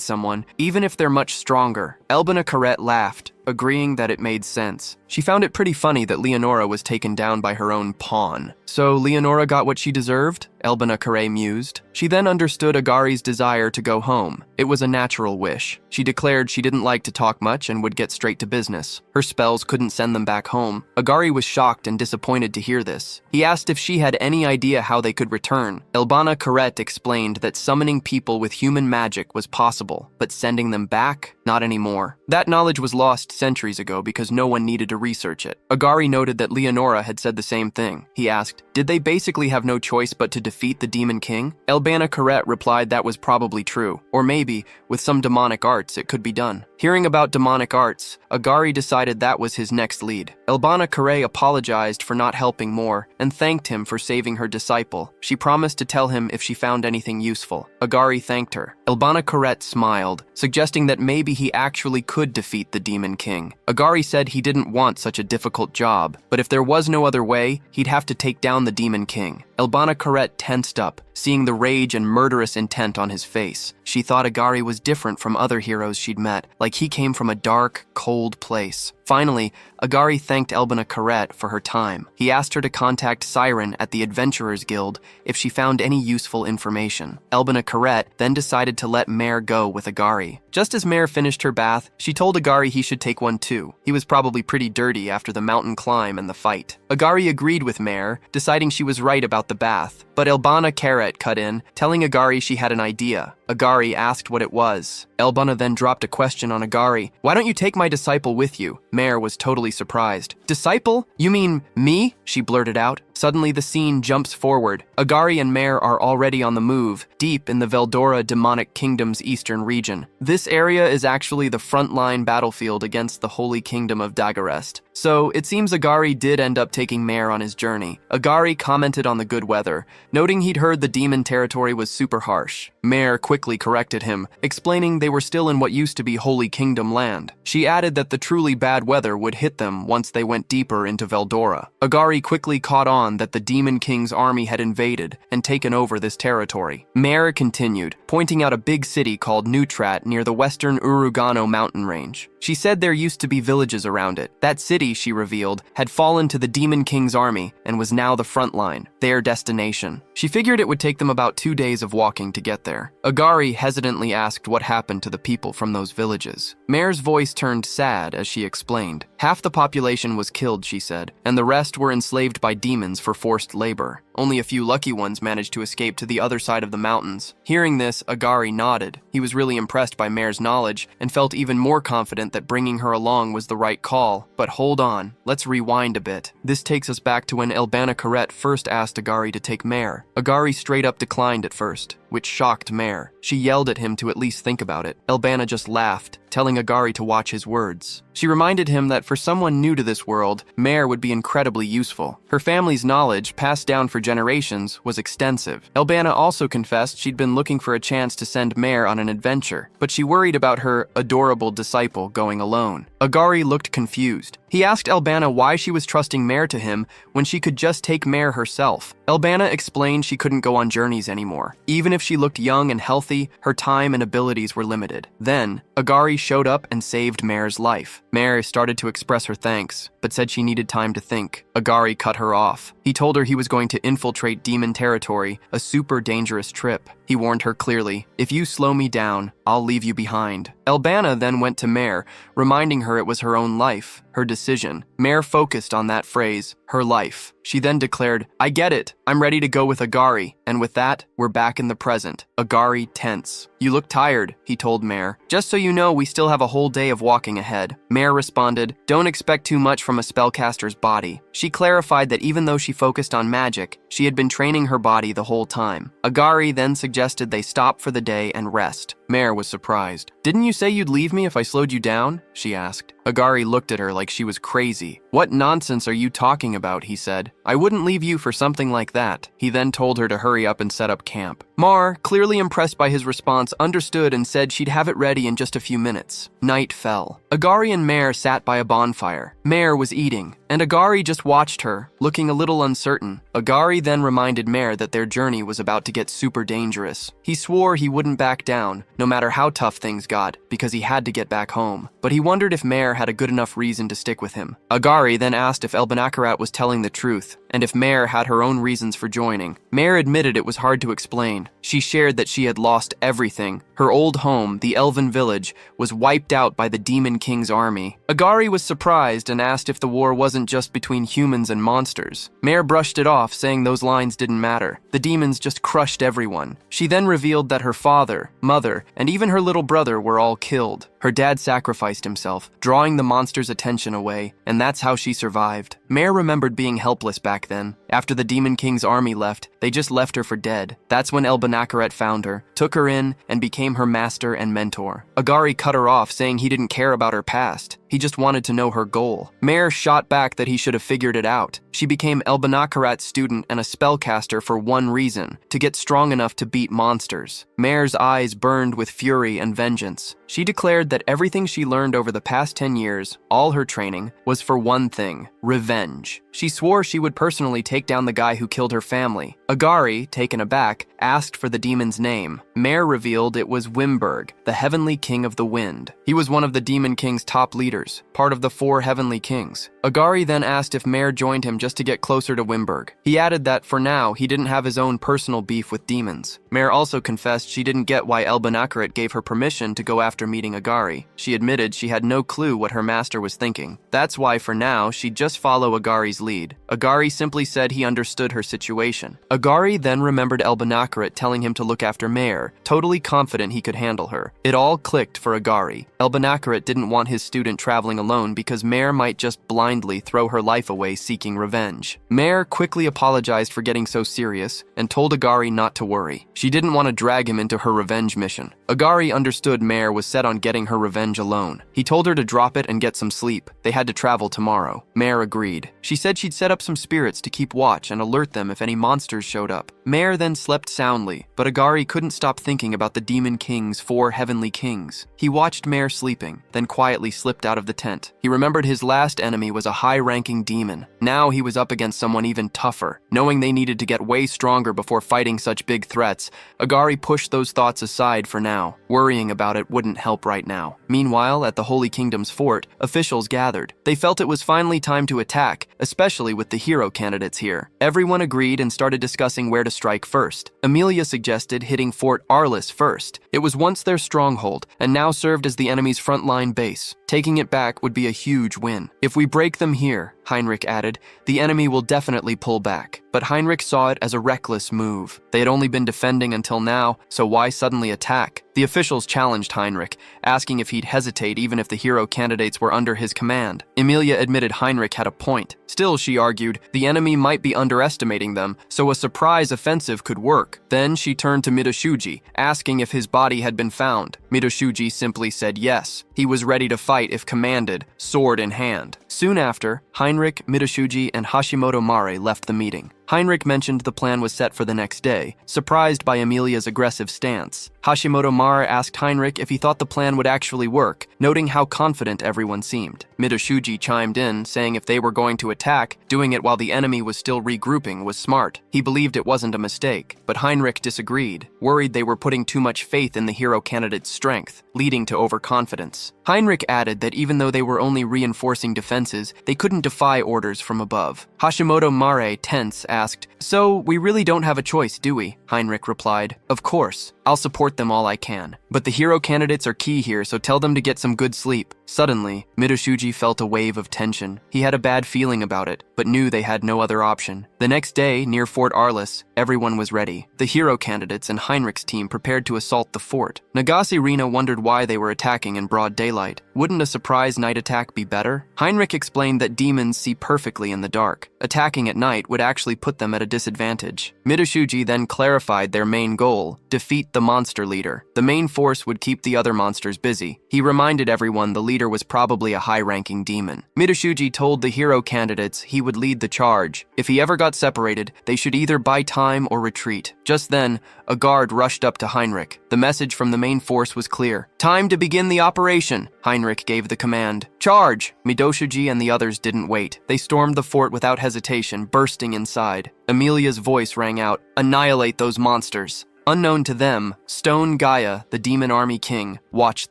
someone, even if they're much stronger. Elbina Kare laughed, agreeing that it made sense. She found it pretty funny that Leonora was taken down by her own pawn. So Leonora got what she deserved? Elbina Kare mused. She then understood Agari's desire to go home. It was a natural wish. She declared she didn't like to talk much and would get straight to business. Her spells couldn't send them back home. Agari was shocked and disappointed to hear this. He asked if she had any idea how they could return. Elbina Kare explained that summoning people with human magic was possible, but sending them back? Not anymore. That knowledge was lost centuries ago because no one needed to research it. Agari noted that Leonora had said the same thing. He asked, did they basically have no choice but to defeat the Demon King? Elbina Kare replied that was probably true, or maybe, with some demonic arts, it could be done. Hearing about demonic arts, Agari decided that was his next lead. Elbina Kare apologized for not helping more and thanked him for saving her disciple. She promised to tell him if she found anything useful. Agari thanked her. Elbina Kare smiled, suggesting that maybe he actually could defeat the Demon King. Agari said he didn't want such a difficult job, but if there was no other way, he'd have to take down the Demon King. Elbina Kare tensed up, seeing the rage and murderous intent on his face. She thought Agari was different from other heroes she'd met, like he came from a dark, cold place. Finally, Agari thanked Elbina Kare for her time. He asked her to contact Siren at the Adventurers Guild if she found any useful information. Elbina Kare then decided to let Mare go with Agari. Just as Mare finished her bath, she told Agari he should take one too. He was probably pretty dirty after the mountain climb and the fight. Agari agreed with Mare, deciding she was right about the bath. But Elbina Kare cut in, telling Agari she had an idea. Agari asked what it was. Elbina then dropped a question on Agari. Why don't you take my disciple with you? Mare was totally surprised. Disciple? You mean me? She blurted out. Suddenly the scene jumps forward. Agari and Mare are already on the move, deep in the Veldora demonic kingdom's eastern region. This area is actually the frontline battlefield against the Holy Kingdom of Dagarest. So it seems Agari did end up taking Mare on his journey. Agari commented on the good weather, noting he'd heard the demon territory was super harsh. Mare quickly corrected him, explaining they were still in what used to be Holy Kingdom land. She added that the truly bad weather would hit them once they went deeper into Veldora. Agari quickly caught on that the Demon King's army had invaded and taken over this territory. Mare continued, pointing out a big city called Nutrat near the western Urugano mountain range. She said there used to be villages around it. That city, she revealed, had fallen to the Demon King's army and was now the front line, their destination. She figured it would take them about 2 days of walking to get there. Agari hesitantly asked what happened to the people from those villages. Mare's voice turned sad as she explained. Half the population was killed, she said, and the rest were enslaved by demons for forced labor. Only a few lucky ones managed to escape to the other side of the mountains. Hearing this, Agari nodded. He was really impressed by Mare's knowledge and felt even more confident that bringing her along was the right call. But hold on, let's rewind a bit. This takes us back to when Elbina Kare first asked Agari to take Mare. Agari straight up declined at first, which shocked Mare. She yelled at him to at least think about it. Elbina just laughed, telling Agari to watch his words. She reminded him that for someone new to this world, Mare would be incredibly useful. Her family's knowledge, passed down for generations, was extensive. Elbina also confessed she'd been looking for a chance to send Mare on an adventure, but she worried about her adorable disciple going alone. Agari looked confused. He asked Elbina why she was trusting Mare to him when she could just take Mare herself. Elbina explained she couldn't go on journeys anymore. Even if she looked young and healthy, her time and abilities were limited. Then, Agari showed up and saved Mare's life. Mare started to express her thanks, but said she needed time to think. Agari cut her off. He told her he was going to infiltrate demon territory, a super dangerous trip. He warned her clearly, if you slow me down, I'll leave you behind. Elbina then went to Mare, reminding her it was her own life, her decision. Mare focused on that phrase, her life. She then declared, "I get it. I'm ready to go with Agari." And with that, we're back in the present. Agari tense. "You look tired," he told Mare. "Just so you know, we still have a whole day of walking ahead." Mare responded, "Don't expect too much from a spellcaster's body." She clarified that even though she focused on magic, she had been training her body the whole time. Agari then suggested they stop for the day and rest. Mare was surprised. "Didn't you say you'd leave me if I slowed you down?" she asked. Agari looked at her like she was crazy. "What nonsense are you talking about?" he said. "I wouldn't leave you for something like that." He then told her to hurry up and set up camp. Mar, clearly impressed by his response, understood and said she'd have it ready in just a few minutes. Night fell. Agari and Mare sat by a bonfire. Mare was eating, and Agari just watched her, looking a little uncertain. Agari then reminded Mare that their journey was about to get super dangerous. He swore he wouldn't back down, no matter how tough things got, because he had to get back home. But he wondered if Mare had a good enough reason to stick with him. Agari then asked if Elbanakarat was telling the truth, and if Mare had her own reasons for joining. Mare admitted it was hard to explain. She shared that she had lost everything. Her old home, the Elven village, was wiped out by the Demon King's army. Agari was surprised and asked if the war wasn't just between humans and monsters. Mare brushed it off, saying those lines didn't matter. The demons just crushed everyone. She then revealed that her father, mother, and even her little brother were all killed. Her dad sacrificed himself, drawing the monster's attention away, and that's how she survived. Mare remembered being helpless back then. After the Demon King's army left, they just left her for dead. That's when Elbanakarat found her, took her in, and became her master and mentor. Agari cut her off, saying he didn't care about her past. He just wanted to know her goal. Mare shot back that he should have figured it out. She became Elbanakarat's student and a spellcaster for one reason, to get strong enough to beat monsters. Mare's eyes burned with fury and vengeance. She declared that everything she learned over the past 10 years, all her training, was for one thing: revenge. She swore she would personally take down the guy who killed her family. Agari, taken aback, asked for the demon's name. Mare revealed it was Wimberg, the Heavenly King of the Wind. He was one of the Demon King's top leaders, part of the 4 Heavenly Kings. Agari then asked if Mare joined him just to get closer to Wimberg. He added that, for now, he didn't have his own personal beef with demons. Mare also confessed she didn't get why Elbanakarat gave her permission to go after meeting Agari. She admitted she had no clue what her master was thinking. That's why, for now, she'd just follow Agari's lead. Agari simply said he understood her situation. Agari then remembered Elbanakarat telling him to look after Mare, totally confident he could handle her. It all clicked for Agari. Elbanakarat didn't want his student traveling alone because Mare might just blindly throw her life away seeking revenge. Mare quickly apologized for getting so serious and told Agari not to worry. She didn't want to drag him into her revenge mission. Agari understood Mare was set on getting her revenge alone. He told her to drop it and get some sleep. They had to travel tomorrow. Mare agreed. She said she'd set up some spirits to keep watch and alert them if any monsters showed up. Mare then slept soundly, but Agari couldn't stop thinking about the Demon King's 4 Heavenly Kings. He watched Mare sleeping, then quietly slipped out of the tent. He remembered his last enemy was a high-ranking demon. Now he was up against someone even tougher. Knowing they needed to get way stronger before fighting such big threats, Agari pushed those thoughts aside for now. Worrying about it wouldn't help right now. Meanwhile, at the Holy Kingdom's fort, officials gathered. They felt it was finally time to attack, especially with the hero candidates here. Everyone agreed and started discussing where to strike first. Amelia suggested hitting Fort Arliss first. It was once their stronghold, and now served as the enemy's frontline base. Taking it back would be a huge win. If we break them here, Heinrich added, the enemy will definitely pull back. But Heinrich saw it as a reckless move. They had only been defending until now, so why suddenly attack? The officials challenged Heinrich, asking if he'd hesitate even if the hero candidates were under his command. Emilia admitted Heinrich had a point. Still, she argued, the enemy might be underestimating them, so a surprise offensive could work. Then she turned to Midoshuji, asking if his body had been found. Midoshuji simply said yes. He was ready to fight if commanded, sword in hand. Soon after, Heinrich, Midoshuji, and Hashimoto Mare left the meeting. Heinrich mentioned the plan was set for the next day, surprised by Emilia's aggressive stance. Hashimoto Mare asked Heinrich if he thought the plan would actually work, noting how confident everyone seemed. Midoshuji chimed in, saying if they were going to attack, doing it while the enemy was still regrouping was smart. He believed it wasn't a mistake, but Heinrich disagreed, worried they were putting too much faith in the hero candidate's strength, leading to overconfidence. Heinrich added that even though they were only reinforcing defenses, they couldn't defy orders from above. Hashimoto Mare, tense, asked, So, we really don't have a choice, do we? Heinrich replied. Of course. I'll support them all I can. But the hero candidates are key here, so tell them to get some good sleep. Suddenly, Midoshuji felt a wave of tension. He had a bad feeling about it, but knew they had no other option. The next day, near Fort Arliss, everyone was ready. The hero candidates and Heinrich's team prepared to assault the fort. Nagase Rina wondered why they were attacking in broad daylight. Wouldn't a surprise night attack be better? Heinrich explained that demons see perfectly in the dark. Attacking at night would actually put them at a disadvantage. Midoshuji then clarified their main goal: defeat the monster leader. The main force would keep the other monsters busy. He reminded everyone the leader was probably a high-ranking demon. Midoshuji told the hero candidates he would lead the charge. If he ever got separated, they should either buy time or retreat. Just then, a guard rushed up to Heinrich. The message from the main force was clear. Time to begin the operation, Heinrich gave the command. Charge! Midoshuji and the others didn't wait. They stormed the fort without hesitation, bursting inside. Emilia's voice rang out, annihilate those monsters. Unknown to them, Stone Gaia, the demon army king, watched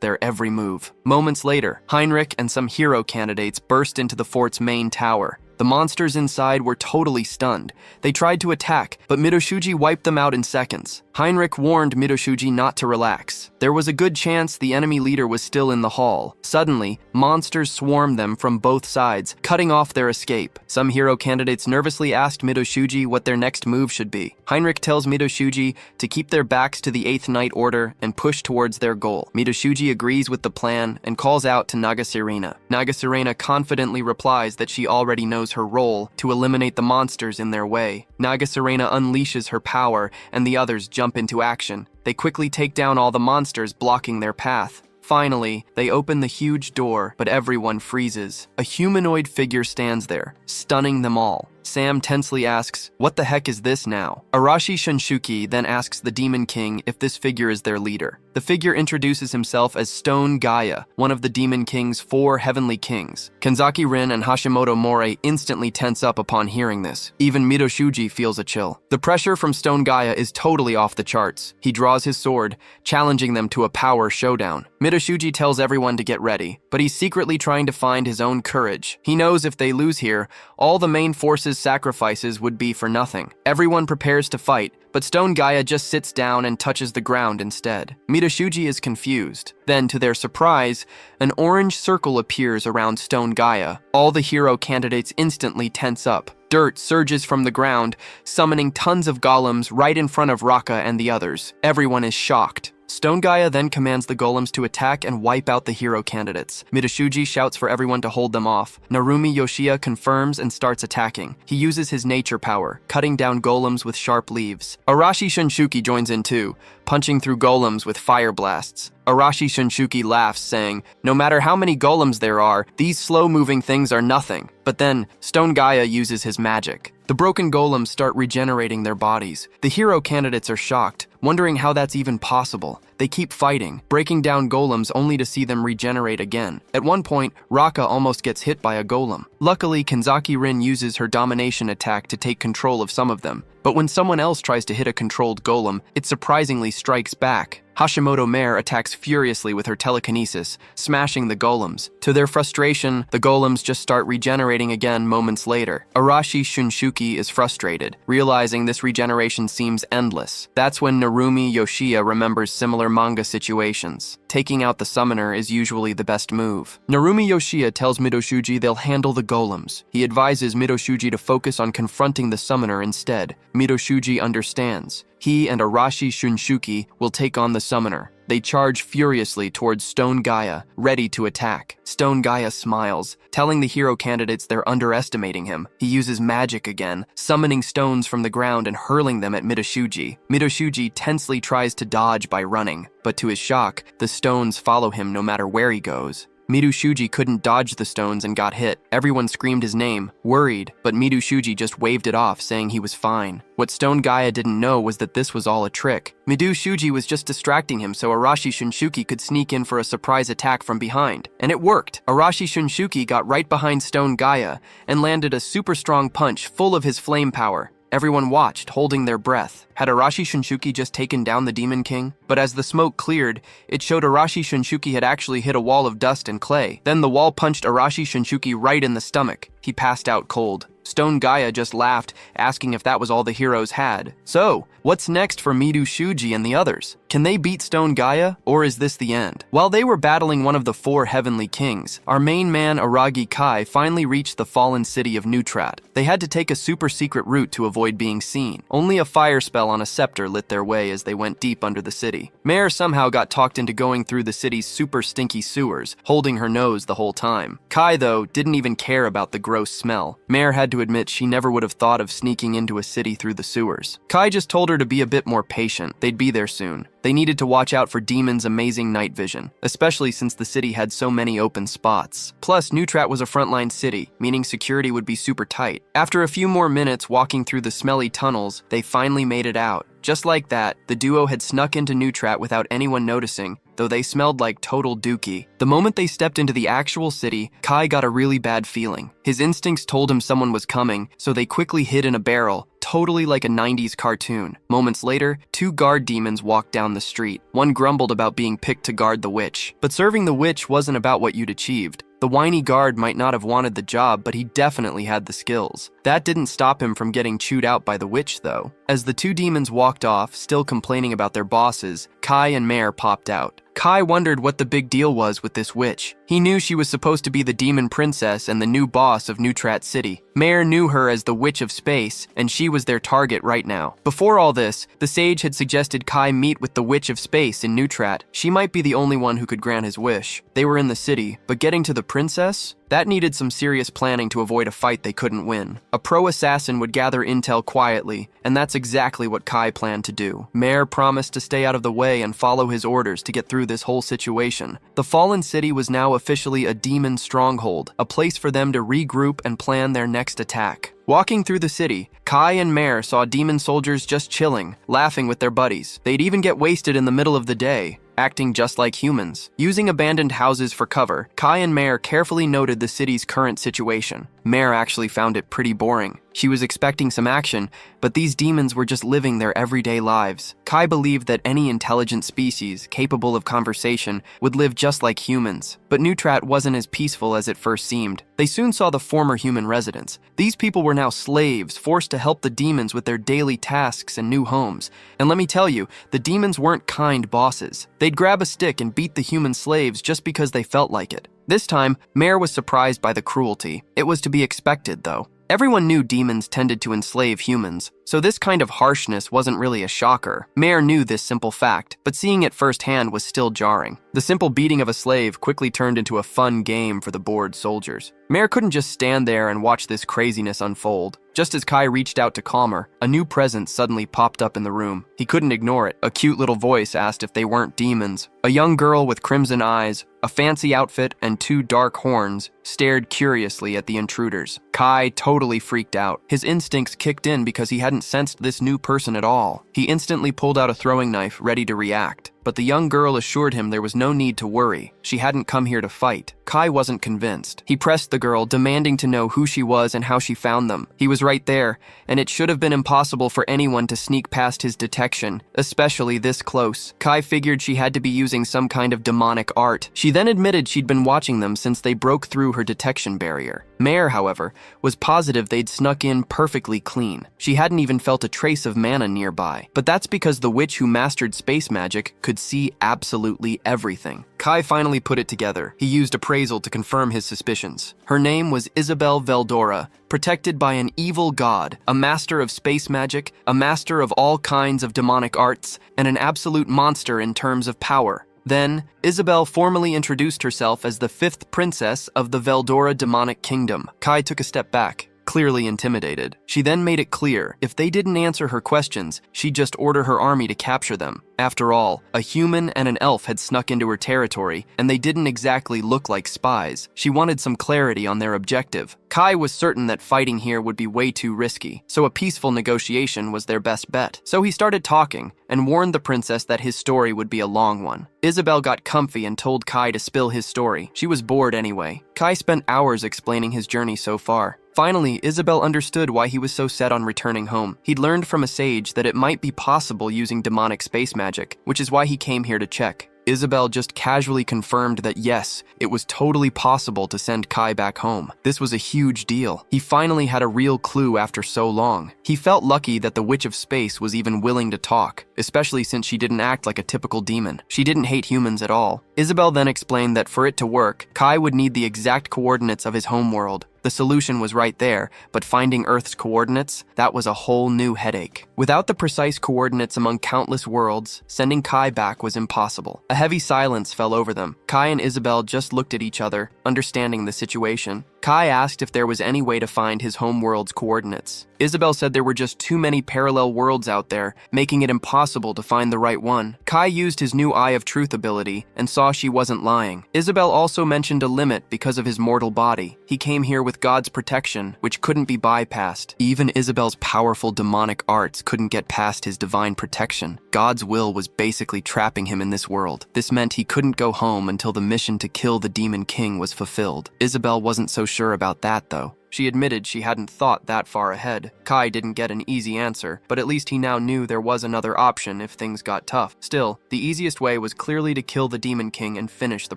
their every move. Moments later, Heinrich and some hero candidates burst into the fort's main tower. The monsters inside were totally stunned. They tried to attack, but Midoshuji wiped them out in seconds. Heinrich warned Midoshuji not to relax. There was a good chance the enemy leader was still in the hall. Suddenly, monsters swarmed them from both sides, cutting off their escape. Some hero candidates nervously asked Midoshuji what their next move should be. Heinrich tells Midoshuji to keep their backs to the 8th Night Order and push towards their goal. Midoshuji agrees with the plan and calls out to Nagase Rina. Nagase Rina confidently replies that she already knows her role to eliminate the monsters in their way. Nagase Rina unleashes her power and the others jump into action. They quickly take down all the monsters blocking their path. Finally, they open the huge door, but everyone freezes. A humanoid figure stands there, stunning them all. Sam tensely asks, what the heck is this now? Arashi Shinshuki then asks the Demon King if this figure is their leader. The figure introduces himself as Stone Gaia, one of the Demon King's 4 heavenly kings. Kenzaki Rin and Hashimoto More instantly tense up upon hearing this. Even Midoshuji feels a chill. The pressure from Stone Gaia is totally off the charts. He draws his sword, challenging them to a power showdown. Midoshuji tells everyone to get ready, but he's secretly trying to find his own courage. He knows if they lose here, all the main force's sacrifices would be for nothing. Everyone prepares to fight, but Stone Gaia just sits down and touches the ground instead. Midoshuji is confused. Then, to their surprise, an orange circle appears around Stone Gaia. All the hero candidates instantly tense up. Dirt surges from the ground, summoning tons of golems right in front of Raka and the others. Everyone is shocked. Stone Gaia then commands the golems to attack and wipe out the hero candidates. Midoshuji shouts for everyone to hold them off. Narumi Yoshia confirms and starts attacking. He uses his nature power, cutting down golems with sharp leaves. Arashi Shinshuki joins in too, punching through golems with fire blasts. Arashi Shinshuki laughs, saying, no matter how many golems there are, these slow-moving things are nothing. But then, Stone Gaia uses his magic. The broken golems start regenerating their bodies. The hero candidates are shocked, wondering how that's even possible. They keep fighting, breaking down golems only to see them regenerate again. At one point, Raka almost gets hit by a golem. Luckily, Kenzaki Rin uses her domination attack to take control of some of them. But when someone else tries to hit a controlled golem, it surprisingly strikes back. Hashimoto Mare attacks furiously with her telekinesis, smashing the golems. To their frustration, the golems just start regenerating again moments later. Arashi Shinshuki is frustrated, realizing this regeneration seems endless. That's when Narumi Yoshia remembers similar manga situations. Taking out the summoner is usually the best move. Narumi Yoshia tells Midoshuji they'll handle the golems. He advises Midoshuji to focus on confronting the summoner instead. Midoshuji understands. He and Arashi Shinshuki will take on the summoner. They charge furiously towards Stone Gaia, ready to attack. Stone Gaia smiles, telling the hero candidates they're underestimating him. He uses magic again, summoning stones from the ground and hurling them at Midoshuji. Midoshuji tensely tries to dodge by running, but to his shock, the stones follow him no matter where he goes. Midoshuji couldn't dodge the stones and got hit. Everyone screamed his name, worried, but Midoshuji just waved it off, saying he was fine. What Stone Gaia didn't know was that this was all a trick. Midoshuji was just distracting him so Arashi Shinshuki could sneak in for a surprise attack from behind. And it worked. Arashi Shinshuki got right behind Stone Gaia and landed a super strong punch full of his flame power. Everyone watched, holding their breath. Had Arashi Shinshuki just taken down the Demon King? But as the smoke cleared, it showed Arashi Shinshuki had actually hit a wall of dust and clay. Then the wall punched Arashi Shinshuki right in the stomach. He passed out cold. Stone Gaia just laughed, asking if that was all the heroes had. So, what's next for Mido Shuji and the others? Can they beat Stone Gaia, or is this the end? While they were battling one of the 4 heavenly kings, our main man Aragi Kai finally reached the fallen city of Neutrat. They had to take a super secret route to avoid being seen. Only a fire spell on a scepter lit their way as they went deep under the city. Mare somehow got talked into going through the city's super stinky sewers, holding her nose the whole time. Kai, though, didn't even care about the gross smell. Mare had to admit she never would have thought of sneaking into a city through the sewers. Kai just told her to be a bit more patient. They'd be there soon. They needed to watch out for Demon's amazing night vision, especially since the city had so many open spots. Plus, Neutrat was a frontline city, meaning security would be super tight. After a few more minutes walking through the smelly tunnels, they finally made it out. Just like that, the duo had snuck into Neutrat without anyone noticing, though they smelled like total dookie. The moment they stepped into the actual city, Kai got a really bad feeling. His instincts told him someone was coming, so they quickly hid in a barrel, totally like a 90s cartoon. Moments later, 2 guard demons walked down the street. One grumbled about being picked to guard the witch. But serving the witch wasn't about what you'd achieved. The whiny guard might not have wanted the job, but he definitely had the skills. That didn't stop him from getting chewed out by the witch, though. As the 2 demons walked off, still complaining about their bosses, Kai and Mare popped out. Kai wondered what the big deal was with this witch. He knew she was supposed to be the demon princess and the new boss of Neutrat City. Mare knew her as the Witch of Space, and she was their target right now. Before all this, the sage had suggested Kai meet with the Witch of Space in Neutrat. She might be the only one who could grant his wish. They were in the city, but getting to the princess? That needed some serious planning to avoid a fight they couldn't win. A pro-assassin would gather intel quietly, and that's exactly what Kai planned to do. Mare promised to stay out of the way and follow his orders to get through this whole situation. The fallen city was now officially a demon stronghold, a place for them to regroup and plan their next attack. Walking through the city, Kai and Mare saw demon soldiers just chilling, laughing with their buddies. They'd even get wasted in the middle of the day, acting just like humans. Using abandoned houses for cover, Kai and Mare carefully noted the city's current situation. Mare actually found it pretty boring. She was expecting some action, but these demons were just living their everyday lives. Kai believed that any intelligent species capable of conversation would live just like humans, but Neutrat wasn't as peaceful as it first seemed. They soon saw the former human residents. These people were now slaves, forced to help the demons with their daily tasks and new homes. And let me tell you, the demons weren't kind bosses. They'd grab a stick and beat the human slaves just because they felt like it. This time, Mare was surprised by the cruelty. It was to be expected, though. Everyone knew demons tended to enslave humans, so this kind of harshness wasn't really a shocker. Mare knew this simple fact, but seeing it firsthand was still jarring. The simple beating of a slave quickly turned into a fun game for the bored soldiers. Mare couldn't just stand there and watch this craziness unfold. Just as Kai reached out to calm her, a new presence suddenly popped up in the room. He couldn't ignore it. A cute little voice asked if they weren't demons. A young girl with crimson eyes, a fancy outfit, and 2 dark horns stared curiously at the intruders. Kai totally freaked out. His instincts kicked in because he hadn't sensed this new person at all. He instantly pulled out a throwing knife, ready to react. But the young girl assured him there was no need to worry. She hadn't come here to fight. Kai wasn't convinced. He pressed the girl, demanding to know who she was and how she found them. He was right there, and it should have been impossible for anyone to sneak past his detection, especially this close. Kai figured she had to be using some kind of demonic art. She then admitted she'd been watching them since they broke through her detection barrier. Mare, however, was positive they'd snuck in perfectly clean. She hadn't even felt a trace of mana nearby. But that's because the witch who mastered space magic could see absolutely everything. Kai finally put it together. He used appraisal to confirm his suspicions. Her name was Isabel Veldora, protected by an evil god, a master of space magic, a master of all kinds of demonic arts, and an absolute monster in terms of power. Then, Isabel formally introduced herself as the 5th princess of the Veldora demonic kingdom. Kai took a step back, clearly intimidated. She then made it clear, if they didn't answer her questions, she'd just order her army to capture them. After all, a human and an elf had snuck into her territory, and they didn't exactly look like spies. She wanted some clarity on their objective. Kai was certain that fighting here would be way too risky, so a peaceful negotiation was their best bet. So he started talking, and warned the princess that his story would be a long one. Isabel got comfy and told Kai to spill his story. She was bored anyway. Kai spent hours explaining his journey so far. Finally, Isabel understood why he was so set on returning home. He'd learned from a sage that it might be possible using demonic space magic, which is why he came here to check. Isabel just casually confirmed that yes, it was totally possible to send Kai back home. This was a huge deal. He finally had a real clue after so long. He felt lucky that the Witch of Space was even willing to talk, especially since she didn't act like a typical demon. She didn't hate humans at all. Isabel then explained that for it to work, Kai would need the exact coordinates of his homeworld. The solution was right there, but finding Earth's coordinates, that was a whole new headache. Without the precise coordinates among countless worlds, sending Kai back was impossible. A heavy silence fell over them. Kai and Isabel just looked at each other, understanding the situation. Kai asked if there was any way to find his homeworld's coordinates. Isabel said there were just too many parallel worlds out there, making it impossible to find the right one. Kai used his new Eye of Truth ability and saw she wasn't lying. Isabel also mentioned a limit because of his mortal body. He came here with God's protection, which couldn't be bypassed. Even Isabel's powerful demonic arts couldn't get past his divine protection. God's will was basically trapping him in this world. This meant he couldn't go home until the mission to kill the Demon King was fulfilled. Isabel wasn't so sure about that, though. She admitted she hadn't thought that far ahead. Kai didn't get an easy answer, but at least he now knew there was another option if things got tough. Still, the easiest way was clearly to kill the Demon King and finish the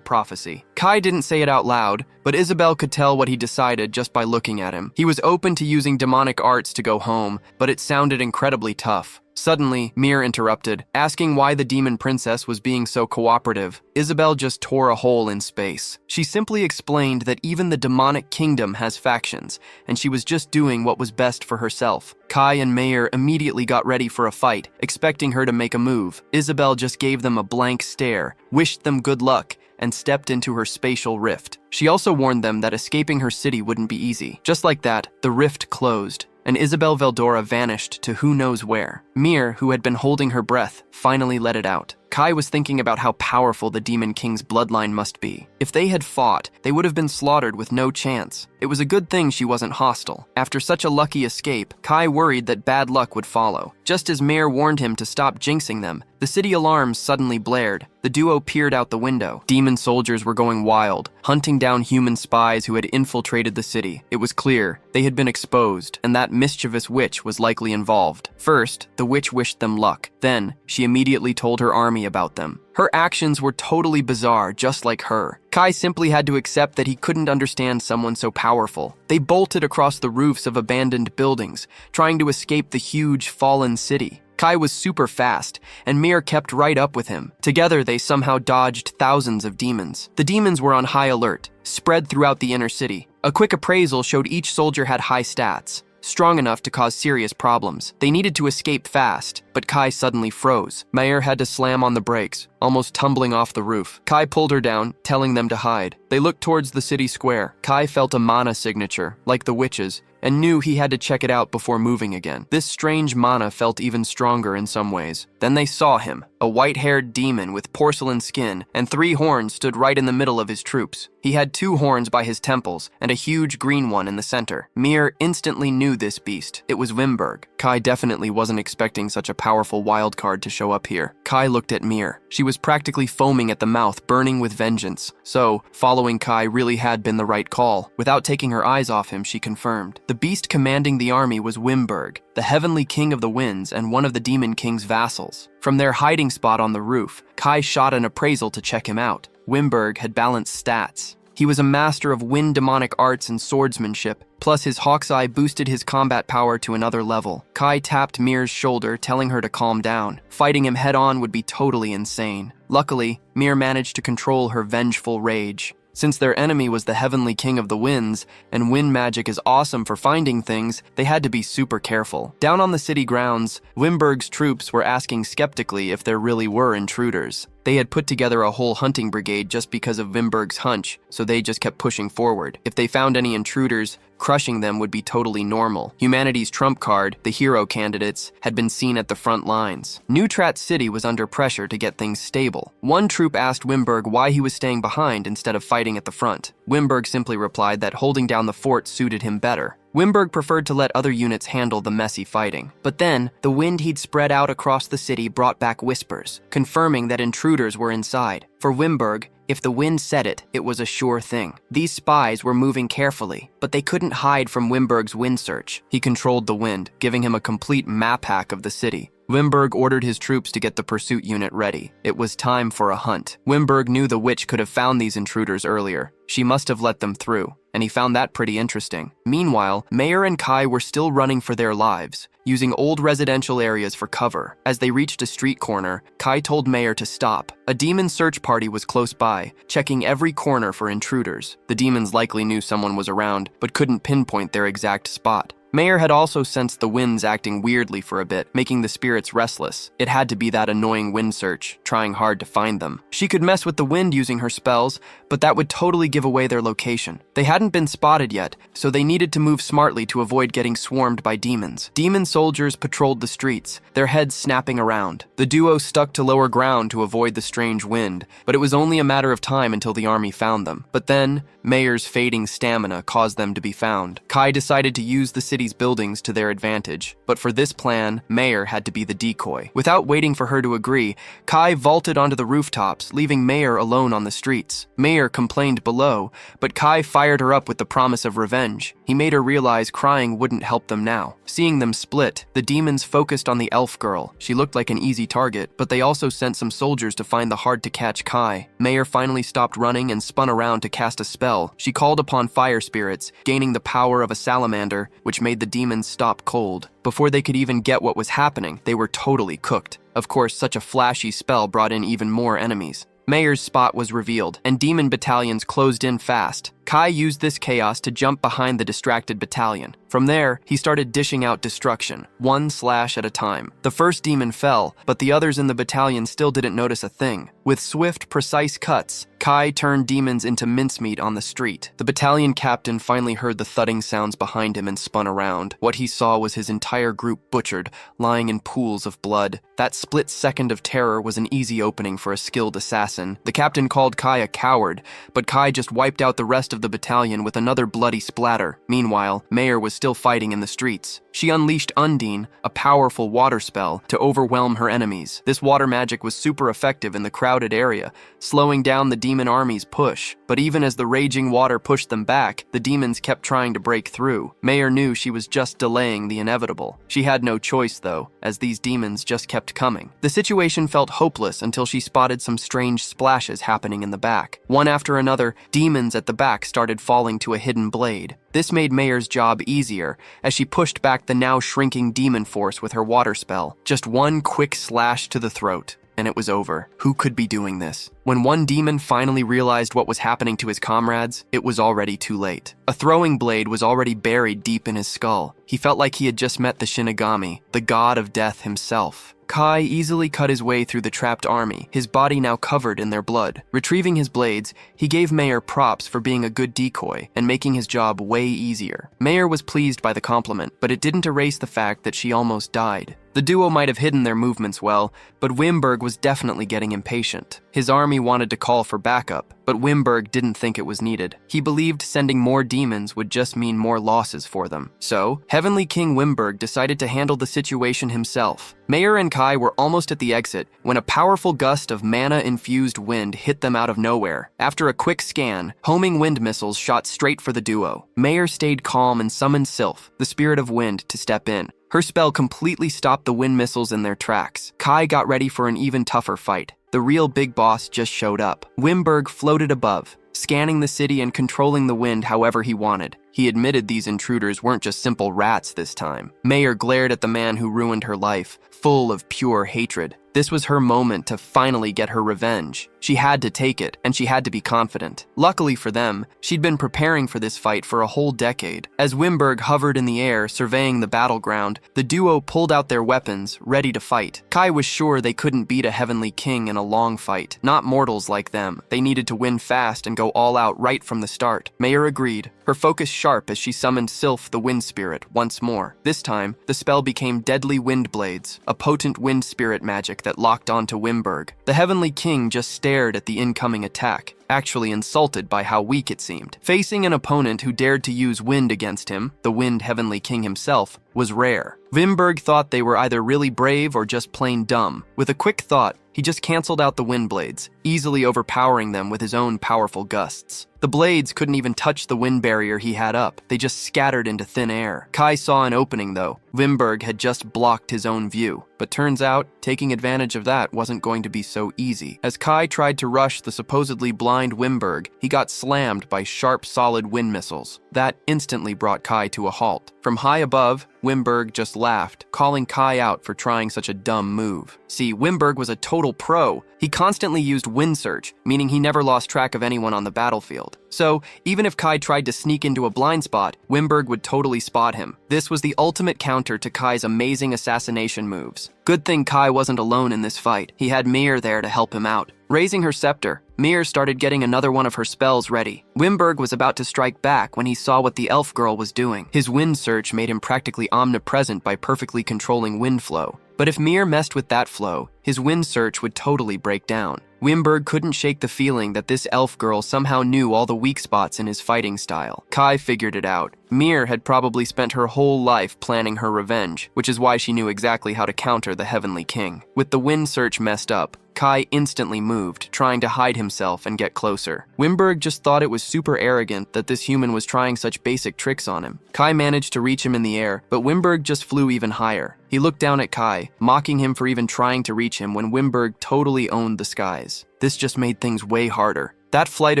prophecy. Kai didn't say it out loud, but Isabel could tell what he decided just by looking at him. He was open to using demonic arts to go home, but it sounded incredibly tough. Suddenly, Mir interrupted, asking why the demon princess was being so cooperative. Isabel just tore a hole in space. She simply explained that even the demonic kingdom has factions, and she was just doing what was best for herself. Kai and Mayer immediately got ready for a fight, expecting her to make a move. Isabel just gave them a blank stare, wished them good luck, and stepped into her spatial rift. She also warned them that escaping her city wouldn't be easy. Just like that, the rift closed, and Isabel Veldora vanished to who knows where. Mir, who had been holding her breath, finally let it out. Kai was thinking about how powerful the Demon King's bloodline must be. If they had fought, they would have been slaughtered with no chance. It was a good thing she wasn't hostile. After such a lucky escape, Kai worried that bad luck would follow. Just as Mir warned him to stop jinxing them, the city alarms suddenly blared. The duo peered out the window. Demon soldiers were going wild, hunting down human spies who had infiltrated the city. It was clear they had been exposed, and that mischievous witch was likely involved. First, the witch wished them luck. Then, she immediately told her army about them. Her actions were totally bizarre, just like her. Kai simply had to accept that he couldn't understand someone so powerful. They bolted across the roofs of abandoned buildings, trying to escape the huge, fallen city. Kai was super fast, and Mir kept right up with him. Together, they somehow dodged thousands of demons. The demons were on high alert, spread throughout the inner city. A quick appraisal showed each soldier had high stats, strong enough to cause serious problems. They needed to escape fast, but Kai suddenly froze. Mayer had to slam on the brakes, almost tumbling off the roof. Kai pulled her down, telling them to hide. They looked towards the city square. Kai felt a mana signature, like the witches, and knew he had to check it out before moving again. This strange mana felt even stronger in some ways. Then they saw him. A white-haired demon with porcelain skin and 3 horns stood right in the middle of his troops. He had 2 horns by his temples and a huge green one in the center. Mir instantly knew this beast. It was Wimberg. Kai definitely wasn't expecting such a powerful wild card to show up here. Kai looked at Mir. She was practically foaming at the mouth, burning with vengeance. So, following Kai really had been the right call. Without taking her eyes off him, she confirmed. The beast commanding the army was Wimberg, the heavenly king of the winds and one of the Demon King's vassals. From their hiding spot on the roof, Kai shot an appraisal to check him out. Wimberg had balanced stats. He was a master of wind demonic arts and swordsmanship, plus his hawk's eye boosted his combat power to another level. Kai tapped Mir's shoulder, telling her to calm down. Fighting him head-on would be totally insane. Luckily, Mir managed to control her vengeful rage. Since their enemy was the heavenly king of the winds, and wind magic is awesome for finding things, they had to be super careful. Down on the city grounds, Wimberg's troops were asking skeptically if there really were intruders. They had put together a whole hunting brigade just because of Wimberg's hunch, so they just kept pushing forward. If they found any intruders, crushing them would be totally normal. Humanity's trump card, the hero candidates, had been seen at the front lines. Neutrat City was under pressure to get things stable. One troop asked Wimberg why he was staying behind instead of fighting at the front. Wimberg simply replied that holding down the fort suited him better. Wimberg preferred to let other units handle the messy fighting. But then, the wind he'd spread out across the city brought back whispers, confirming that intruders were inside. For Wimberg, if the wind said it, it was a sure thing. These spies were moving carefully, but they couldn't hide from Wimberg's wind search. He controlled the wind, giving him a complete map hack of the city. Wimberg ordered his troops to get the pursuit unit ready. It was time for a hunt. Wimberg knew the witch could have found these intruders earlier. She must have let them through, and he found that pretty interesting. Meanwhile, Mayor and Kai were still running for their lives, using old residential areas for cover. As they reached a street corner, Kai told Mayor to stop. A demon search party was close by, checking every corner for intruders. The demons likely knew someone was around, but couldn't pinpoint their exact spot. Mayor had also sensed the winds acting weirdly for a bit, making the spirits restless. It had to be that annoying wind search, trying hard to find them. She could mess with the wind using her spells, but that would totally give away their location. They hadn't been spotted yet, so they needed to move smartly to avoid getting swarmed by demons. Demon soldiers patrolled the streets, their heads snapping around. The duo stuck to lower ground to avoid the strange wind, but it was only a matter of time until the army found them. But then, Mayor's fading stamina caused them to be found. Kai decided to use the city's buildings to their advantage, but for this plan, Mayor had to be the decoy. Without waiting for her to agree, Kai vaulted onto the rooftops, leaving Mayor alone on the streets. Mayor complained below, but Kai fired her up with the promise of revenge. He made her realize crying wouldn't help them now. Seeing them split, the demons focused on the elf girl. She looked like an easy target, but they also sent some soldiers to find the hard-to-catch Kai. Mayor finally stopped running and spun around to cast a spell. She called upon fire spirits, gaining the power of a salamander, which made the demons stop cold. Before they could even get what was happening, they were totally cooked. Of course, such a flashy spell brought in even more enemies. Mayor's spot was revealed, and demon battalions closed in fast. Kai used this chaos to jump behind the distracted battalion. From there, he started dishing out destruction, one slash at a time. The first demon fell, but the others in the battalion still didn't notice a thing. With swift, precise cuts, Kai turned demons into mincemeat on the street. The battalion captain finally heard the thudding sounds behind him and spun around. What he saw was his entire group butchered, lying in pools of blood. That split second of terror was an easy opening for a skilled assassin. The captain called Kai a coward, but Kai just wiped out the rest of the battalion with another bloody splatter. Meanwhile, Mayor was still fighting in the streets. She unleashed Undine, a powerful water spell, to overwhelm her enemies. This water magic was super effective in the crowded area, slowing down the demon army's push. But even as the raging water pushed them back, the demons kept trying to break through. Mayor knew she was just delaying the inevitable. She had no choice, though, as these demons just kept coming. The situation felt hopeless until she spotted some strange splashes happening in the back. One after another, demons at the back started falling to a hidden blade. This made Mayor's job easier, as she pushed back the now shrinking demon force with her water spell. Just one quick slash to the throat, and it was over. Who could be doing this? When one demon finally realized what was happening to his comrades, it was already too late. A throwing blade was already buried deep in his skull. He felt like he had just met the Shinigami, the god of death himself. Kai easily cut his way through the trapped army, his body now covered in their blood. Retrieving his blades, he gave Mayor props for being a good decoy and making his job way easier. Mayor was pleased by the compliment, but it didn't erase the fact that she almost died. The duo might have hidden their movements well, but Wimberg was definitely getting impatient. His army wanted to call for backup, but Wimberg didn't think it was needed. He believed sending more demons would just mean more losses for them. So, Heavenly King Wimberg decided to handle the situation himself. Mayor and Kai were almost at the exit when a powerful gust of mana-infused wind hit them out of nowhere. After a quick scan, homing wind missiles shot straight for the duo. Mayor stayed calm and summoned Sylph, the spirit of wind, to step in. Her spell completely stopped the wind missiles in their tracks. Kai got ready for an even tougher fight. The real big boss just showed up. Wimberg floated above, scanning the city and controlling the wind however he wanted. He admitted these intruders weren't just simple rats this time. Mayor glared at the man who ruined her life, full of pure hatred. This was her moment to finally get her revenge. She had to take it, and she had to be confident. Luckily for them, she'd been preparing for this fight for a whole decade. As Wimberg hovered in the air, surveying the battleground, the duo pulled out their weapons, ready to fight. Kai was sure they couldn't beat a heavenly king in a long fight. Not mortals like them. They needed to win fast and go all out right from the start. Mayor agreed, her focus sharp as she summoned Sylph the Wind Spirit once more. This time, the spell became Deadly Wind Blades, a potent wind spirit magic that locked onto Wimberg. The Heavenly King just stared at the incoming attack. actually insulted by how weak it seemed. Facing an opponent who dared to use wind against him, the Wind Heavenly King himself, was rare. Wimberg thought they were either really brave or just plain dumb. With a quick thought, he just canceled out the wind blades, easily overpowering them with his own powerful gusts. The blades couldn't even touch the wind barrier he had up, they just scattered into thin air. Kai saw an opening though. Wimberg had just blocked his own view, but turns out, taking advantage of that wasn't going to be so easy. As Kai tried to rush the supposedly blind Wimberg, he got slammed by sharp, solid wind missiles. That instantly brought Kai to a halt. From high above, Wimberg just laughed, calling Kai out for trying such a dumb move. See, Wimberg was a total pro. He constantly used wind surge, meaning he never lost track of anyone on the battlefield. So, even if Kai tried to sneak into a blind spot, Wimberg would totally spot him. This was the ultimate counter to Kai's amazing assassination moves. Good thing Kai wasn't alone in this fight. He had Mir there to help him out. Raising her scepter, Mir started getting another one of her spells ready. Wimberg was about to strike back when he saw what the elf girl was doing. His wind surge made him practically omnipresent by perfectly controlling wind flow. But if Mir messed with that flow, his wind surge would totally break down. Wimberg couldn't shake the feeling that this elf girl somehow knew all the weak spots in his fighting style. Kai figured it out. Mir had probably spent her whole life planning her revenge, which is why she knew exactly how to counter the Heavenly King. With the wind surge messed up, Kai instantly moved, trying to hide himself and get closer. Wimberg just thought it was super arrogant that this human was trying such basic tricks on him. Kai managed to reach him in the air, but Wimberg just flew even higher. He looked down at Kai, mocking him for even trying to reach him when Wimberg totally owned the skies. This just made things way harder. That flight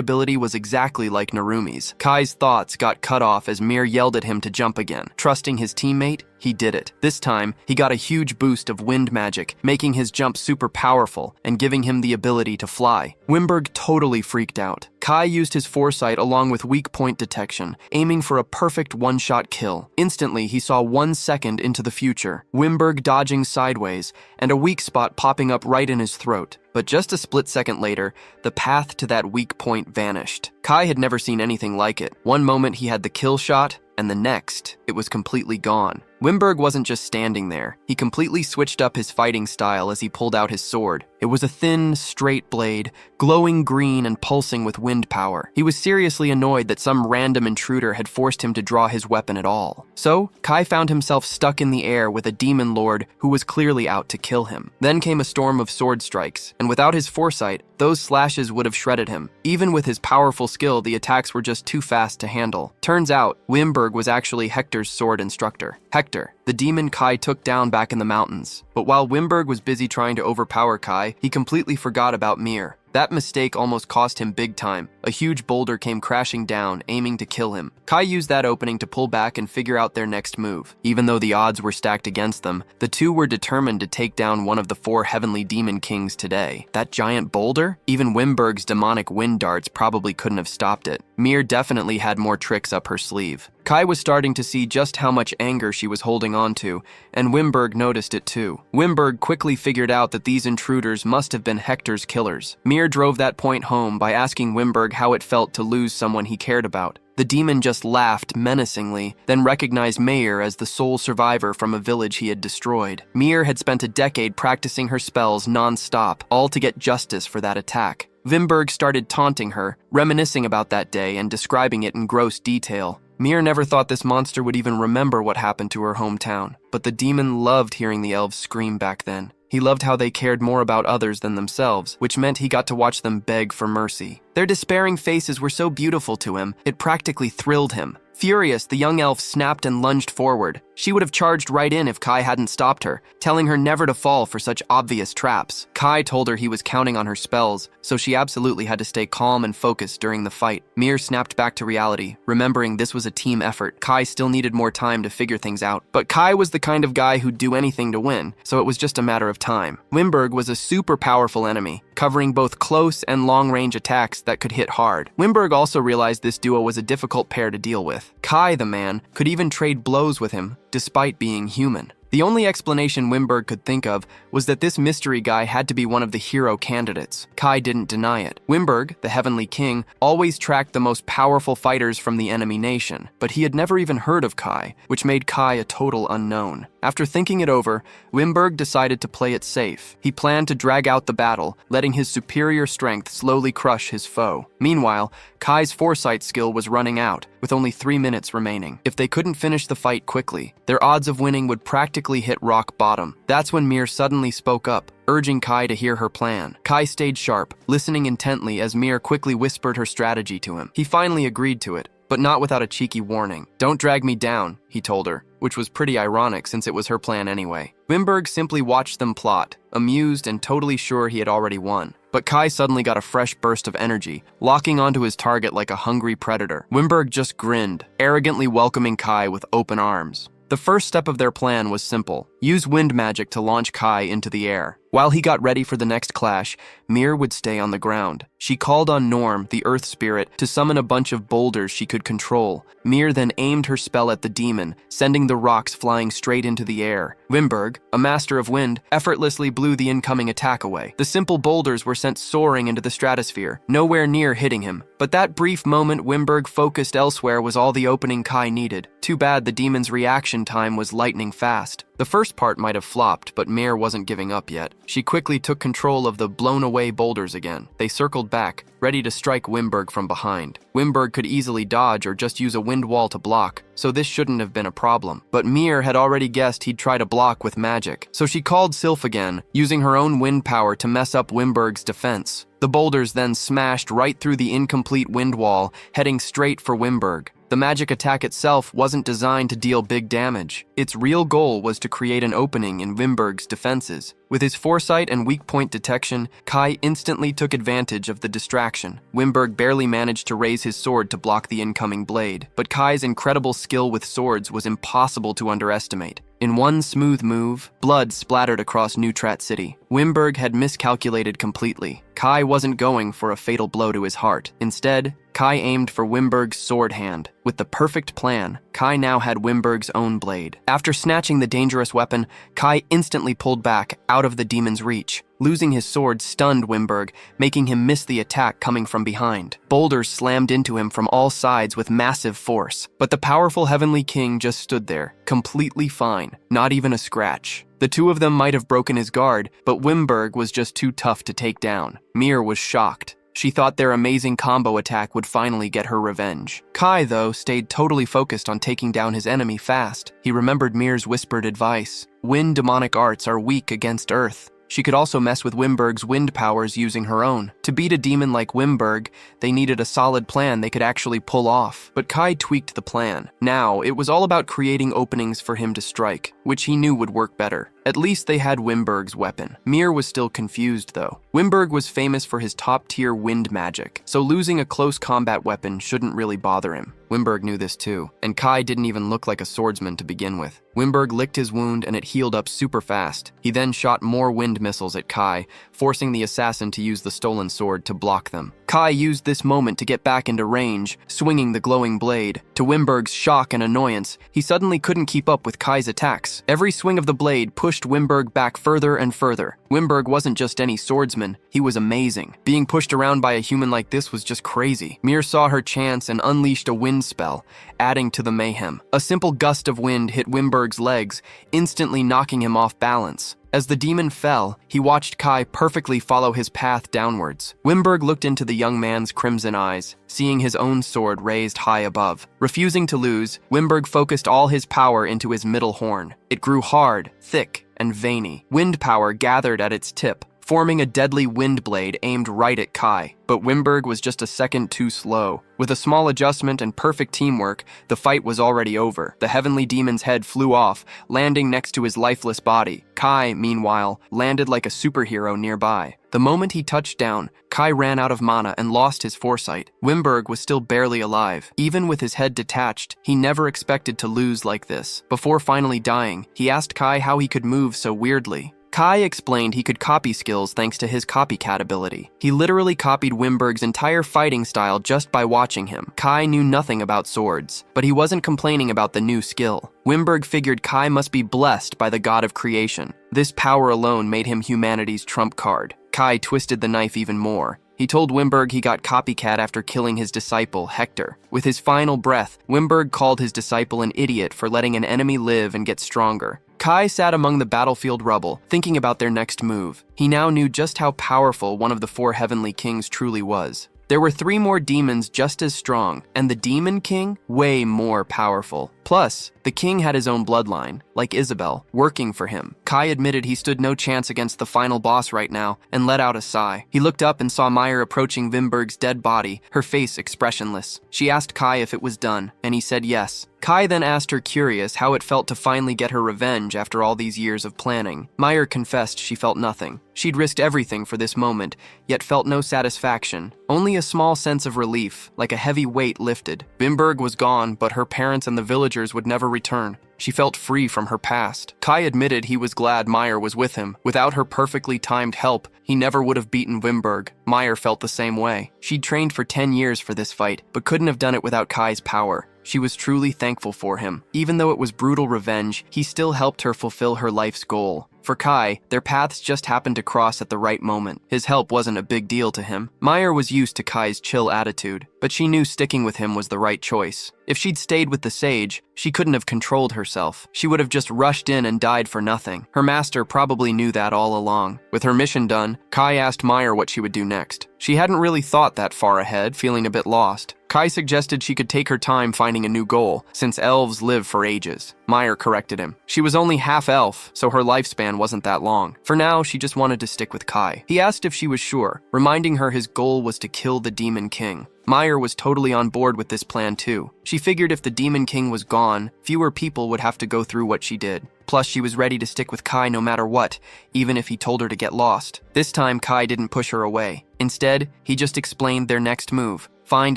ability was exactly like Narumi's. Kai's thoughts got cut off as Mir yelled at him to jump again. Trusting his teammate, he did it. This time, he got a huge boost of wind magic, making his jump super powerful and giving him the ability to fly. Wimberg totally freaked out. Kai used his foresight along with weak point detection, aiming for a perfect one-shot kill. Instantly, he saw 1 second into the future, Wimberg dodging sideways, and a weak spot popping up right in his throat. But just a split second later, the path to that weak point vanished. Kai had never seen anything like it. One moment he had the kill shot, and the next, it was completely gone. Wimberg wasn't just standing there. He completely switched up his fighting style as he pulled out his sword. It was a thin, straight blade, glowing green and pulsing with wind power. He was seriously annoyed that some random intruder had forced him to draw his weapon at all. So, Kai found himself stuck in the air with a demon lord who was clearly out to kill him. Then came a storm of sword strikes, and without his foresight, those slashes would have shredded him. Even with his powerful skill, the attacks were just too fast to handle. Turns out, Wimberg was actually Hector's sword instructor. Hector, the demon Kai took down back in the mountains. But while Wimberg was busy trying to overpower Kai, he completely forgot about Mir. That mistake almost cost him big time. A huge boulder came crashing down, aiming to kill him. Kai used that opening to pull back and figure out their next move. Even though the odds were stacked against them, the two were determined to take down one of the 4 heavenly demon kings today. That giant boulder? Even Wimberg's demonic wind darts probably couldn't have stopped it. Mir definitely had more tricks up her sleeve. Kai was starting to see just how much anger she was holding on to, and Wimberg noticed it too. Wimberg quickly figured out that these intruders must have been Hector's killers. Mir drove that point home by asking Wimberg how it felt to lose someone he cared about. The demon just laughed menacingly, then recognized Mir as the sole survivor from a village he had destroyed. Mir had spent a decade practicing her spells non-stop, all to get justice for that attack. Wimberg started taunting her, reminiscing about that day and describing it in gross detail. Mir never thought this monster would even remember what happened to her hometown, but the demon loved hearing the elves scream back then. He loved how they cared more about others than themselves, which meant he got to watch them beg for mercy. Their despairing faces were so beautiful to him, it practically thrilled him. Furious, the young elf snapped and lunged forward. She would have charged right in if Kai hadn't stopped her, telling her never to fall for such obvious traps. Kai told her he was counting on her spells, so she absolutely had to stay calm and focused during the fight. Mir snapped back to reality, remembering this was a team effort. Kai still needed more time to figure things out. But Kai was the kind of guy who'd do anything to win, so it was just a matter of time. Wimberg was a super powerful enemy, covering both close and long-range attacks that could hit hard. Wimberg also realized this duo was a difficult pair to deal with. Kai, the man, could even trade blows with him, despite being human. The only explanation Wimberg could think of was that this mystery guy had to be one of the hero candidates. Kai didn't deny it. Wimberg, the Heavenly King, always tracked the most powerful fighters from the enemy nation, but he had never even heard of Kai, which made Kai a total unknown. After thinking it over, Wimberg decided to play it safe. He planned to drag out the battle, letting his superior strength slowly crush his foe. Meanwhile, Kai's foresight skill was running out, with only 3 minutes remaining. If they couldn't finish the fight quickly, their odds of winning would practically hit rock bottom. That's when Mir suddenly spoke up, urging Kai to hear her plan. Kai stayed sharp, listening intently as Mir quickly whispered her strategy to him. He finally agreed to it, but not without a cheeky warning. "Don't drag me down," he told her, which was pretty ironic since it was her plan anyway. Wimberg simply watched them plot, amused and totally sure he had already won. But Kai suddenly got a fresh burst of energy, locking onto his target like a hungry predator. Wimberg just grinned, arrogantly welcoming Kai with open arms. The first step of their plan was simple: use wind magic to launch Kai into the air. While he got ready for the next clash, Mir would stay on the ground. She called on Norm, the earth spirit, to summon a bunch of boulders she could control. Mir then aimed her spell at the demon, sending the rocks flying straight into the air. Wimberg, a master of wind, effortlessly blew the incoming attack away. The simple boulders were sent soaring into the stratosphere, nowhere near hitting him. But that brief moment Wimberg focused elsewhere was all the opening Kai needed. Too bad the demon's reaction time was lightning fast. The first part might have flopped, but Mir wasn't giving up yet. She quickly took control of the blown-away boulders again. They circled back, ready to strike Wimberg from behind. Wimberg could easily dodge or just use a wind wall to block, so this shouldn't have been a problem. But Mir had already guessed he'd try to block with magic, so she called Sylph again, using her own wind power to mess up Wimberg's defense. The boulders then smashed right through the incomplete wind wall, heading straight for Wimberg. The magic attack itself wasn't designed to deal big damage. Its real goal was to create an opening in Wimberg's defenses. With his foresight and weak point detection, Kai instantly took advantage of the distraction. Wimberg barely managed to raise his sword to block the incoming blade, but Kai's incredible skill with swords was impossible to underestimate. In one smooth move, blood splattered across Neutrat City. Wimberg had miscalculated completely. Kai wasn't going for a fatal blow to his heart. Instead, Kai aimed for Wimberg's sword hand. With the perfect plan, Kai now had Wimberg's own blade. After snatching the dangerous weapon, Kai instantly pulled back, out of the demon's reach. Losing his sword stunned Wimberg, making him miss the attack coming from behind. Boulders slammed into him from all sides with massive force, but the powerful Heavenly King just stood there, completely fine, not even a scratch. The two of them might have broken his guard, but Wimberg was just too tough to take down. Mir was shocked. She thought their amazing combo attack would finally get her revenge. Kai, though, stayed totally focused on taking down his enemy fast. He remembered Mir's whispered advice: wind demonic arts are weak against earth. She could also mess with Wimberg's wind powers using her own. To beat a demon like Wimberg, they needed a solid plan they could actually pull off. But Kai tweaked the plan. Now, it was all about creating openings for him to strike, which he knew would work better. At least they had Wimberg's weapon. Mir was still confused, though. Wimberg was famous for his top-tier wind magic, so losing a close combat weapon shouldn't really bother him. Wimberg knew this too, and Kai didn't even look like a swordsman to begin with. Wimberg licked his wound and it healed up super fast. He then shot more wind missiles at Kai, forcing the assassin to use the stolen sword to block them. Kai used this moment to get back into range, swinging the glowing blade. To Wimberg's shock and annoyance, he suddenly couldn't keep up with Kai's attacks. Every swing of the blade pushed Wimberg back further and further. Wimberg wasn't just any swordsman, he was amazing. Being pushed around by a human like this was just crazy. Mir saw her chance and unleashed a wind spell, adding to the mayhem. A simple gust of wind hit Wimberg's legs, instantly knocking him off balance. As the demon fell, he watched Kai perfectly follow his path downwards. Wimberg looked into the young man's crimson eyes, seeing his own sword raised high above. Refusing to lose, Wimberg focused all his power into his middle horn. It grew hard, thick, and veiny. Wind power gathered at its tip, forming a deadly wind blade aimed right at Kai. But Wimberg was just a second too slow. With a small adjustment and perfect teamwork, the fight was already over. The heavenly demon's head flew off, landing next to his lifeless body. Kai, meanwhile, landed like a superhero nearby. The moment he touched down, Kai ran out of mana and lost his foresight. Wimberg was still barely alive. Even with his head detached, he never expected to lose like this. Before finally dying, he asked Kai how he could move so weirdly. Kai explained he could copy skills thanks to his copycat ability. He literally copied Wimberg's entire fighting style just by watching him. Kai knew nothing about swords, but he wasn't complaining about the new skill. Wimberg figured Kai must be blessed by the god of creation. This power alone made him humanity's trump card. Kai twisted the knife even more. He told Wimberg he got copycat after killing his disciple, Hector. With his final breath, Wimberg called his disciple an idiot for letting an enemy live and get stronger. Kai sat among the battlefield rubble, thinking about their next move. He now knew just how powerful one of the 4 heavenly kings truly was. There were 3 more demons just as strong, and the Demon King way more powerful. Plus, the king had his own bloodline, like Isabel, working for him. Kai admitted he stood no chance against the final boss right now, and let out a sigh. He looked up and saw Meyer approaching Wimberg's dead body, her face expressionless. She asked Kai if it was done, and he said yes. Kai then asked her, curious, how it felt to finally get her revenge after all these years of planning. Meyer confessed she felt nothing. She'd risked everything for this moment, yet felt no satisfaction. Only a small sense of relief, like a heavy weight lifted. Wimberg was gone, but her parents and the villagers would never return. She felt free from her past. Kai admitted he was glad Meyer was with him. Without her perfectly timed help, he never would have beaten Wimberg. Meyer felt the same way. She'd trained for 10 years for this fight, but couldn't have done it without Kai's power. She was truly thankful for him. Even though it was brutal revenge, he still helped her fulfill her life's goal. For Kai, their paths just happened to cross at the right moment. His help wasn't a big deal to him. Meyer was used to Kai's chill attitude, but she knew sticking with him was the right choice. If she'd stayed with the sage, she couldn't have controlled herself. She would have just rushed in and died for nothing. Her master probably knew that all along. With her mission done, Kai asked Meyer what she would do next. She hadn't really thought that far ahead, feeling a bit lost. Kai suggested she could take her time finding a new goal, since elves live for ages. Meyer corrected him. She was only half elf, so her lifespan wasn't that long. For now, she just wanted to stick with Kai. He asked if she was sure, reminding her his goal was to kill the Demon King. Meyer was totally on board with this plan too. She figured if the Demon King was gone, fewer people would have to go through what she did. Plus, she was ready to stick with Kai no matter what, even if he told her to get lost. This time, Kai didn't push her away. Instead, he just explained their next move. Find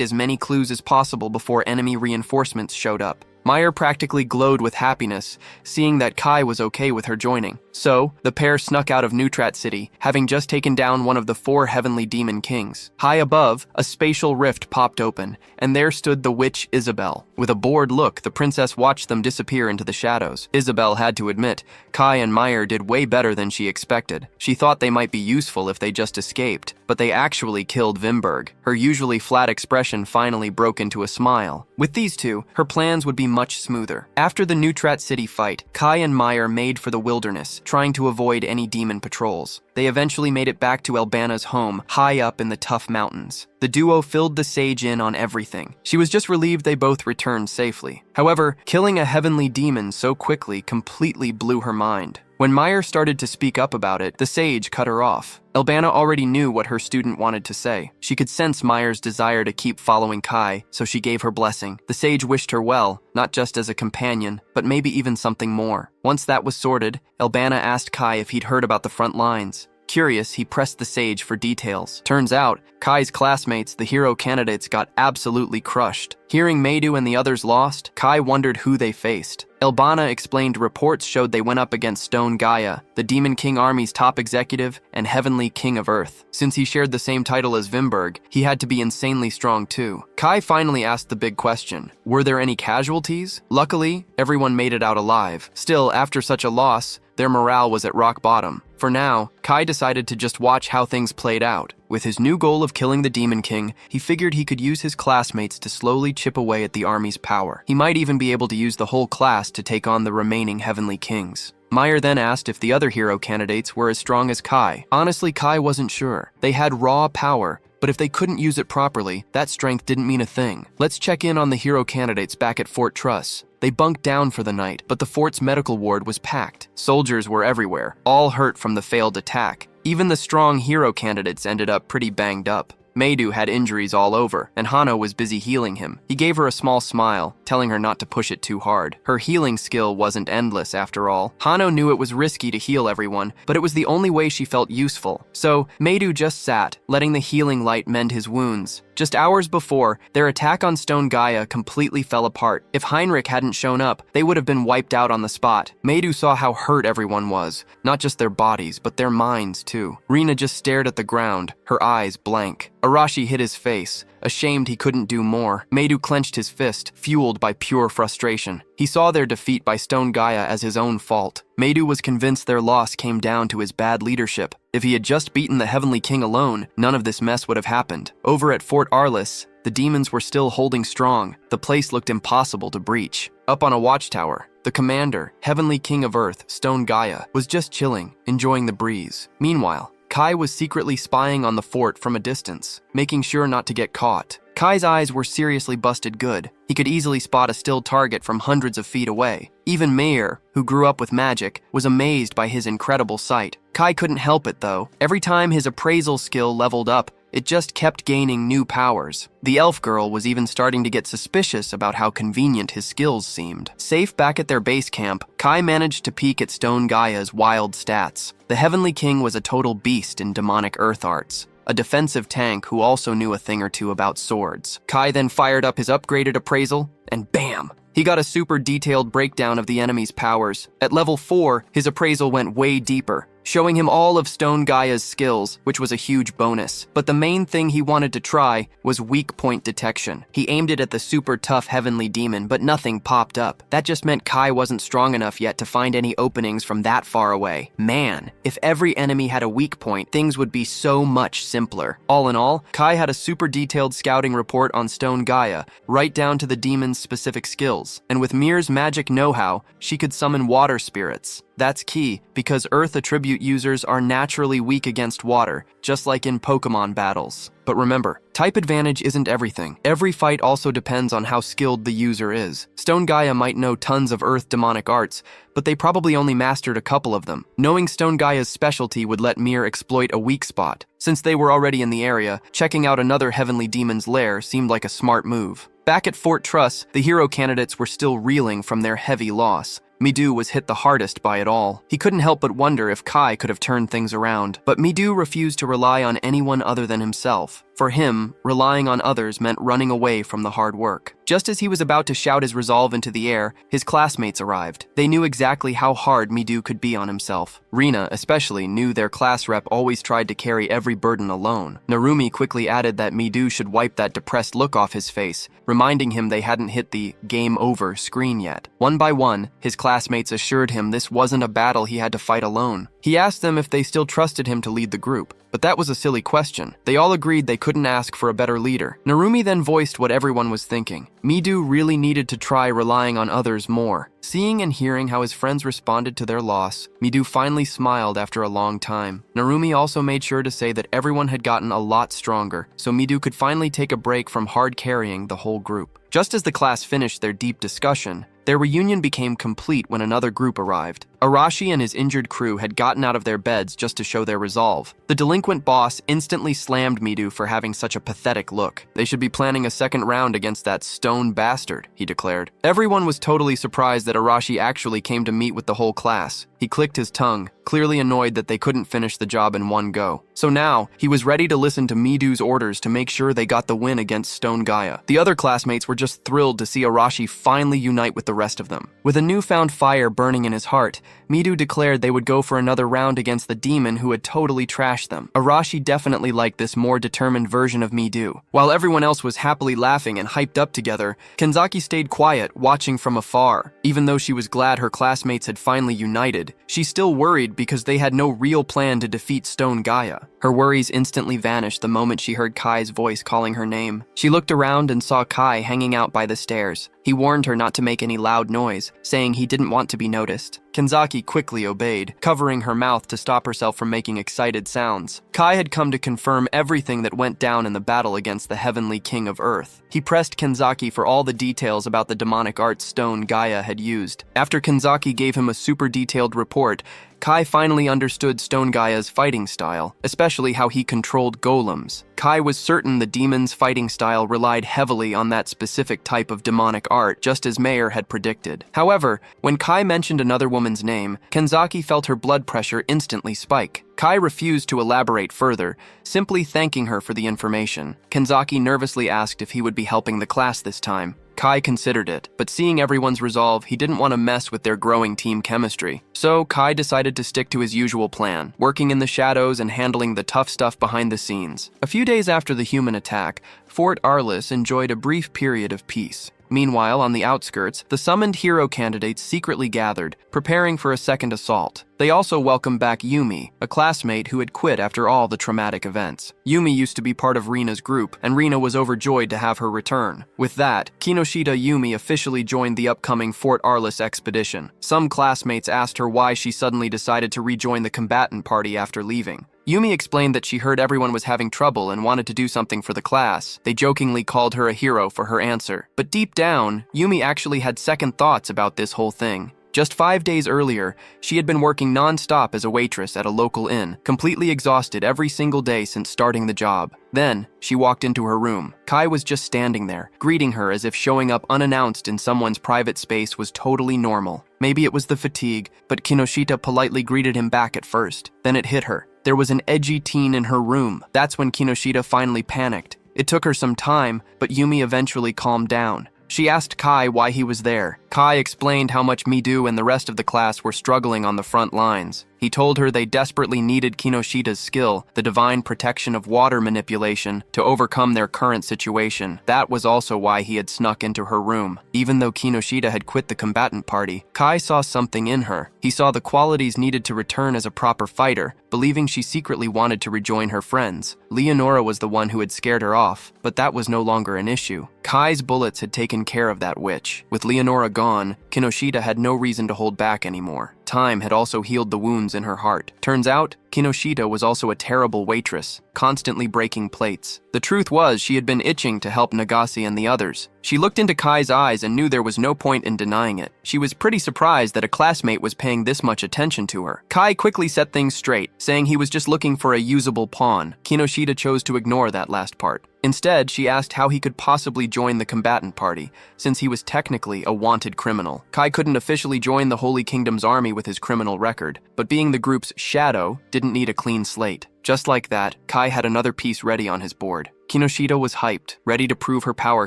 as many clues as possible before enemy reinforcements showed up. Meyer practically glowed with happiness, seeing that Kai was okay with her joining. So, the pair snuck out of Neutrat City, having just taken down one of the 4 heavenly demon kings. High above, a spatial rift popped open, and there stood the witch Isabel. With a bored look, the princess watched them disappear into the shadows. Isabel had to admit, Kai and Meyer did way better than she expected. She thought they might be useful if they just escaped, but they actually killed Wimberg. Her usually flat expression finally broke into a smile. With these two, her plans would be much smoother. After the Neutrat City fight, Kai and Meyer made for the wilderness, trying to avoid any demon patrols. They eventually made it back to Albana's home, high up in the tough mountains. The duo filled the sage in on everything. She was just relieved they both returned safely. However, killing a heavenly demon so quickly completely blew her mind. When Meyer started to speak up about it, the sage cut her off. Albana already knew what her student wanted to say. She could sense Meyer's desire to keep following Kai, so she gave her blessing. The sage wished her well, not just as a companion, but maybe even something more. Once that was sorted, Albana asked Kai if he'd heard about the front lines. Curious, he pressed the sage for details. Turns out, Kai's classmates, the hero candidates, got absolutely crushed. Hearing Meidu and the others lost, Kai wondered who they faced. Albana explained reports showed they went up against Stone Gaia, the Demon King Army's top executive and Heavenly King of Earth. Since he shared the same title as Wimberg, he had to be insanely strong too. Kai finally asked the big question. Were there any casualties? Luckily, everyone made it out alive. Still, after such a loss, their morale was at rock bottom. For now, Kai decided to just watch how things played out. With his new goal of killing the Demon King, he figured he could use his classmates to slowly chip away at the army's power. He might even be able to use the whole class to take on the remaining Heavenly Kings. Meyer then asked if the other hero candidates were as strong as Kai. Honestly, Kai wasn't sure. They had raw power, but if they couldn't use it properly, that strength didn't mean a thing. Let's check in on the hero candidates back at Fort Truss. They bunked down for the night, but the fort's medical ward was packed. Soldiers were everywhere, all hurt from the failed attack. Even the strong hero candidates ended up pretty banged up. Meidu had injuries all over, and Hano was busy healing him. He gave her a small smile, telling her not to push it too hard. Her healing skill wasn't endless after all. Hano knew it was risky to heal everyone, but it was the only way she felt useful. So Meidu just sat, letting the healing light mend his wounds. Just hours before, their attack on Stone Gaia completely fell apart. If Heinrich hadn't shown up, they would have been wiped out on the spot. Meidu saw how hurt everyone was, not just their bodies, but their minds too. Rina just stared at the ground, her eyes blank. Arashi hid his face, ashamed he couldn't do more. Meidu clenched his fist, fueled by pure frustration. He saw their defeat by Stone Gaia as his own fault. Meidu was convinced their loss came down to his bad leadership. If he had just beaten the Heavenly King alone, none of this mess would have happened. Over at Fort Arliss, the demons were still holding strong. The place looked impossible to breach. Up on a watchtower, the commander, Heavenly King of Earth, Stone Gaia, was just chilling, enjoying the breeze. Meanwhile, Kai was secretly spying on the fort from a distance, making sure not to get caught. Kai's eyes were seriously busted good. He could easily spot a still target from hundreds of feet away. Even Meir, who grew up with magic, was amazed by his incredible sight. Kai couldn't help it though. Every time his appraisal skill leveled up, it just kept gaining new powers. The elf girl was even starting to get suspicious about how convenient his skills seemed. Safe back at their base camp, Kai managed to peek at Stone Gaia's wild stats. The Heavenly King was a total beast in demonic earth arts, a defensive tank who also knew a thing or two about swords. Kai then fired up his upgraded appraisal, and bam! He got a super detailed breakdown of the enemy's powers. At level 4, his appraisal went way deeper, showing him all of Stone Gaia's skills, which was a huge bonus. But the main thing he wanted to try was weak point detection. He aimed it at the super tough heavenly demon, but nothing popped up. That just meant Kai wasn't strong enough yet to find any openings from that far away. Man, if every enemy had a weak point, things would be so much simpler. All in all, Kai had a super detailed scouting report on Stone Gaia, right down to the demon's specific skills. And with Mir's magic know-how, she could summon water spirits. That's key, because Earth attribute users are naturally weak against water, just like in Pokemon battles. But remember, type advantage isn't everything. Every fight also depends on how skilled the user is. Stone Gaia might know tons of Earth demonic arts, but they probably only mastered a couple of them. Knowing Stone Gaia's specialty would let Mir exploit a weak spot. Since they were already in the area, checking out another heavenly demon's lair seemed like a smart move. Back at Fort Truss, the hero candidates were still reeling from their heavy loss. Midu was hit the hardest by it all. He couldn't help but wonder if Kai could have turned things around. But Midu refused to rely on anyone other than himself. For him, relying on others meant running away from the hard work. Just as he was about to shout his resolve into the air, his classmates arrived. They knew exactly how hard Midu could be on himself. Rina, especially, knew their class rep always tried to carry every burden alone. Narumi quickly added that Midu should wipe that depressed look off his face, reminding him they hadn't hit the game over screen yet. One by one, his classmates assured him this wasn't a battle he had to fight alone. He asked them if they still trusted him to lead the group, but that was a silly question. They all agreed they couldn't ask for a better leader. Narumi then voiced what everyone was thinking. Midu really needed to try relying on others more. Seeing and hearing how his friends responded to their loss, Midu finally smiled after a long time. Narumi also made sure to say that everyone had gotten a lot stronger, so Midu could finally take a break from hard carrying the whole group. Just as the class finished their deep discussion, their reunion became complete when another group arrived. Arashi and his injured crew had gotten out of their beds just to show their resolve. The delinquent boss instantly slammed Midu for having such a pathetic look. They should be planning a second round against that stone bastard, he declared. Everyone was totally surprised that Arashi actually came to meet with the whole class. He clicked his tongue, clearly annoyed that they couldn't finish the job in one go. So now, he was ready to listen to Midu's orders to make sure they got the win against Stone Gaia. The other classmates were just thrilled to see Arashi finally unite with the rest of them. With a newfound fire burning in his heart, Midu declared they would go for another round against the demon who had totally trashed them. Arashi definitely liked this more determined version of Midu. While everyone else was happily laughing and hyped up together, Kenzaki stayed quiet, watching from afar. Even though she was glad her classmates had finally united, she still worried because they had no real plan to defeat Stone Gaia. Her worries instantly vanished the moment she heard Kai's voice calling her name. She looked around and saw Kai hanging out by the stairs. He warned her not to make any loud noise, saying he didn't want to be noticed. Kenzaki quickly obeyed, covering her mouth to stop herself from making excited sounds. Kai had come to confirm everything that went down in the battle against the Heavenly King of Earth. He pressed Kenzaki for all the details about the demonic art Stone Gaia had used. After Kenzaki gave him a super detailed report, Kai finally understood Stone Gaia's fighting style, especially how he controlled golems. Kai was certain the demon's fighting style relied heavily on that specific type of demonic art, just as Mayer had predicted. However, when Kai mentioned another woman's name, Kanzaki felt her blood pressure instantly spike. Kai refused to elaborate further, simply thanking her for the information. Kanzaki nervously asked if he would be helping the class this time. Kai considered it, but seeing everyone's resolve, he didn't want to mess with their growing team chemistry. So Kai decided to stick to his usual plan, working in the shadows and handling the tough stuff behind the scenes. A few days after the human attack, Fort Arliss enjoyed a brief period of peace. Meanwhile, on the outskirts, the summoned hero candidates secretly gathered, preparing for a second assault. They also welcomed back Yumi, a classmate who had quit after all the traumatic events. Yumi used to be part of Rina's group, and Rina was overjoyed to have her return. With that, Kinoshita Yumi officially joined the upcoming Fort Arliss expedition. Some classmates asked her why she suddenly decided to rejoin the combatant party after leaving. Yumi explained that she heard everyone was having trouble and wanted to do something for the class. They jokingly called her a hero for her answer. But deep down, Yumi actually had second thoughts about this whole thing. Just 5 days earlier, she had been working non-stop as a waitress at a local inn, completely exhausted every single day since starting the job. Then, she walked into her room. Kai was just standing there, greeting her as if showing up unannounced in someone's private space was totally normal. Maybe it was the fatigue, but Kinoshita politely greeted him back at first. Then it hit her. There was an edgy teen in her room. That's when Kinoshita finally panicked. It took her some time, but Yumi eventually calmed down. She asked Kai why he was there. Kai explained how much Midu and the rest of the class were struggling on the front lines. He told her they desperately needed Kinoshita's skill, the divine protection of water manipulation, to overcome their current situation. That was also why he had snuck into her room. Even though Kinoshita had quit the combatant party, Kai saw something in her. He saw the qualities needed to return as a proper fighter, believing she secretly wanted to rejoin her friends. Leonora was the one who had scared her off, but that was no longer an issue. Kai's bullets had taken care of that witch. With Leonora gone, Kinoshita had no reason to hold back anymore. Time had also healed the wounds in her heart. Turns out, Kinoshita was also a terrible waitress, constantly breaking plates. The truth was, she had been itching to help Nagase and the others. She looked into Kai's eyes and knew there was no point in denying it. She was pretty surprised that a classmate was paying this much attention to her. Kai quickly set things straight, saying he was just looking for a usable pawn. Kinoshita chose to ignore that last part. Instead, she asked how he could possibly join the combatant party, since he was technically a wanted criminal. Kai couldn't officially join the Holy Kingdom's army with his criminal record, but being the group's shadow didn't need a clean slate. Just like that, Kai had another piece ready on his board. Kinoshita was hyped, ready to prove her power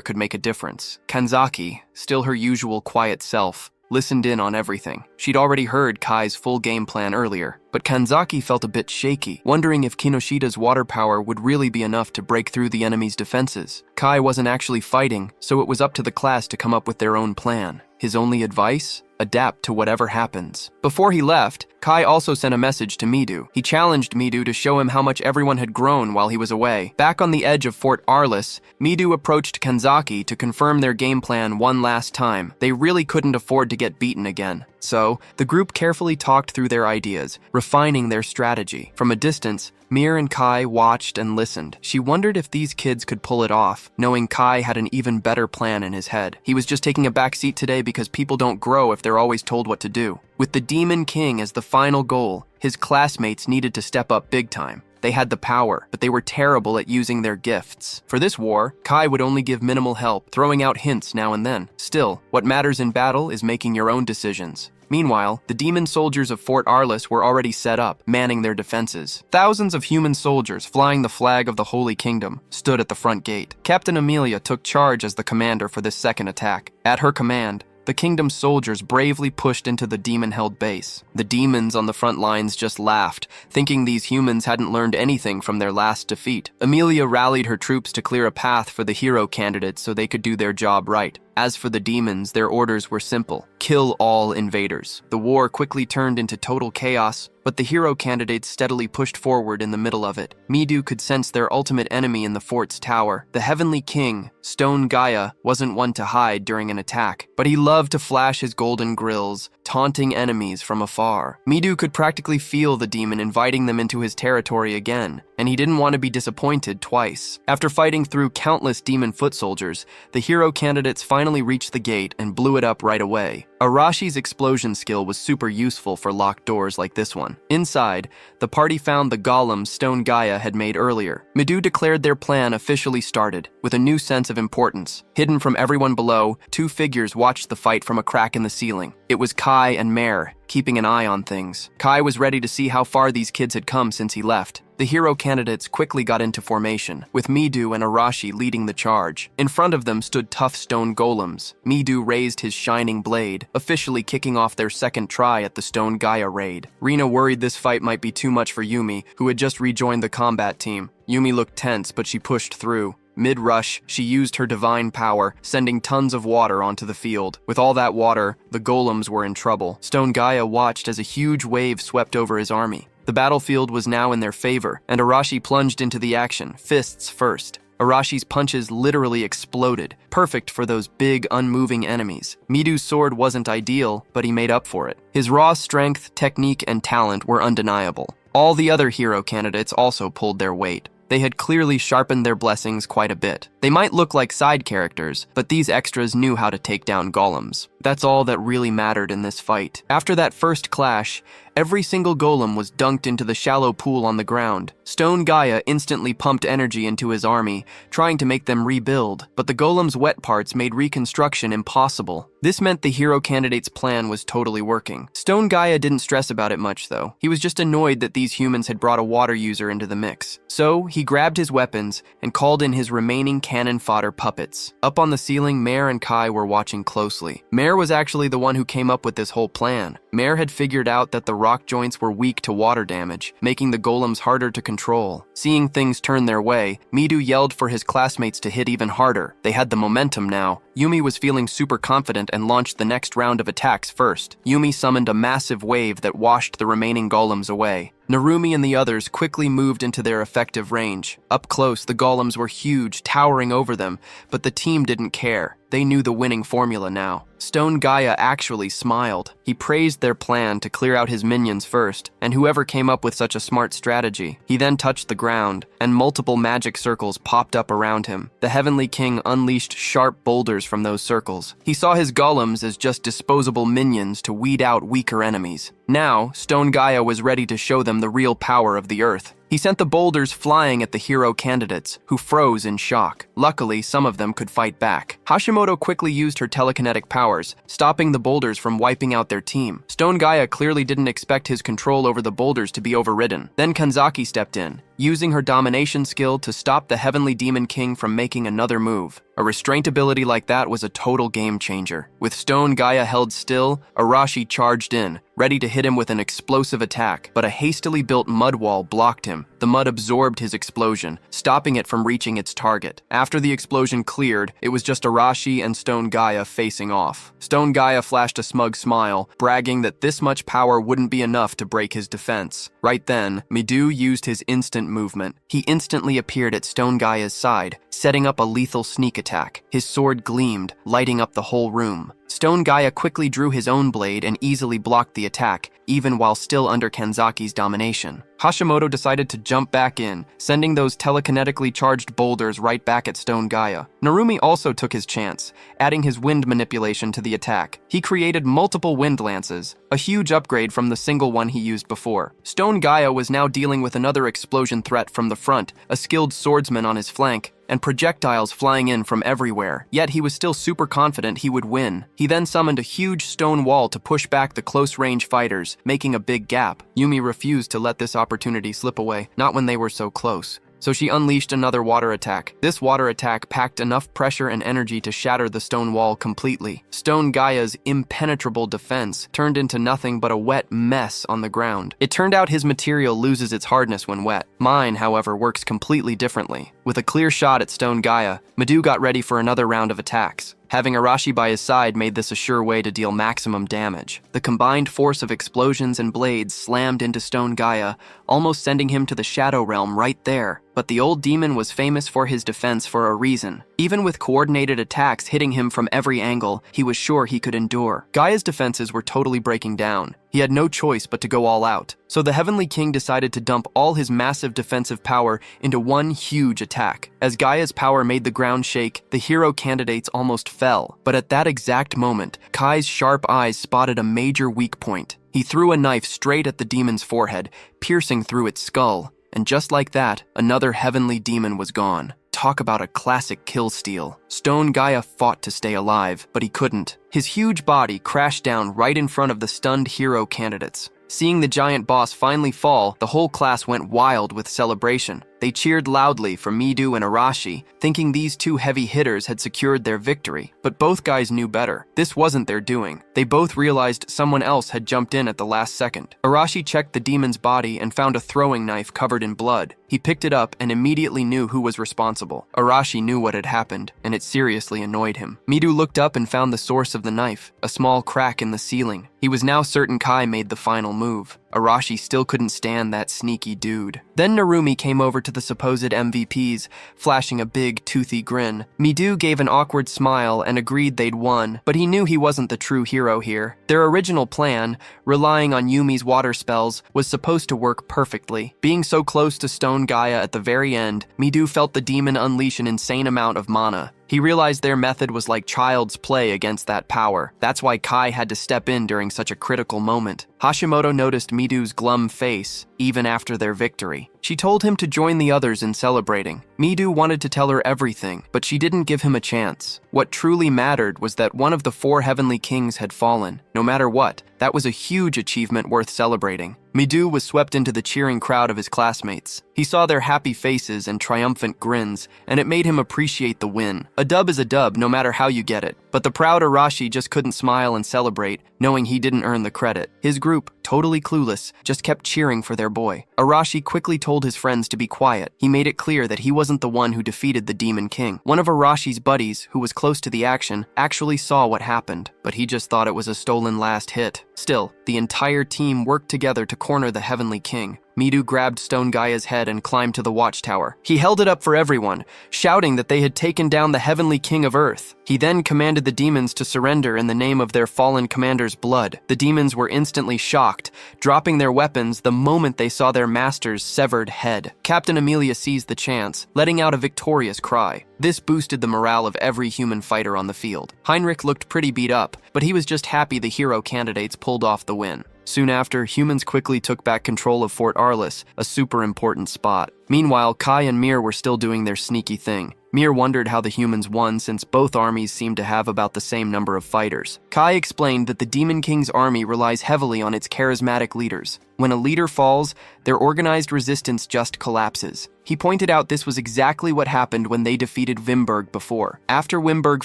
could make a difference. Kanzaki, still her usual quiet self, listened in on everything. She'd already heard Kai's full game plan earlier, but Kanzaki felt a bit shaky, wondering if Kinoshita's water power would really be enough to break through the enemy's defenses. Kai wasn't actually fighting, so it was up to the class to come up with their own plan. His only advice? Adapt to whatever happens. Before he left, Kai also sent a message to Midu. He challenged Midu to show him how much everyone had grown while he was away. Back on the edge of Fort Arliss, Midu approached Kanzaki to confirm their game plan one last time. They really couldn't afford to get beaten again. So, the group carefully talked through their ideas, refining their strategy. From a distance, Mir and Kai watched and listened. She wondered if these kids could pull it off, knowing Kai had an even better plan in his head. He was just taking a back seat today because people don't grow if they're always told what to do. With the Demon King as the final goal, his classmates needed to step up big time. They had the power, but they were terrible at using their gifts. For this war, Kai would only give minimal help, throwing out hints now and then. Still, what matters in battle is making your own decisions. Meanwhile, the demon soldiers of Fort Arliss were already set up, manning their defenses. Thousands of human soldiers, flying the flag of the Holy Kingdom, stood at the front gate. Captain Amelia took charge as the commander for this second attack. At her command, the kingdom's soldiers bravely pushed into the demon-held base. The demons on the front lines just laughed, thinking these humans hadn't learned anything from their last defeat. Amelia rallied her troops to clear a path for the hero candidates so they could do their job right. As for the demons, their orders were simple: kill all invaders. The war quickly turned into total chaos, but the hero candidates steadily pushed forward in the middle of it. Midu could sense their ultimate enemy in the fort's tower. The Heavenly King, Stone Gaia, wasn't one to hide during an attack, but he loved to flash his golden grills, taunting enemies from afar. Midu could practically feel the demon inviting them into his territory again, and he didn't want to be disappointed twice. After fighting through countless demon foot soldiers, the hero candidates finally reached the gate and blew it up right away. Arashi's explosion skill was super useful for locked doors like this one. Inside, the party found the golems Stone Gaia had made earlier. Midu declared their plan officially started, with a new sense of importance. Hidden from everyone below, two figures watched the fight from a crack in the ceiling. It was Kai and Mare, keeping an eye on things. Kai was ready to see how far these kids had come since he left. The hero candidates quickly got into formation, with Midu and Arashi leading the charge. In front of them stood tough stone golems. Midu raised his shining blade, officially kicking off their second try at the Stone Gaia raid. Rina worried this fight might be too much for Yumi, who had just rejoined the combat team. Yumi looked tense, but she pushed through. Mid-rush, she used her divine power, sending tons of water onto the field. With all that water, the golems were in trouble. Stone Gaia watched as a huge wave swept over his army. The battlefield was now in their favor, and Arashi plunged into the action, fists first. Arashi's punches literally exploded, perfect for those big, unmoving enemies. Midu's sword wasn't ideal, but he made up for it. His raw strength, technique, and talent were undeniable. All the other hero candidates also pulled their weight. They had clearly sharpened their blessings quite a bit. They might look like side characters, but these extras knew how to take down golems. That's all that really mattered in this fight. After that first clash, every single golem was dunked into the shallow pool on the ground. Stone Gaia instantly pumped energy into his army, trying to make them rebuild, but the golem's wet parts made reconstruction impossible. This meant the hero candidate's plan was totally working. Stone Gaia didn't stress about it much, though. He was just annoyed that these humans had brought a water user into the mix. So, he grabbed his weapons and called in his remaining cannon fodder puppets. Up on the ceiling, Mare and Kai were watching closely. Mare was actually the one who came up with this whole plan. Mare had figured out that the rock joints were weak to water damage, making the golems harder to control. Seeing things turn their way, Midu yelled for his classmates to hit even harder. They had the momentum now. Yumi was feeling super confident and launched the next round of attacks first. Yumi summoned a massive wave that washed the remaining golems away. Narumi and the others quickly moved into their effective range. Up close, the golems were huge, towering over them, but the team didn't care. They knew the winning formula now. Stone Gaia actually smiled. He praised their plan to clear out his minions first, and whoever came up with such a smart strategy. He then touched the ground, and multiple magic circles popped up around him. The Heavenly King unleashed sharp boulders from those circles. He saw his golems as just disposable minions to weed out weaker enemies. Now, Stone Gaia was ready to show them the real power of the earth. He sent the boulders flying at the hero candidates, who froze in shock. Luckily, some of them could fight back. Hashimoto quickly used her telekinetic powers, stopping the boulders from wiping out their team. Stone Gaia clearly didn't expect his control over the boulders to be overridden. Then Kanzaki stepped in, using her domination skill to stop the Heavenly Demon King from making another move. A restraint ability like that was a total game changer. With Stone Gaia held still, Arashi charged in, ready to hit him with an explosive attack, but a hastily built mud wall blocked him. The mud absorbed his explosion, stopping it from reaching its target. After the explosion cleared, it was just Arashi and Stone Gaia facing off. Stone Gaia flashed a smug smile, bragging that this much power wouldn't be enough to break his defense. Right then, Midu used his instant movement. He instantly appeared at Stone Gaia's side, setting up a lethal sneak attack. His sword gleamed, lighting up the whole room. Stone Gaia quickly drew his own blade and easily blocked the attack, even while still under Kanzaki's domination. Hashimoto decided to jump back in, sending those telekinetically charged boulders right back at Stone Gaia. Narumi also took his chance, adding his wind manipulation to the attack. He created multiple wind lances, a huge upgrade from the single one he used before. Stone Gaia was now dealing with another explosion threat from the front, a skilled swordsman on his flank, and projectiles flying in from everywhere. Yet he was still super confident he would win. He then summoned a huge stone wall to push back the close-range fighters, making a big gap. Yumi refused to let this opportunity slip away, not when they were so close. So she unleashed another water attack. This water attack packed enough pressure and energy to shatter the stone wall completely. Stone Gaia's impenetrable defense turned into nothing but a wet mess on the ground. It turned out his material loses its hardness when wet. Mine, however, works completely differently. With a clear shot at Stone Gaia, Midu got ready for another round of attacks. Having Arashi by his side made this a sure way to deal maximum damage. The combined force of explosions and blades slammed into Stone Gaia, almost sending him to the Shadow Realm right there. But the old demon was famous for his defense for a reason. Even with coordinated attacks hitting him from every angle, he was sure he could endure. Gaia's defenses were totally breaking down. He had no choice but to go all out. So the Heavenly King decided to dump all his massive defensive power into one huge attack. As Gaia's power made the ground shake, the hero candidates almost fell. But at that exact moment, Kai's sharp eyes spotted a major weak point. He threw a knife straight at the demon's forehead, piercing through its skull. And just like that, another heavenly demon was gone. Talk about a classic kill steal. Stone Gaia fought to stay alive, but he couldn't. His huge body crashed down right in front of the stunned hero candidates. Seeing the giant boss finally fall, the whole class went wild with celebration. They cheered loudly for Midu and Arashi, thinking these two heavy hitters had secured their victory. But both guys knew better. This wasn't their doing. They both realized someone else had jumped in at the last second. Arashi checked the demon's body and found a throwing knife covered in blood. He picked it up and immediately knew who was responsible. Arashi knew what had happened, and it seriously annoyed him. Midu looked up and found the source of the knife, a small crack in the ceiling. He was now certain Kai made the final move. Arashi still couldn't stand that sneaky dude. Then Narumi came over to the supposed MVPs, flashing a big, toothy grin. Midu gave an awkward smile and agreed they'd won, but he knew he wasn't the true hero here. Their original plan, relying on Yumi's water spells, was supposed to work perfectly. Being so close to Stone Gaia at the very end, Midu felt the demon unleash an insane amount of mana. He realized their method was like child's play against that power. That's why Kai had to step in during such a critical moment. Hashimoto noticed Midu's glum face, even after their victory. She told him to join the others in celebrating. Midu wanted to tell her everything, but she didn't give him a chance. What truly mattered was that one of the 4 heavenly kings had fallen. No matter what, that was a huge achievement worth celebrating. Midu was swept into the cheering crowd of his classmates. He saw their happy faces and triumphant grins, and it made him appreciate the win. A dub is a dub, no matter how you get it. But the proud Arashi just couldn't smile and celebrate, knowing he didn't earn the credit. His group, totally clueless, just kept cheering for their boy. Arashi quickly told his friends to be quiet. He made it clear that he wasn't the one who defeated the Demon King. One of Arashi's buddies, who was close to the action, actually saw what happened, but he just thought it was a stolen last hit. Still, the entire team worked together to corner the Heavenly King. Midu grabbed Stone Gaia's head and climbed to the watchtower. He held it up for everyone, shouting that they had taken down the Heavenly King of Earth. He then commanded the demons to surrender in the name of their fallen commander's blood. The demons were instantly shocked, dropping their weapons the moment they saw their master's severed head. Captain Amelia seized the chance, letting out a victorious cry. This boosted the morale of every human fighter on the field. Heinrich looked pretty beat up, but he was just happy the hero candidates pulled off the win. Soon after, humans quickly took back control of Fort Arliss, a super important spot. Meanwhile, Kai and Mir were still doing their sneaky thing. Mir wondered how the humans won since both armies seemed to have about the same number of fighters. Kai explained that the Demon King's army relies heavily on its charismatic leaders. When a leader falls, their organized resistance just collapses. He pointed out this was exactly what happened when they defeated Vimberg before. After Wimberg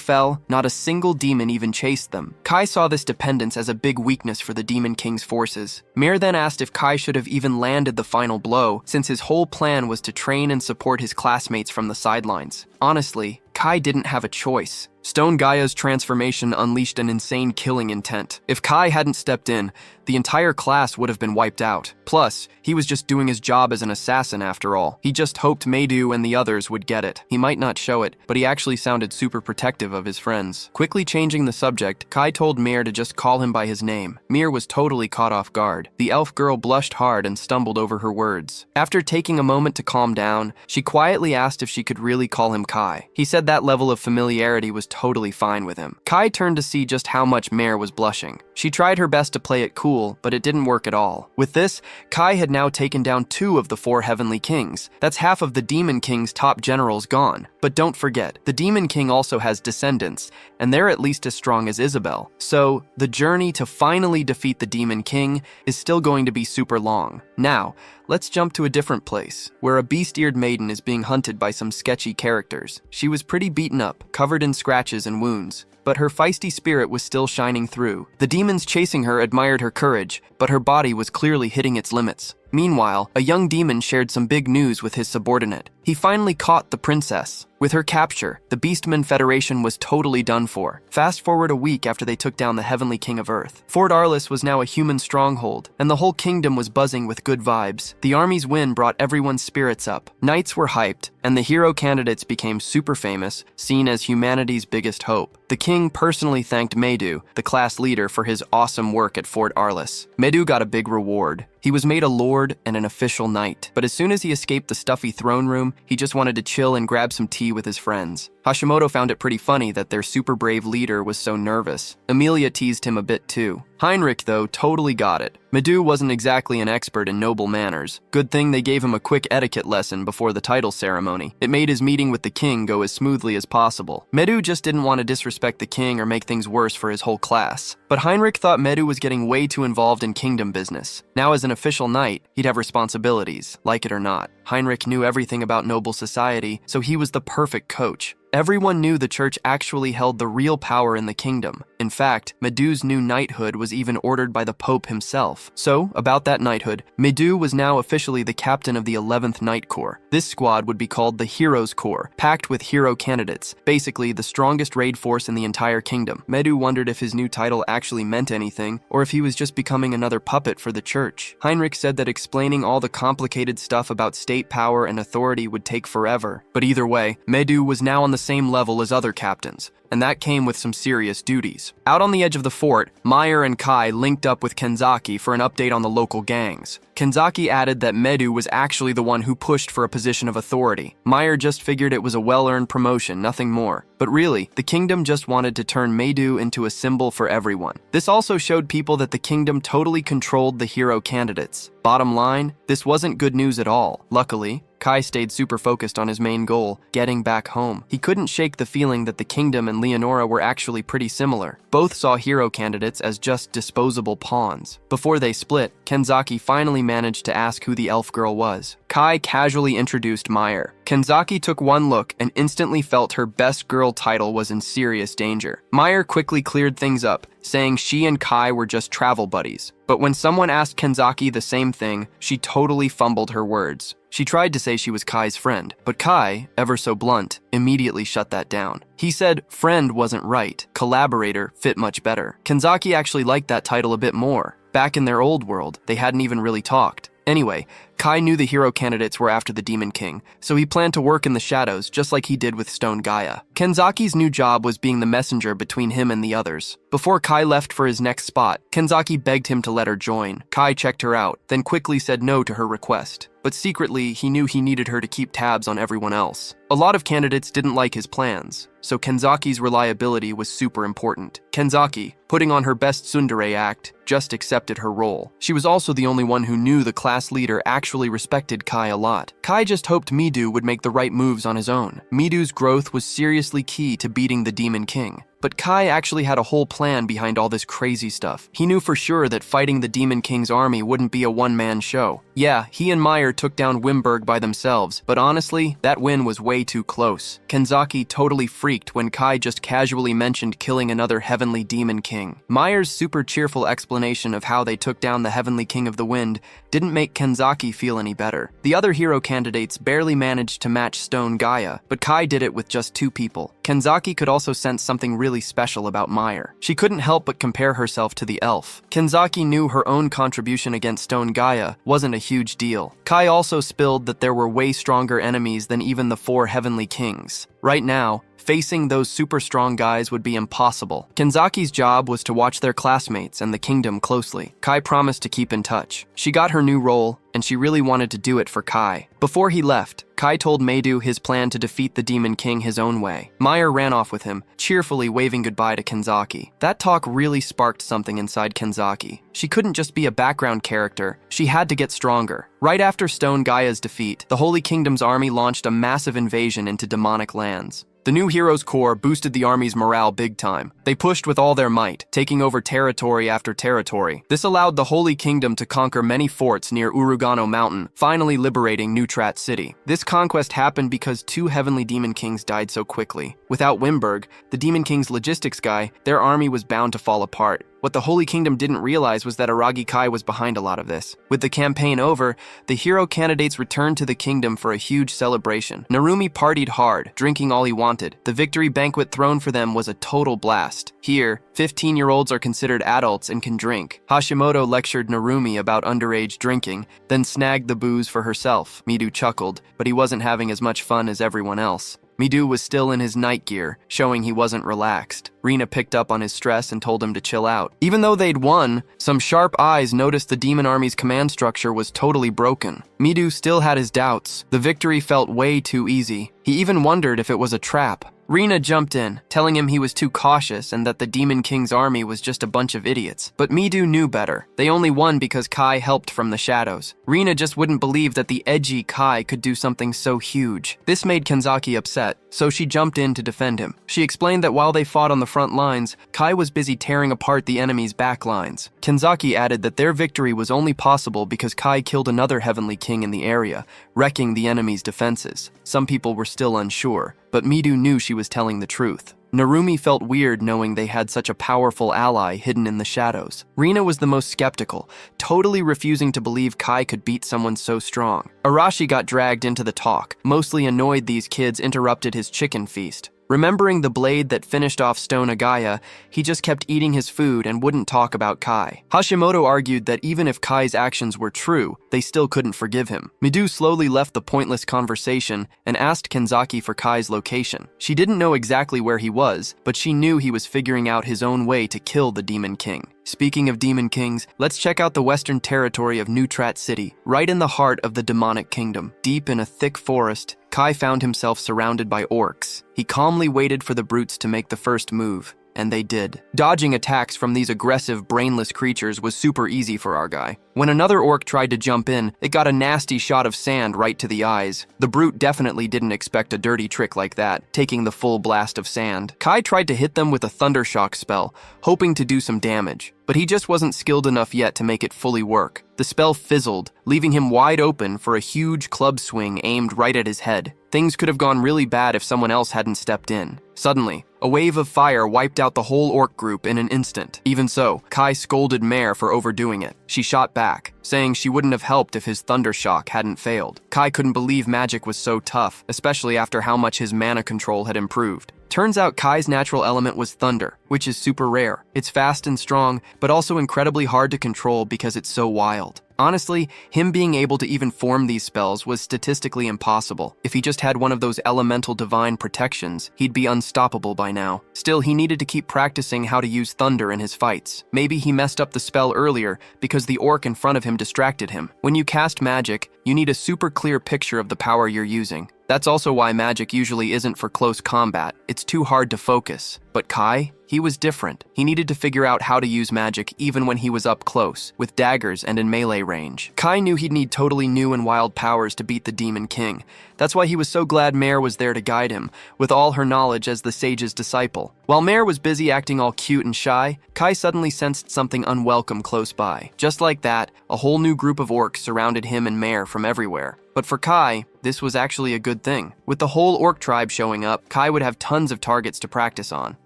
fell, not a single demon even chased them. Kai saw this dependence as a big weakness for the Demon King's forces. Mir then asked if Kai should have even landed the final blow, since his whole plan was to train and support his classmates from the sidelines. Honestly, Kai didn't have a choice. Stone Gaia's transformation unleashed an insane killing intent. If Kai hadn't stepped in, the entire class would have been wiped out. Plus, he was just doing his job as an assassin after all. He just hoped Meidu and the others would get it. He might not show it, but he actually sounded super protective of his friends. Quickly changing the subject, Kai told Mir to just call him by his name. Mir was totally caught off guard. The elf girl blushed hard and stumbled over her words. After taking a moment to calm down, she quietly asked if she could really call him Kai. He said that level of familiarity was totally fine with him. Kai turned to see just how much Mir was blushing. She tried her best to play it cool, but it didn't work at all. With this, Kai had now taken down 2 of the 4 heavenly kings. That's half of the Demon King's top generals gone. But don't forget, the Demon King also has descendants, and they're at least as strong as Isabel. So, the journey to finally defeat the Demon King is still going to be super long. Now, let's jump to a different place, where a beast-eared maiden is being hunted by some sketchy characters. She was pretty beaten up, covered in scratches and wounds. but her feisty spirit was still shining through. The demons chasing her admired her courage, but her body was clearly hitting its limits. Meanwhile, a young demon shared some big news with his subordinate. He finally caught the princess. With her capture, the Beastmen Federation was totally done for. Fast forward a week after they took down the Heavenly King of Earth. Fort Arliss was now a human stronghold, and the whole kingdom was buzzing with good vibes. The army's win brought everyone's spirits up. Knights were hyped, and the hero candidates became super famous, seen as humanity's biggest hope. The king personally thanked Medu, the class leader, for his awesome work at Fort Arliss. Medu got a big reward. He was made a lord and an official knight, but as soon as he escaped the stuffy throne room, he just wanted to chill and grab some tea with his friends. Hashimoto found it pretty funny that their super brave leader was so nervous. Emilia teased him a bit too. Heinrich, though, totally got it. Medu wasn't exactly an expert in noble manners. Good thing they gave him a quick etiquette lesson before the title ceremony. It made his meeting with the king go as smoothly as possible. Medu just didn't want to disrespect the king or make things worse for his whole class. But Heinrich thought Medu was getting way too involved in kingdom business. Now as an official knight, he'd have responsibilities, like it or not. Heinrich knew everything about noble society, so he was the perfect coach. Everyone knew the church actually held the real power in the kingdom. In fact, Medu's new knighthood was even ordered by the Pope himself. So, about that knighthood, Medu was now officially the captain of the 11th Knight Corps. This squad would be called the Heroes Corps, packed with hero candidates, basically the strongest raid force in the entire kingdom. Medu wondered if his new title actually meant anything, or if he was just becoming another puppet for the church. Heinrich said that explaining all the complicated stuff about state power and authority would take forever. But either way, Medu was now on the same level as other captains, and that came with some serious duties. Out on the edge of the fort, Meyer and Kai linked up with Kenzaki for an update on the local gangs. Kenzaki added that Medu was actually the one who pushed for a position of authority. Meyer just figured it was a well-earned promotion, nothing more. But really, the kingdom just wanted to turn Medu into a symbol for everyone. This also showed people that the kingdom totally controlled the hero candidates. Bottom line, this wasn't good news at all. Luckily, Kai stayed super focused on his main goal, getting back home. He couldn't shake the feeling that the kingdom and Leonora were actually pretty similar. Both saw hero candidates as just disposable pawns. Before they split, Kenzaki finally managed to ask who the elf girl was. Kai casually introduced Meyer. Kenzaki took one look and instantly felt her best girl title was in serious danger. Meyer quickly cleared things up, saying she and Kai were just travel buddies. But when someone asked Kenzaki the same thing, she totally fumbled her words. She tried to say she was Kai's friend, but Kai, ever so blunt, immediately shut that down. He said friend wasn't right, collaborator fit much better. Kenzaki actually liked that title a bit more. Back in their old world, they hadn't even really talked. Anyway, Kai knew the hero candidates were after the Demon King, so he planned to work in the shadows just like he did with Stone Gaia. Kenzaki's new job was being the messenger between him and the others. Before Kai left for his next spot, Kenzaki begged him to let her join. Kai checked her out, then quickly said no to her request. But secretly, he knew he needed her to keep tabs on everyone else. A lot of candidates didn't like his plans, so Kenzaki's reliability was super important. Kenzaki, putting on her best tsundere act, just accepted her role. She was also the only one who knew the class leader actually respected Kai a lot. Kai just hoped Medu would make the right moves on his own. Medu's growth was seriously key to beating the Demon King. But Kai actually had a whole plan behind all this crazy stuff. He knew for sure that fighting the Demon King's army wouldn't be a one-man show. Yeah, he and Meyer took down Wimberg by themselves, but honestly, that win was way too close. Kenzaki totally freaked when Kai just casually mentioned killing another Heavenly Demon King. Meyer's super cheerful explanation of how they took down the Heavenly King of the Wind didn't make Kenzaki feel any better. The other hero candidates barely managed to match Stone Gaia, but Kai did it with just 2 people. Kenzaki could also sense something really special about Meyer. She couldn't help but compare herself to the elf. Kenzaki knew her own contribution against Stone Gaia wasn't a huge deal. Kai also spilled that there were way stronger enemies than even the 4 Heavenly Kings. Right now, facing those super strong guys would be impossible. Kenzaki's job was to watch their classmates and the kingdom closely. Kai promised to keep in touch. She got her new role, and she really wanted to do it for Kai. Before he left, Kai told Medu his plan to defeat the Demon King his own way. Meyer ran off with him, cheerfully waving goodbye to Kenzaki. That talk really sparked something inside Kenzaki. She couldn't just be a background character, she had to get stronger. Right after Stone Gaia's defeat, the Holy Kingdom's army launched a massive invasion into demonic lands. The new heroes' corps boosted the army's morale big time. They pushed with all their might, taking over territory after territory. This allowed the Holy Kingdom to conquer many forts near Urugano Mountain, finally liberating Nutrat City. This conquest happened because 2 heavenly demon kings died so quickly. Without Wimberg, the demon king's logistics guy, their army was bound to fall apart. What the Holy Kingdom didn't realize was that Aragi Kai was behind a lot of this. With the campaign over, the hero candidates returned to the kingdom for a huge celebration. Narumi partied hard, drinking all he wanted. The victory banquet thrown for them was a total blast. Here, 15-year-olds are considered adults and can drink. Hashimoto lectured Narumi about underage drinking, then snagged the booze for herself. Midu chuckled, but he wasn't having as much fun as everyone else. Midu was still in his night gear, showing he wasn't relaxed. Rina picked up on his stress and told him to chill out. Even though they'd won, some sharp eyes noticed the demon army's command structure was totally broken. Midu still had his doubts. The victory felt way too easy. He even wondered if it was a trap. Rina jumped in, telling him he was too cautious and that the Demon King's army was just a bunch of idiots. But Midu knew better. They only won because Kai helped from the shadows. Rina just wouldn't believe that the edgy Kai could do something so huge. This made Kenzaki upset, so she jumped in to defend him. She explained that while they fought on the front lines, Kai was busy tearing apart the enemy's back lines. Kenzaki added that their victory was only possible because Kai killed another Heavenly King in the area, wrecking the enemy's defenses. Some people were still unsure, but Midu knew she was telling the truth. Narumi felt weird knowing they had such a powerful ally hidden in the shadows. Rina was the most skeptical, totally refusing to believe Kai could beat someone so strong. Arashi got dragged into the talk, mostly annoyed these kids interrupted his chicken feast. Remembering the blade that finished off Stone Agaya, he just kept eating his food and wouldn't talk about Kai. Hashimoto argued that even if Kai's actions were true, they still couldn't forgive him. Midu slowly left the pointless conversation and asked Kenzaki for Kai's location. She didn't know exactly where he was, but she knew he was figuring out his own way to kill the Demon King. Speaking of Demon Kings, let's check out the western territory of Nutrat City, right in the heart of the demonic kingdom. Deep in a thick forest, Kai found himself surrounded by orcs. He calmly waited for the brutes to make the first move, and they did. Dodging attacks from these aggressive, brainless creatures was super easy for our guy. When another orc tried to jump in, it got a nasty shot of sand right to the eyes. The brute definitely didn't expect a dirty trick like that, taking the full blast of sand. Kai tried to hit them with a thundershock spell, hoping to do some damage, but he just wasn't skilled enough yet to make it fully work. The spell fizzled, leaving him wide open for a huge club swing aimed right at his head. Things could have gone really bad if someone else hadn't stepped in. Suddenly, a wave of fire wiped out the whole orc group in an instant. Even so, Kai scolded Mare for overdoing it. She shot back, saying she wouldn't have helped if his thundershock hadn't failed. Kai couldn't believe magic was so tough, especially after how much his mana control had improved. Turns out Kai's natural element was thunder, which is super rare. It's fast and strong, but also incredibly hard to control because it's so wild. Honestly, him being able to even form these spells was statistically impossible. If he just had one of those elemental divine protections, he'd be unstoppable by now. Still, he needed to keep practicing how to use thunder in his fights. Maybe he messed up the spell earlier because the orc in front of him distracted him. When you cast magic, you need a super clear picture of the power you're using. That's also why magic usually isn't for close combat. It's too hard to focus. But Kai? He was different. He needed to figure out how to use magic even when he was up close, with daggers and in melee range. Kai knew he'd need totally new and wild powers to beat the Demon King. That's why he was so glad Mare was there to guide him, with all her knowledge as the sage's disciple. While Mare was busy acting all cute and shy, Kai suddenly sensed something unwelcome close by. Just like that, a whole new group of orcs surrounded him and Mare from everywhere. But for Kai, this was actually a good thing. With the whole orc tribe showing up, Kai would have tons of targets to practice on.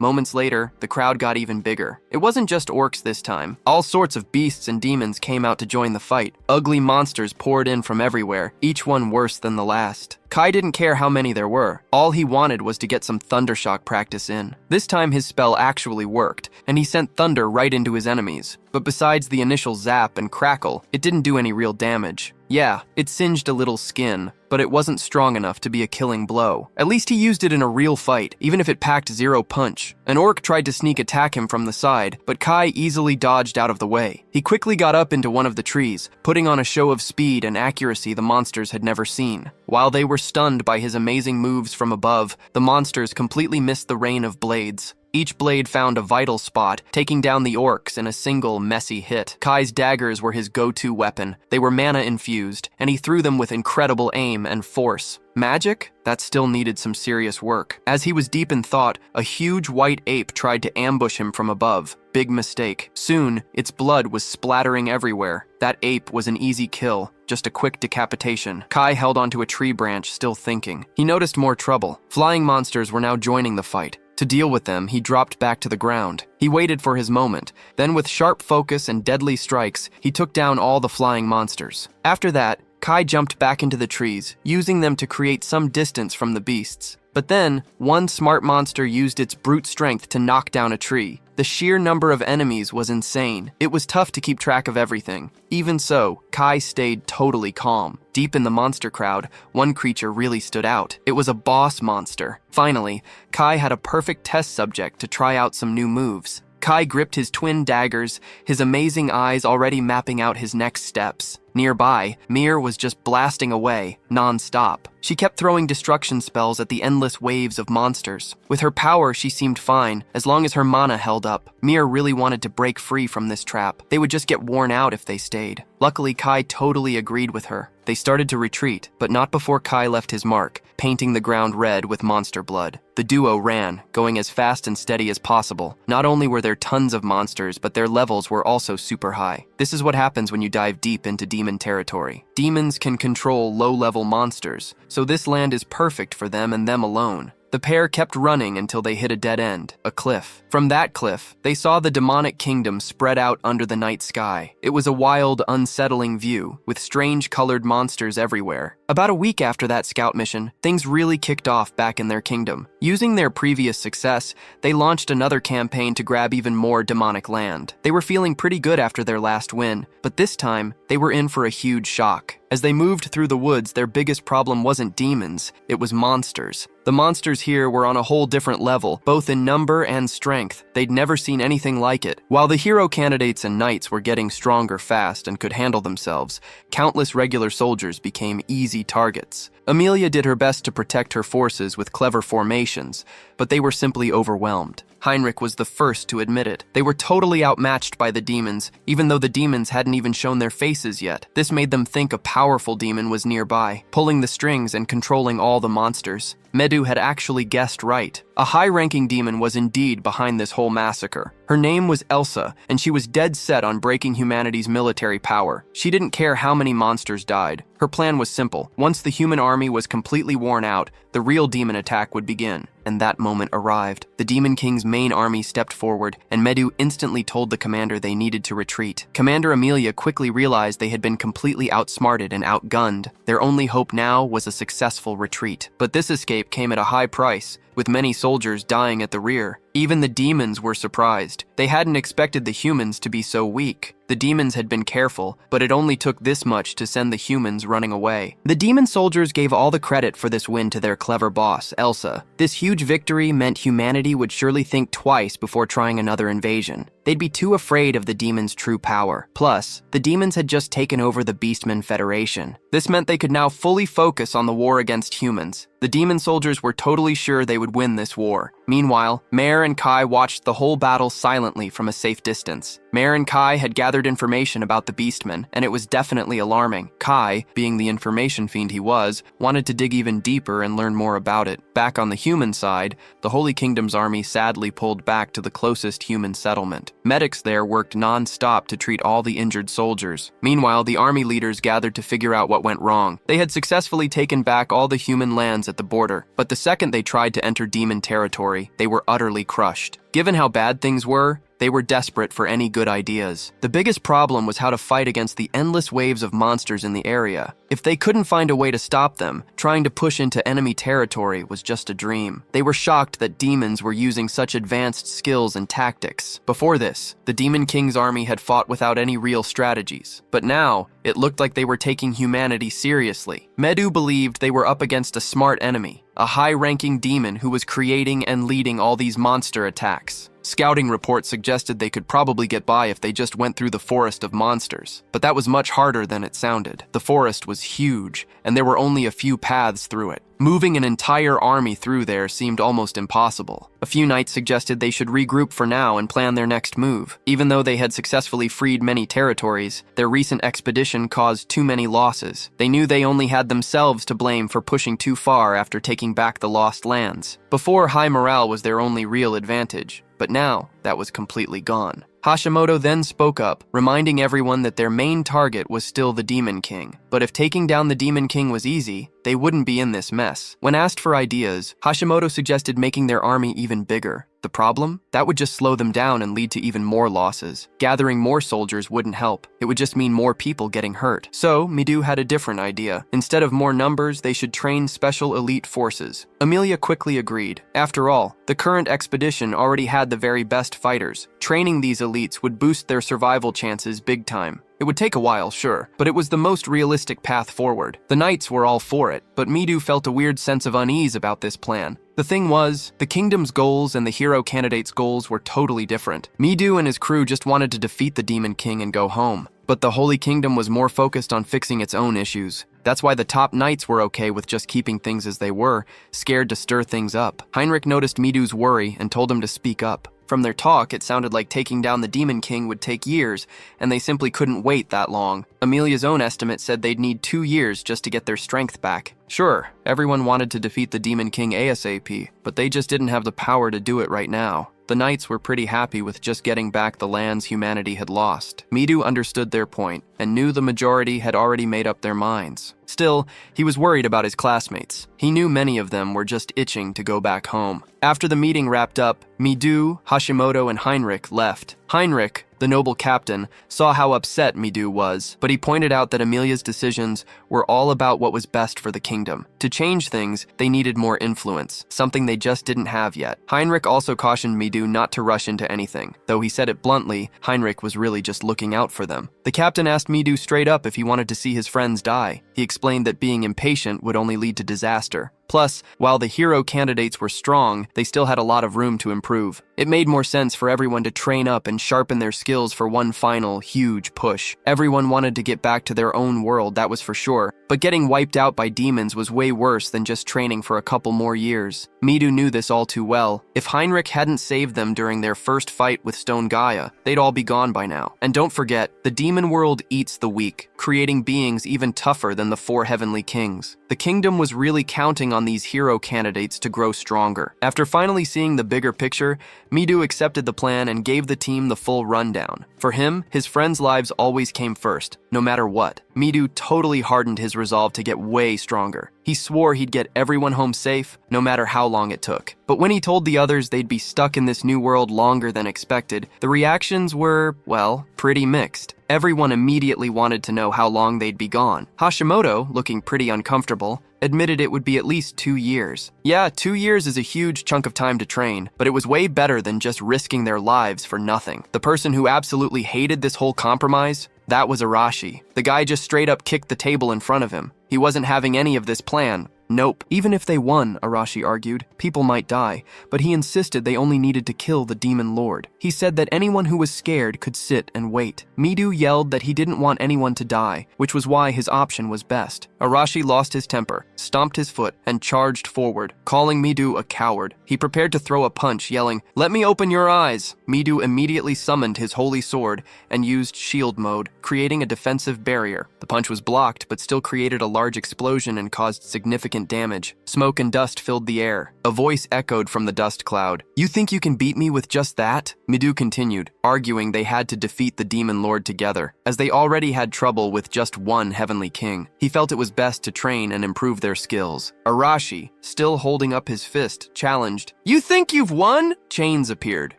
Moments later, the crowd got even bigger. It wasn't just orcs this time. All sorts of beasts and demons came out to join the fight. Ugly monsters poured in from everywhere, each one worse than the last. Kai didn't care how many there were. All he wanted was to get some thundershock practice in. This time his spell actually worked, and he sent thunder right into his enemies. But besides the initial zap and crackle, it didn't do any real damage. Yeah, it singed a little skin, but it wasn't strong enough to be a killing blow. At least he used it in a real fight, even if it packed zero punch. An orc tried to sneak attack him from the side, but Kai easily dodged out of the way. He quickly got up into one of the trees, putting on a show of speed and accuracy the monsters had never seen. While they were stunned by his amazing moves from above, the monsters completely missed the rain of blades. Each blade found a vital spot, taking down the orcs in a single, messy hit. Kai's daggers were his go-to weapon. They were mana-infused, and he threw them with incredible aim and force. Magic? That still needed some serious work. As he was deep in thought, a huge white ape tried to ambush him from above. Big mistake. Soon, its blood was splattering everywhere. That ape was an easy kill, just a quick decapitation. Kai held onto a tree branch, still thinking. He noticed more trouble. Flying monsters were now joining the fight. To deal with them, he dropped back to the ground. He waited for his moment. Then, with sharp focus and deadly strikes, he took down all the flying monsters. After that, Kai jumped back into the trees, using them to create some distance from the beasts. But then, one smart monster used its brute strength to knock down a tree. The sheer number of enemies was insane. It was tough to keep track of everything. Even so, Kai stayed totally calm. Deep in the monster crowd, one creature really stood out. It was a boss monster. Finally, Kai had a perfect test subject to try out some new moves. Kai gripped his twin daggers, his amazing eyes already mapping out his next steps. Nearby, Mir was just blasting away, non-stop. She kept throwing destruction spells at the endless waves of monsters. With her power, she seemed fine, as long as her mana held up. Mir really wanted to break free from this trap. They would just get worn out if they stayed. Luckily, Kai totally agreed with her. They started to retreat, but not before Kai left his mark, painting the ground red with monster blood. The duo ran, going as fast and steady as possible. Not only were there tons of monsters, but their levels were also super high. This is what happens when you dive deep into demon territory. Demons can control low-level monsters, so this land is perfect for them and them alone. The pair kept running until they hit a dead end, a cliff. From that cliff, they saw the demonic kingdom spread out under the night sky. It was a wild, unsettling view, with strange colored monsters everywhere. About a week after that scout mission, things really kicked off back in their kingdom. Using their previous success, they launched another campaign to grab even more demonic land. They were feeling pretty good after their last win, but this time, they were in for a huge shock. As they moved through the woods, their biggest problem wasn't demons, it was monsters. The monsters here were on a whole different level, both in number and strength. They'd never seen anything like it. While the hero candidates and knights were getting stronger fast and could handle themselves, countless regular soldiers became easy targets. Amelia did her best to protect her forces with clever formations, but they were simply overwhelmed. Heinrich was the first to admit it. They were totally outmatched by the demons, even though the demons hadn't even shown their faces yet. This made them think a powerful demon was nearby, pulling the strings and controlling all the monsters. Medu had actually guessed right. A high-ranking demon was indeed behind this whole massacre. Her name was Elsa, and she was dead set on breaking humanity's military power. She didn't care how many monsters died. Her plan was simple. Once the human army was completely worn out, the real demon attack would begin. And that moment arrived. The Demon King's main army stepped forward, and Medu instantly told the commander they needed to retreat. Commander Amelia quickly realized they had been completely outsmarted and outgunned. Their only hope now was a successful retreat. But this escape came at a high price, with many soldiers dying at the rear. Even the demons were surprised. They hadn't expected the humans to be so weak. The demons had been careful, but it only took this much to send the humans running away. The demon soldiers gave all the credit for this win to their clever boss, Elsa. This huge victory meant humanity would surely think twice before trying another invasion. They'd be too afraid of the demons' true power. Plus, the demons had just taken over the Beastmen Federation. This meant they could now fully focus on the war against humans. The demon soldiers were totally sure they would win this war. Meanwhile, Mare and Kai watched the whole battle silently from a safe distance. Mare and Kai had gathered information about the Beastmen, and it was definitely alarming. Kai, being the information fiend he was, wanted to dig even deeper and learn more about it. Back on the human side, the Holy Kingdom's army sadly pulled back to the closest human settlement. Medics there worked non-stop to treat all the injured soldiers. Meanwhile, the army leaders gathered to figure out what went wrong. They had successfully taken back all the human lands at the border, but the second they tried to enter demon territory, they were utterly crushed. Given how bad things were, they were desperate for any good ideas. The biggest problem was how to fight against the endless waves of monsters in the area. If they couldn't find a way to stop them, trying to push into enemy territory was just a dream. They were shocked that demons were using such advanced skills and tactics. Before this, the Demon King's army had fought without any real strategies. But now, it looked like they were taking humanity seriously. Medu believed they were up against a smart enemy, a high-ranking demon who was creating and leading all these monster attacks. Scouting reports suggested they could probably get by if they just went through the forest of monsters. But that was much harder than it sounded. The forest was huge, and there were only a few paths through it. Moving an entire army through there seemed almost impossible. A few knights suggested they should regroup for now and plan their next move. Even though they had successfully freed many territories, their recent expedition caused too many losses. They knew they only had themselves to blame for pushing too far after taking back the lost lands. Before, high morale was their only real advantage, but now that was completely gone. Hashimoto then spoke up, reminding everyone that their main target was still the Demon King. But if taking down the Demon King was easy, they wouldn't be in this mess. When asked for ideas, Hashimoto suggested making their army even bigger. The problem? That would just slow them down and lead to even more losses. Gathering more soldiers wouldn't help. It would just mean more people getting hurt. So, Midu had a different idea. Instead of more numbers, they should train special elite forces. Emilia quickly agreed. After all, the current expedition already had the very best fighters. Training these elites would boost their survival chances big time. It would take a while, sure, but it was the most realistic path forward. The knights were all for it, but Midu felt a weird sense of unease about this plan. The thing was, the kingdom's goals and the hero candidate's goals were totally different. Midu and his crew just wanted to defeat the Demon King and go home. But the Holy Kingdom was more focused on fixing its own issues. That's why the top knights were okay with just keeping things as they were, scared to stir things up. Heinrich noticed Midu's worry and told him to speak up. From their talk, it sounded like taking down the Demon King would take years, and they simply couldn't wait that long. Emilia's own estimate said they'd need 2 years just to get their strength back. Sure, everyone wanted to defeat the Demon King ASAP, but they just didn't have the power to do it right now. The knights were pretty happy with just getting back the lands humanity had lost. Midu understood their point and knew the majority had already made up their minds. Still, he was worried about his classmates. He knew many of them were just itching to go back home. After the meeting wrapped up, Midu, Hashimoto, and Heinrich left. Heinrich, the noble captain, saw how upset Midu was, but he pointed out that Emilia's decisions were all about what was best for the kingdom. To change things, they needed more influence, something they just didn't have yet. Heinrich also cautioned Midu not to rush into anything. Though he said it bluntly, Heinrich was really just looking out for them. The captain asked Midu straight up if he wanted to see his friends die. He explained that being impatient would only lead to disaster. Plus, while the hero candidates were strong, they still had a lot of room to improve. It made more sense for everyone to train up and sharpen their skills for one final, huge push. Everyone wanted to get back to their own world, that was for sure. But getting wiped out by demons was way worse than just training for a couple more years. Midu knew this all too well. If Heinrich hadn't saved them during their first fight with Stone Gaia, they'd all be gone by now. And don't forget, the demon world eats the weak, creating beings even tougher than the 4 heavenly kings. The kingdom was really counting on these hero candidates to grow stronger. After finally seeing the bigger picture, Midu accepted the plan and gave the team the full rundown. For him, his friends' lives always came first, no matter what. Midu totally hardened his resolve to get way stronger. He swore he'd get everyone home safe, no matter how long it took. But when he told the others they'd be stuck in this new world longer than expected, the reactions were, well, pretty mixed. Everyone immediately wanted to know how long they'd be gone. Hashimoto, looking pretty uncomfortable, admitted it would be at least 2 years. Yeah, 2 years is a huge chunk of time to train, but it was way better than just risking their lives for nothing. The person who absolutely hated this whole compromise, that was Arashi. The guy just straight up kicked the table in front of him. He wasn't having any of this plan. Nope. Even if they won, Arashi argued, people might die, but he insisted they only needed to kill the demon lord. He said that anyone who was scared could sit and wait. Midu yelled that he didn't want anyone to die, which was why his option was best. Arashi lost his temper, stomped his foot, and charged forward, calling Midu a coward. He prepared to throw a punch, yelling, "Let me open your eyes!" Midu immediately summoned his holy sword and used shield mode, creating a defensive barrier. The punch was blocked, but still created a large explosion and caused significant damage. Smoke and dust filled the air. A voice echoed from the dust cloud. "You think you can beat me with just that?" Midu continued, arguing they had to defeat the demon lord together, as they already had trouble with just one heavenly king. He felt it was best to train and improve their skills. Arashi, still holding up his fist, challenged, "You think you've won?" Chains appeared,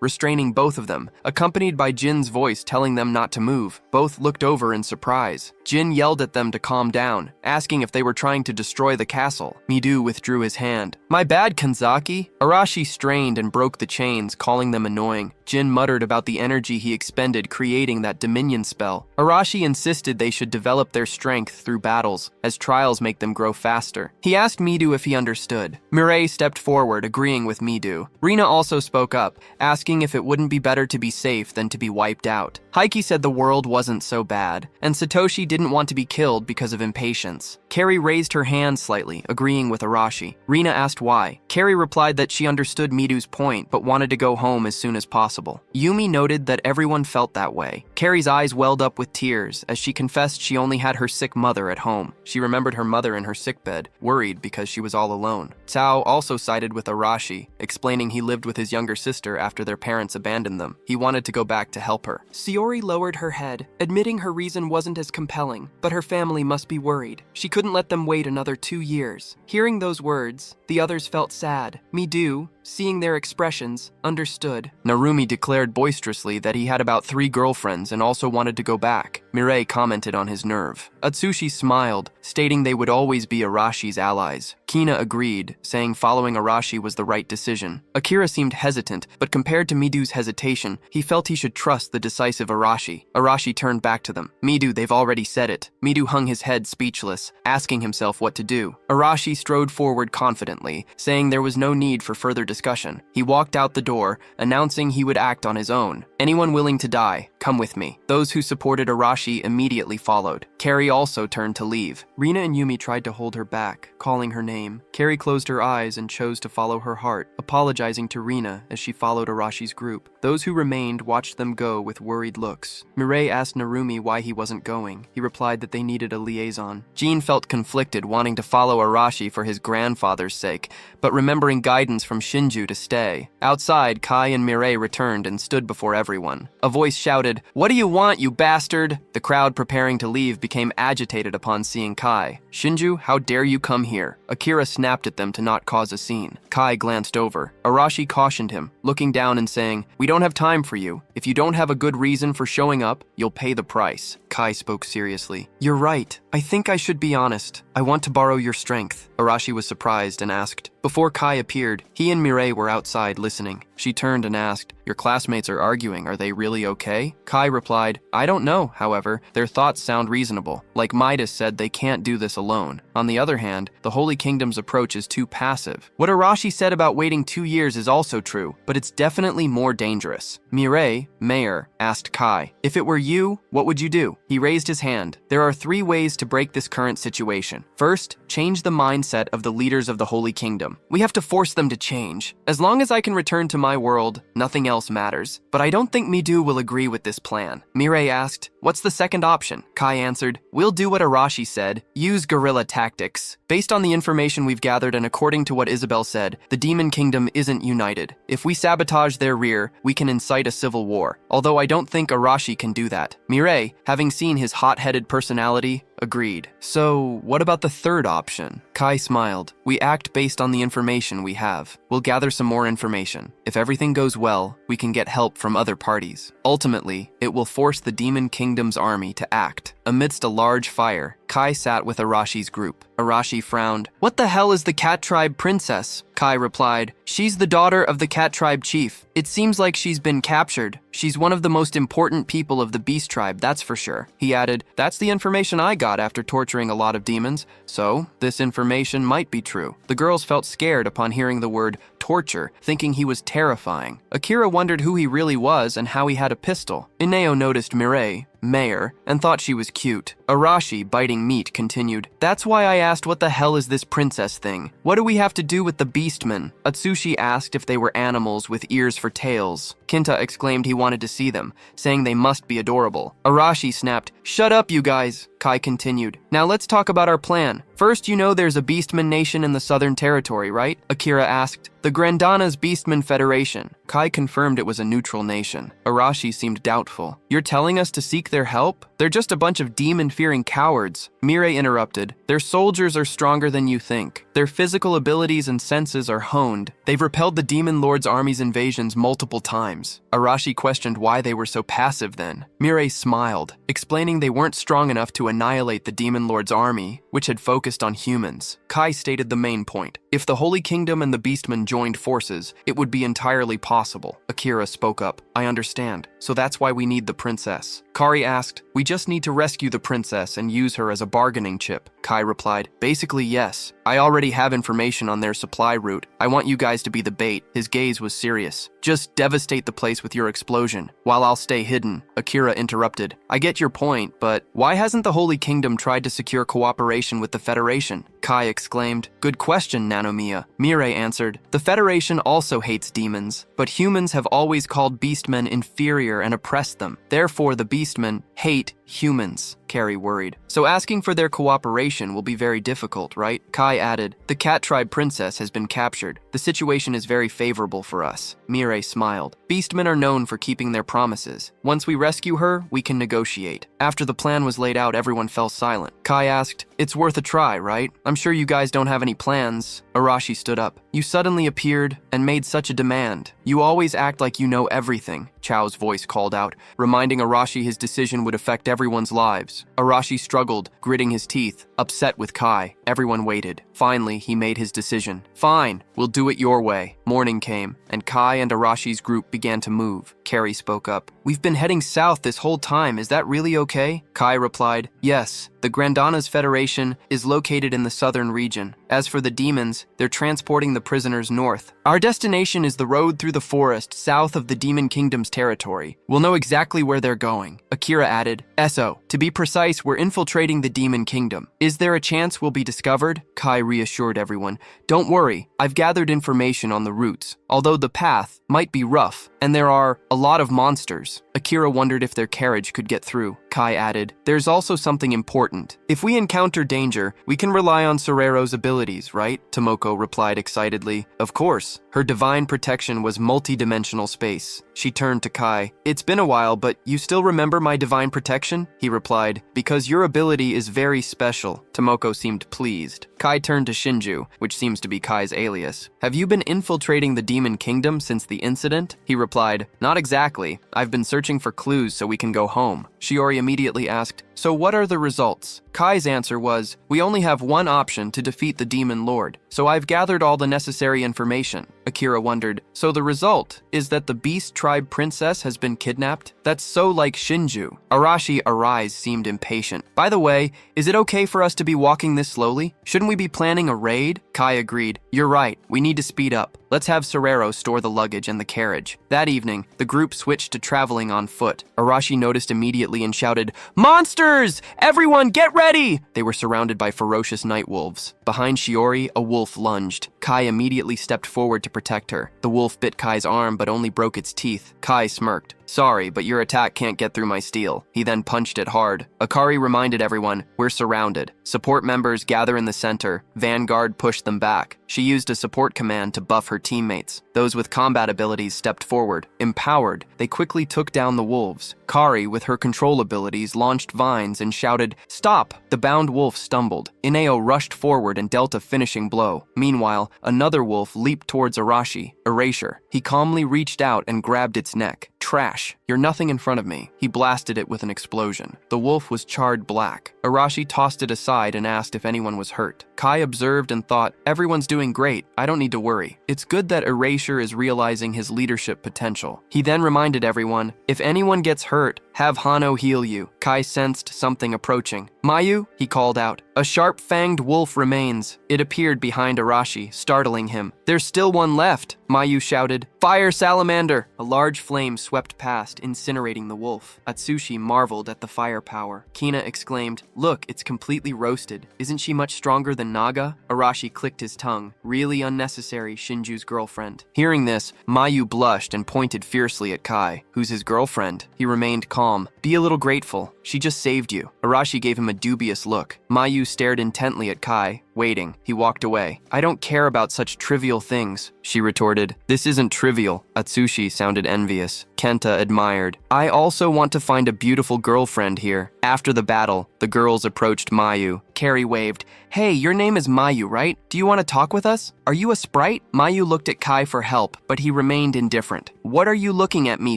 restraining both of them, accompanied by Jin's voice telling them not to move. Both looked over in surprise. Jin yelled at them to calm down, asking if they were trying to destroy the castle. Midu withdrew his hand. "My bad, Kanzaki." Arashi strained and broke the chains, calling them annoying. Jin muttered about the energy he expended creating that dominion spell. Arashi insisted they should develop their strength through battles, as trials make them grow faster. He asked Midu if he understood. Mireille stepped forward, agreeing with Midu. Rina also spoke up, asking if it wouldn't be better to be safe than to be wiped out. Heike said the world wasn't so bad, and Satoshi didn't want to be killed because of impatience. Carrie raised her hand slightly, agreeing with Arashi. Rina asked why. Carrie replied that she understood Midu's point, but wanted to go home as soon as possible. Yumi noted that everyone felt that way. Carrie's eyes welled up with tears, as she confessed she only had her sick mother at home. She remembered her mother in her sickbed, worried because she was all alone. Cao also sided with Arashi, explaining he lived with his younger sister after their parents abandoned them. He wanted to go back to help her. Shiori lowered her head, admitting her reason wasn't as compelling, but her family must be worried. She couldn't let them wait another 2 years. Hearing those words, the others felt sad. Midu, seeing their expressions, understood. Narumi declared boisterously that he had about 3 girlfriends and also wanted to go back. Mireille commented on his nerve. Atsushi smiled, stating they would always be Arashi's allies. Kina agreed, saying following Arashi was the right decision. Akira seemed hesitant, but compared to Midu's hesitation, he felt he should trust the decisive Arashi. Arashi turned back to them. Midu, they've already said it. Midu hung his head speechless, asking himself what to do. Arashi strode forward confidently, saying there was no need for further discussion. He walked out the door, announcing he would act on his own. Anyone willing to die, come with me. Those who supported Arashi immediately followed. Carrie also turned to leave. Rina and Yumi tried to hold her back, calling her name. Carrie closed her eyes and chose to follow her heart, apologizing to Rina as she followed Arashi's group. Those who remained watched them go with worried looks. Mireille asked Narumi why he wasn't going. He replied that they needed a liaison. Jean felt conflicted, wanting to follow Arashi for his grandfather's sake, but remembering guidance from Shinju to stay. Outside, Kai and Mireille returned and stood before everyone. A voice shouted, "What do you want, you bastard?" The crowd preparing to leave became agitated upon seeing Kai. "Shinju, how dare you come here?" Akira snapped at them to not cause a scene. Kai glanced over. Arashi cautioned him, looking down and saying, "We don't have time for you. If you don't have a good reason for showing up, you'll pay the price." Kai spoke seriously. "You're right. I think I should be honest. I want to borrow your strength." Arashi was surprised and asked. Before Kai appeared, he and Mireille were outside listening. She turned and asked, "Your classmates are arguing. Are they really okay?" Kai replied, "I don't know, however. Their thoughts sound reasonable. Like Midas said, they can't do this alone. On the other hand, the Holy Kingdom's approach is too passive. What Arashi said about waiting 2 years is also true, but it's definitely more dangerous." Mireille, Mayor, asked Kai, "If it were you, what would you do?" He raised his hand. "There are 3 ways to break this current situation. First, change the mindset of the leaders of the Holy Kingdom. We have to force them to change. As long as I can return to my world, nothing else matters. But I don't think Midu will agree with this plan." Mireille asked, "What's the second option?" Kai answered, "We'll do what Arashi said, use guerrilla tactics. Based on the information we've gathered and according to what Isabel said, the Demon Kingdom isn't united. If we sabotage their rear, we can incite a civil war. Although I don't think Arashi can do that." Mireille, having seen his hot-headed personality, agreed. "So, what about the third option?" Kai smiled. "We act based on the information we have. We'll gather some more information. If everything goes well, we can get help from other parties. Ultimately, it will force the Demon Kingdom's army to act." Amidst a large fire, Kai sat with Arashi's group. Arashi frowned. "What the hell is the Cat Tribe princess?" Kai replied, "She's the daughter of the Cat Tribe chief. It seems like she's been captured. She's one of the most important people of the Beast Tribe, that's for sure." He added, "That's the information I got after torturing a lot of demons, so this information might be true." The girls felt scared upon hearing the word torture, thinking he was terrifying. Akira wondered who he really was and how he had a pistol. Ineo noticed Mireille, Mayor, and thought she was cute. Arashi, biting meat, continued, "That's why I asked what the hell is this princess thing? What do we have to do with the beastmen?" Atsushi asked if they were animals with ears for tails. Kinta exclaimed he wanted to see them, saying they must be adorable. Arashi snapped, "Shut up, you guys." Kai continued, "Now let's talk about our plan. First, you know there's a Beastman nation in the Southern Territory, right?" Akira asked. "The Grandana's Beastman Federation." Kai confirmed it was a neutral nation. Arashi seemed doubtful. "You're telling us to seek their help? They're just a bunch of demon-fearing cowards." Mireille interrupted. "Their soldiers are stronger than you think. Their physical abilities and senses are honed. They've repelled the Demon Lord's army's invasions multiple times." Arashi questioned why they were so passive then. Mireille smiled, explaining they weren't strong enough to annihilate the Demon Lord's army, which had focused on humans. Kai stated the main point. If the Holy Kingdom and the Beastmen joined forces, it would be entirely possible. Akira spoke up. I understand. So that's why we need the princess. Kari asked, we just need to rescue the princess and use her as a bargaining chip. Kai replied, basically yes. I already have information on their supply route. I want you guys to be the bait. His gaze was serious. Just devastate the place with your explosion, while I'll stay hidden. Akira interrupted. I get your point, but why hasn't the Holy Kingdom tried to secure cooperation with the Federation? Kai exclaimed. Good question, Nanomiya. Mirai answered. The Federation also hates demons, but humans have always called beastmen inferior and oppressed them. Therefore, the beastmen hate humans. Carrie worried. So asking for their cooperation will be very difficult, right? Kai added, the cat tribe princess has been captured. The situation is very favorable for us. Mirai smiled. Beastmen are known for keeping their promises. Once we rescue her, we can negotiate. After the plan was laid out, everyone fell silent. Kai asked, it's worth a try, right? I'm sure you guys don't have any plans. Arashi stood up. You suddenly appeared and made such a demand. You always act like you know everything. Chao's voice called out, reminding Arashi his decision would affect everyone's lives. Arashi struggled, gritting his teeth, upset with Kai. Everyone waited. Finally, he made his decision. Fine, we'll do it your way. Morning came, and Kai and Arashi's group began to move. Carrie spoke up. We've been heading south this whole time. Is that really okay? Kai replied, yes. The Grandana's Federation is located in the southern region. As for the demons, they're transporting the prisoners north. Our destination is the road through the forest south of the Demon Kingdom's territory. We'll know exactly where they're going. Akira added, Eso. To be precise, we're infiltrating the Demon Kingdom. Is there a chance we'll be discovered? Kai reassured everyone. Don't worry, I've gathered information on the routes. Although the path might be rough, and there are a lot of monsters. Akira wondered if their carriage could get through. Kai added, there's also something important. If we encounter danger, we can rely on Sorero's abilities, right? Tomoko replied excitedly. Of course. Her divine protection was multi-dimensional space. She turned to Kai. It's been a while, but you still remember my divine protection? He replied, because your ability is very special. Tomoko seemed pleased. Kai turned to Shinju, which seems to be Kai's alias. Have you been infiltrating the Demon Kingdom since the incident? He replied, not exactly. I've been searching for clues so we can go home. Shiori immediately asked, so what are the results? Kai's answer was, we only have one option to defeat the Demon Lord, so I've gathered all the necessary information. Akira wondered, so the result is that the Beast Tribe princess has been kidnapped? That's so like Shinju. Arashi Arise seemed impatient. By the way, is it okay for us to be walking this slowly? Shouldn't we be planning a raid? Kai agreed. You're right, we need to speed up. Let's have Sorero store the luggage and the carriage. That evening, the group switched to traveling on foot. Arashi noticed immediately and shouted, monsters! Everyone get ready! They were surrounded by ferocious night wolves. Behind Shiori, a wolf lunged. Kai immediately stepped forward to protect her. The wolf bit Kai's arm but only broke its teeth. Kai smirked. Sorry, but your attack can't get through my steel. He then punched it hard. Akari reminded everyone, we're surrounded. Support members gather in the center. Vanguard pushed them back. She used a support command to buff her teammates. Those with combat abilities stepped forward. Empowered, they quickly took down the wolves. Kari, with her control abilities, launched vines and shouted, stop! The bound wolf stumbled. Ineo rushed forward and dealt a finishing blow. Meanwhile, another wolf leaped towards Arashi. Erasure. He calmly reached out and grabbed its neck. Trash. You're nothing in front of me. He blasted it with an explosion. The wolf was charred black. Arashi tossed it aside and asked if anyone was hurt. Kai observed and thought, everyone's doing great. I don't need to worry. It's good that Erasure is realizing his leadership potential. He then reminded everyone, if anyone gets hurt, have Hano heal you. Kai sensed something approaching. Mayu, he called out. A sharp-fanged wolf remains. It appeared behind Arashi, startling him. There's still one left, Mayu shouted. Fire salamander! A large flame swept past, incinerating the wolf. Atsushi marveled at the firepower. Kina exclaimed, look, it's completely roasted. Isn't she much stronger than Naga? Arashi clicked his tongue. Really unnecessary, Shinju's girlfriend. Hearing this, Mayu blushed and pointed fiercely at Kai. Who's his girlfriend? He remained calm. Be a little grateful. She just saved you. Arashi gave him a dubious look. Mayu stared intently at Kai. Waiting, he walked away. I don't care about such trivial things, she retorted. This isn't trivial. Atsushi sounded envious. Kenta admired. I also want to find a beautiful girlfriend here. After the battle, the girls approached Mayu. Carrie waved. Hey, your name is Mayu, right? Do you want to talk with us? Are you a sprite? Mayu looked at Kai for help, but he remained indifferent. What are you looking at me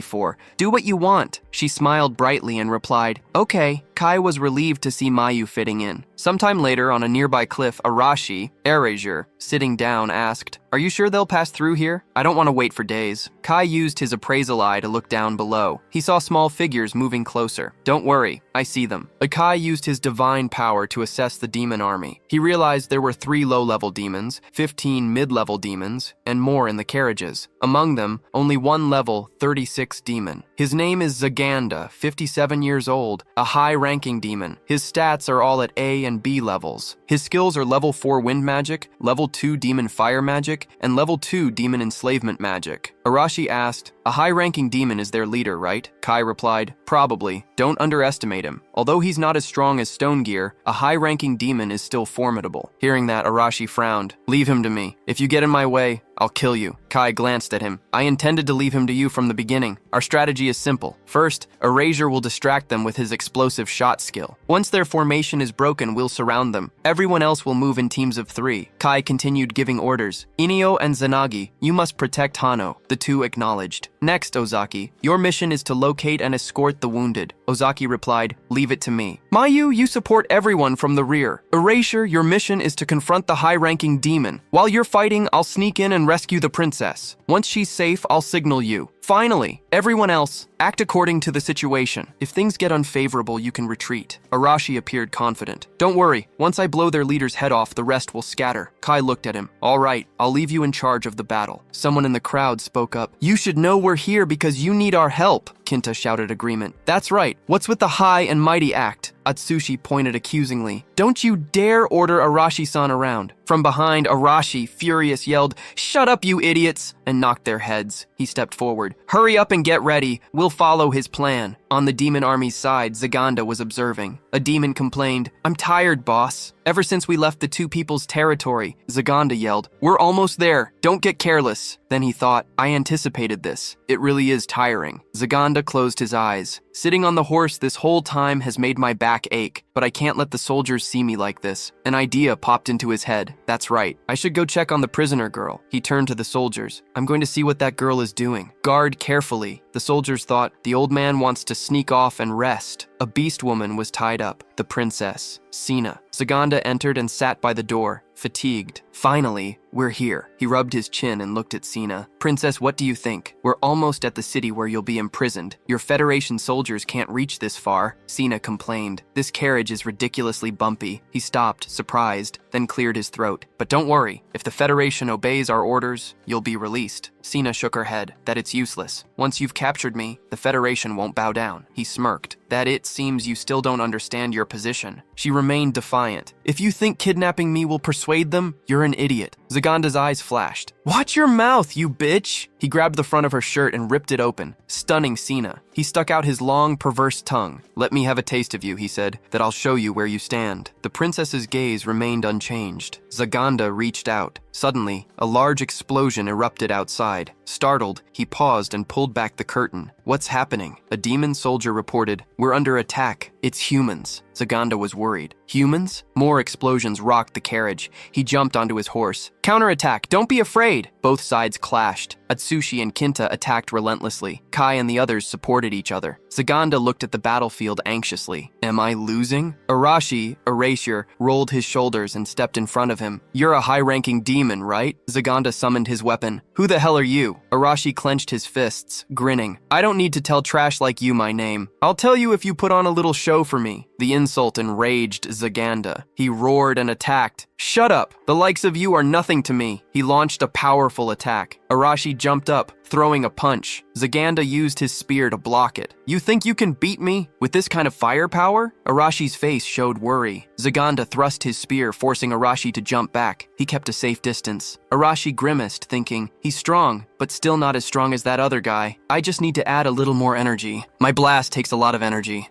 for? Do what you want. She smiled brightly and replied, okay. Kai was relieved to see Mayu fitting in. Sometime later, on a nearby cliff, Arashi, Erasure, sitting down, asked, "Are you sure they'll pass through here? I don't want to wait for days." Kai used his appraisal eye to look down below. He saw small figures moving closer. "Don't worry, I see them." Kai used his divine power to assess the demon army. He realized there were 3 low-level demons, 15 mid-level demons, and more in the carriages. Among them, only one level 36 demon. His name is Zaganda, 57 years old, a high-ranking demon. His stats are all at A and B levels. His skills are level 4 wind magic, level 2 demon fire magic, and level 2 demon enslavement magic. Arashi asked, "A high-ranking demon is their leader, right?" Kai replied, "Probably. Don't underestimate him. Although he's not as strong as Stonegear, a high-ranking demon is still formidable." Hearing that, Arashi frowned. "Leave him to me. If you get in my way, I'll kill you." Kai glanced at him. "I intended to leave him to you from the beginning. Our strategy is simple. First, Erasure will distract them with his explosive shot skill. Once their formation is broken, we'll surround them. Everyone else will move in teams of 3. Kai continued giving orders. "Inio and Zanagi, you must protect Hano." The two acknowledged. "Next, Ozaki, your mission is to locate and escort the wounded." Ozaki replied, "Leave it to me." "Mayu, you support everyone from the rear. Erasure, your mission is to confront the high-ranking demon. While you're fighting, I'll sneak in and rescue the princess. Once she's safe, I'll signal you. Finally, everyone else, act according to the situation. If things get unfavorable, you can retreat." Arashi appeared confident. "Don't worry, once I blow their leader's head off, the rest will scatter." Kai looked at him. "All right, I'll leave you in charge of the battle." Someone in the crowd spoke up. "You should know we're here because you need our help." Kinta shouted agreement. "That's right. What's with the high and mighty act?" Atsushi pointed accusingly. "Don't you dare order Arashi-san around." From behind, Arashi, furious, yelled, "Shut up, you idiots!" and knocked their heads. He stepped forward. "Hurry up and get ready. We'll follow his plan." On the demon army's side, Zaganda was observing. A demon complained, "I'm tired, boss." "Ever since we left the two people's territory," Zaganda yelled. "We're almost there. Don't get careless." Then he thought, "I anticipated this. It really is tiring." Zaganda closed his eyes. "Sitting on the horse this whole time has made my back ache, but I can't let the soldiers see me like this." An idea popped into his head. "That's right. I should go check on the prisoner girl." He turned to the soldiers. "I'm going to see what that girl is doing. Guard carefully." The soldiers thought, "The old man wants to sneak off and rest." A beast woman was tied up, the princess, Sina. Zaganda entered and sat by the door, fatigued. "Finally, we're here." He rubbed his chin and looked at Sina. "Princess, what do you think? We're almost at the city where you'll be imprisoned. Your Federation soldiers can't reach this far." Sina complained. "This carriage is ridiculously bumpy." He stopped, surprised, then cleared his throat. "But don't worry. If the Federation obeys our orders, you'll be released." Sina shook her head. "That it's useless. Once you've captured me, the Federation won't bow down." He smirked. "That it seems you still don't understand your position." She remained defiant. "If you think kidnapping me will persuade them, you're an idiot." Zaganda's eyes flashed. "Watch your mouth, you bitch!" He grabbed the front of her shirt and ripped it open, stunning Sina. He stuck out his long, perverse tongue. "Let me have a taste of you," he said, "that I'll show you where you stand." The princess's gaze remained unchanged. Zaganda reached out. Suddenly, a large explosion erupted outside. Startled, he paused and pulled back the curtain. "What's happening?" A demon soldier reported. "We're under attack. It's humans." Zaganda was worried. "Humans?" More explosions rocked the carriage. He jumped onto his horse. "Counterattack! Don't be afraid!" Both sides clashed. Atsushi and Kinta attacked relentlessly. Kai and the others supported each other. Zaganda looked at the battlefield anxiously. "Am I losing?" Arashi, Erasure, rolled his shoulders and stepped in front of him. "You're a high-ranking demon, right?" Zaganda summoned his weapon. "Who the hell are you?" Arashi clenched his fists, grinning. "I don't need to tell trash like you my name. I'll tell you if you put on a little show for me." The insult enraged Zaganda. He roared and attacked. "Shut up! The likes of you are nothing to me." He launched a powerful attack. Arashi jumped up, throwing a punch. Zaganda used his spear to block it. "You think you can beat me? With this kind of firepower?" Arashi's face showed worry. Zaganda thrust his spear, forcing Arashi to jump back. He kept a safe distance. Arashi grimaced, thinking, "He's strong, but still not as strong as that other guy. I just need to add a little more energy. My blast takes a lot of energy.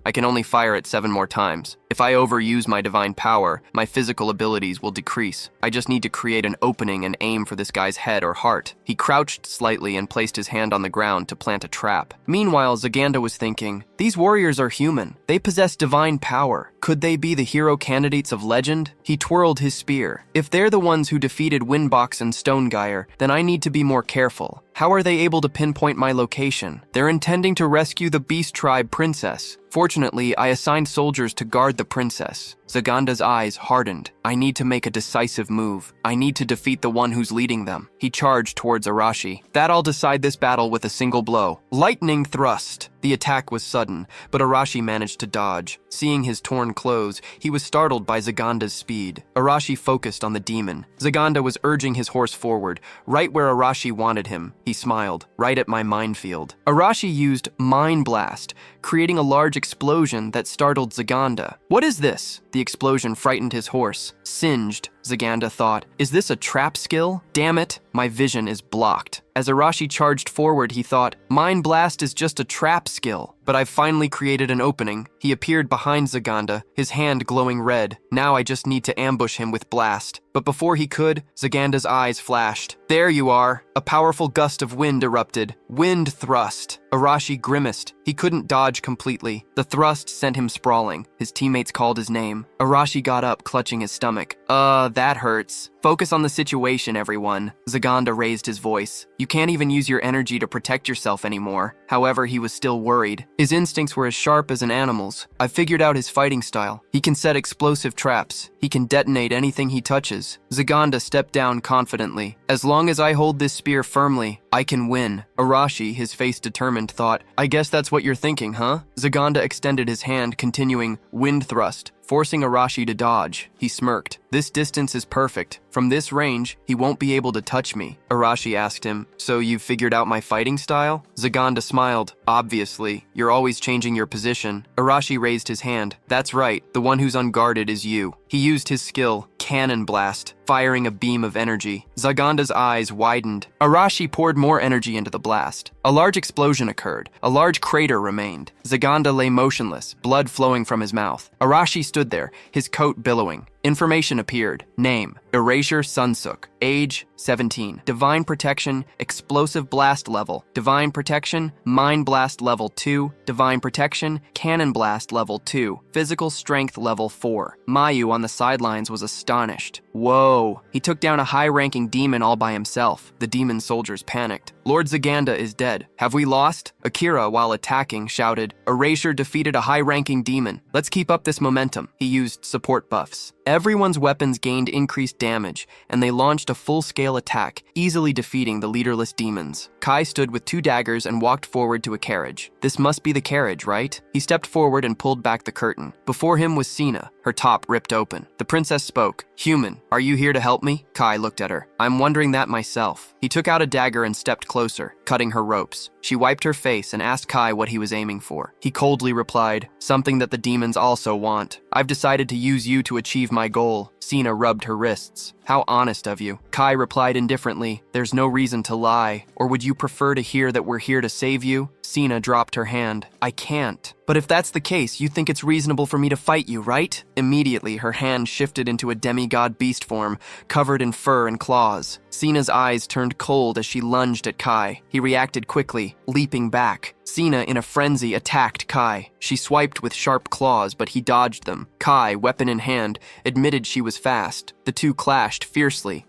I can only fire it 7 more times. If I overuse my divine power, my physical abilities will decrease. I just need to create an opening and aim for this guy's head or heart." He crouched slightly and placed his hand on the ground to plant a trap. Meanwhile, Zaganda was thinking, "These warriors are human. They possess divine power. Could they be the hero candidates of legend?" He twirled his spear. "If they're the ones who defeated Windbox and Stonegeyer, then I need to be more careful. How are they able to pinpoint my location? They're intending to rescue the Beast Tribe princess. Fortunately, I assigned soldiers to guard the princess. Zaganda's eyes hardened. I need to make a decisive move. I need to defeat the one who's leading them. He charged towards Arashi. That I'll decide this battle with a single blow. Lightning thrust. The attack was sudden, but Arashi managed to dodge. Seeing his torn clothes, he was startled by Zaganda's speed. Arashi focused on the demon. Zaganda was urging his horse forward, right where Arashi wanted him. He smiled, right at my minefield. Arashi used Mind Blast, creating a large explosion that startled Zaganda. What is this? The explosion frightened his horse. Singed, Zaganda thought. Is this a trap skill? Damn it, my vision is blocked. As Arashi charged forward, he thought, Mind Blast is just a trap skill. But I've finally created an opening. He appeared behind Zaganda, his hand glowing red. Now I just need to ambush him with Blast. But before he could, Zaganda's eyes flashed. There you are. A powerful gust of wind erupted. Wind thrust. Arashi grimaced. He couldn't dodge completely. The thrust sent him sprawling. His teammates called his name. Arashi got up, clutching his stomach. That hurts. Focus on the situation, everyone. Zaganda raised his voice. You can't even use your energy to protect yourself anymore. However, he was still worried. His instincts were as sharp as an animal's. I figured out his fighting style. He can set explosive traps. He can detonate anything he touches. Zaganda stepped down confidently. As long as I hold this spear firmly, I can win. Arashi, his face determined, thought, I guess that's what you're thinking, huh? Zaganda extended his hand, continuing wind thrust, forcing Arashi to dodge. He smirked. This distance is perfect. From this range, he won't be able to touch me. Arashi asked him, so you've figured out my fighting style? Zaganda smiled. Obviously, you're always changing your position. Arashi raised his hand. That's right, the one who's unguarded is you. He used his skill, Cannon Blast, firing a beam of energy. Zaganda's eyes widened. Arashi poured more energy into the blast. A large explosion occurred. A large crater remained. Zaganda lay motionless, blood flowing from his mouth. Arashi stood there, his coat billowing. Information appeared. Name, Erasure Sunsuk. Age, 17. Divine Protection, Explosive Blast Level. Divine Protection, Mind Blast Level 2. Divine Protection, Cannon Blast Level 2. Physical Strength Level 4. Mayu on the sidelines was astonished. Whoa, he took down a high-ranking demon all by himself. The demon soldiers panicked. Lord Zaganda is dead. Have we lost? Akira, while attacking, shouted, Erasure defeated a high-ranking demon. Let's keep up this momentum. He used support buffs. Everyone's weapons gained increased damage, and they launched a full-scale attack, easily defeating the leaderless demons. Kai stood with 2 daggers and walked forward to a carriage. This must be the carriage, right? He stepped forward and pulled back the curtain. Before him was Sina, her top ripped open. The princess spoke. Human, are you here to help me? Kai looked at her. I'm wondering that myself. He took out a dagger and stepped closer, cutting her ropes. She wiped her face and asked Kai what he was aiming for. He coldly replied, something that the demons also want. I've decided to use you to achieve my goal. Sina rubbed her wrists. How honest of you. Kai replied indifferently, there's no reason to lie. Or would you prefer to hear that we're here to save you? Sina dropped her hand. I can't. But if that's the case, you think it's reasonable for me to fight you, right? Immediately, her hand shifted into a demigod beast form, covered in fur and claws. Sina's eyes turned cold as she lunged at Kai. He reacted quickly, leaping back. Sina, in a frenzy, attacked Kai. She swiped with sharp claws, but he dodged them. Kai, weapon in hand, admitted she was fast. The two clashed fiercely.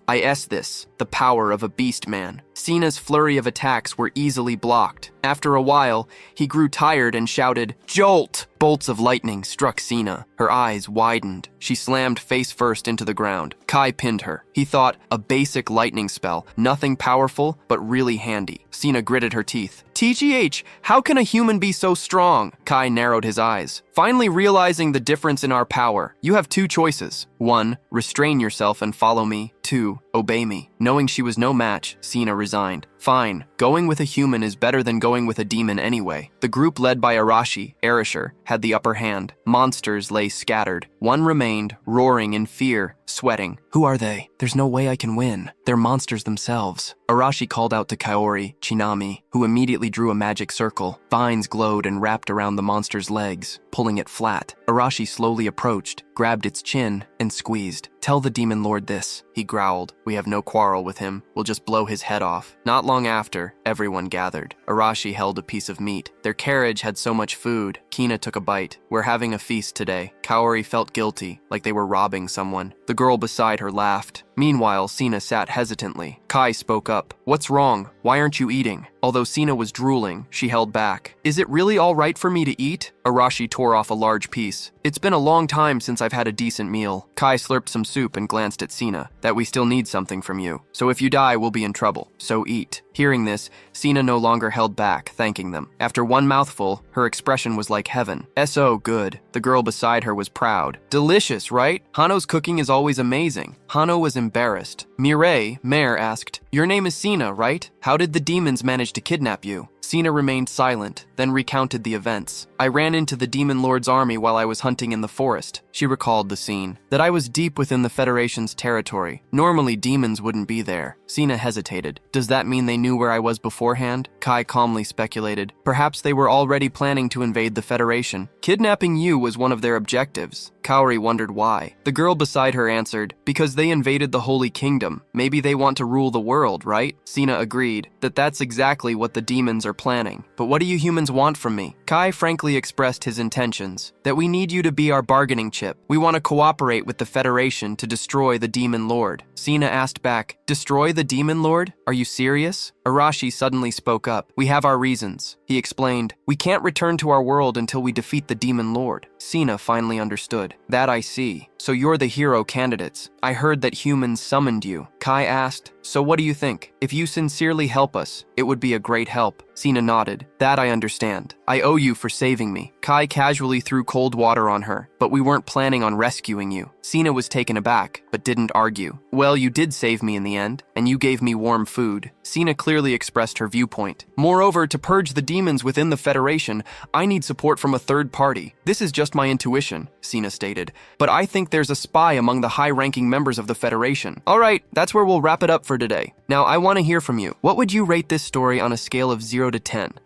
This, the power of a beast man. Sina's flurry of attacks were easily blocked. After a while, he grew tired and shouted, Jolt! Bolts of lightning struck Sina. Her eyes widened. She slammed face first into the ground. Kai pinned her. He thought, a basic lightning spell, nothing powerful, but really handy. Sina gritted her teeth. TGH, how can a human be so strong? Kai narrowed his eyes. Finally realizing the difference in our power, you have 2 choices. 1, restrain yourself and follow me. 2, obey me. Knowing she was no match, Sina resigned. Fine, going with a human is better than going with a demon anyway. The group led by Arashi, Erasure, had the upper hand. Monsters lay scattered. One remained, roaring in fear, sweating. Who are they? There's no way I can win. They're monsters themselves. Arashi called out to Kaori, Chinami, who immediately drew a magic circle. Vines glowed and wrapped around the monster's legs, pulling it flat. Arashi slowly approached, grabbed its chin, and squeezed. Tell the demon lord this, he growled. We have no quarrel with him. We'll just blow his head off. Not long after, everyone gathered. Arashi held a piece of meat. Their carriage had so much food. Kina took a bite. We're having a feast today. Kaori felt guilty, like they were robbing someone. The girl beside her laughed. Meanwhile, Sina sat hesitantly. Kai spoke up. What's wrong? Why aren't you eating? Although Sina was drooling, she held back. Is it really all right for me to eat? Arashi tore off a large piece. It's been a long time since I've had a decent meal. Kai slurped some soup and glanced at Sina. That we still need something from you. So if you die, we'll be in trouble. So eat. Hearing this, Sina no longer held back, thanking them. After one mouthful, her expression was like heaven. So good. The girl beside her was proud. Delicious, right? Hano's cooking is always amazing. Hano was embarrassed. Mare asked, Your name is Sina, right? How did the demons manage to kidnap you? Sina remained silent, then recounted the events. I ran into the Demon Lord's army while I was hunting in the forest. She recalled the scene. That I was deep within the Federation's territory. Normally, demons wouldn't be there. Sina hesitated. Does that mean they knew where I was beforehand? Kai calmly speculated. Perhaps they were already planning to invade the Federation. Kidnapping you was one of their objectives. Kaori wondered why. The girl beside her answered, because they invaded the Holy Kingdom. Maybe they want to rule the world, right? Sina agreed that that's exactly what the demons are planning. But what do you humans want from me? Kai frankly expressed his intentions, that we need you to be our bargaining chip. We want to cooperate with the Federation to destroy the Demon Lord. Sina asked back, Destroy the Demon Lord? Are you serious? Arashi suddenly spoke up. We have our reasons. He explained, We can't return to our world until we defeat the Demon Lord. Sina finally understood. That I see. So you're the hero candidates. I heard that humans summoned you. Kai asked, So what do you think? If you sincerely help us, it would be a great help. Sina nodded. That I understand. I owe you for saving me. Kai casually threw cold water on her, but we weren't planning on rescuing you. Sina was taken aback, but didn't argue. Well, you did save me in the end, and you gave me warm food. Sina clearly expressed her viewpoint. Moreover, to purge the demons within the Federation, I need support from a third party. This is just my intuition, Sina stated, but I think there's a spy among the high-ranking members of the Federation. All right, that's where we'll wrap it up for today. Now, I want to hear from you. What would you rate this story on a scale of 0 to 10?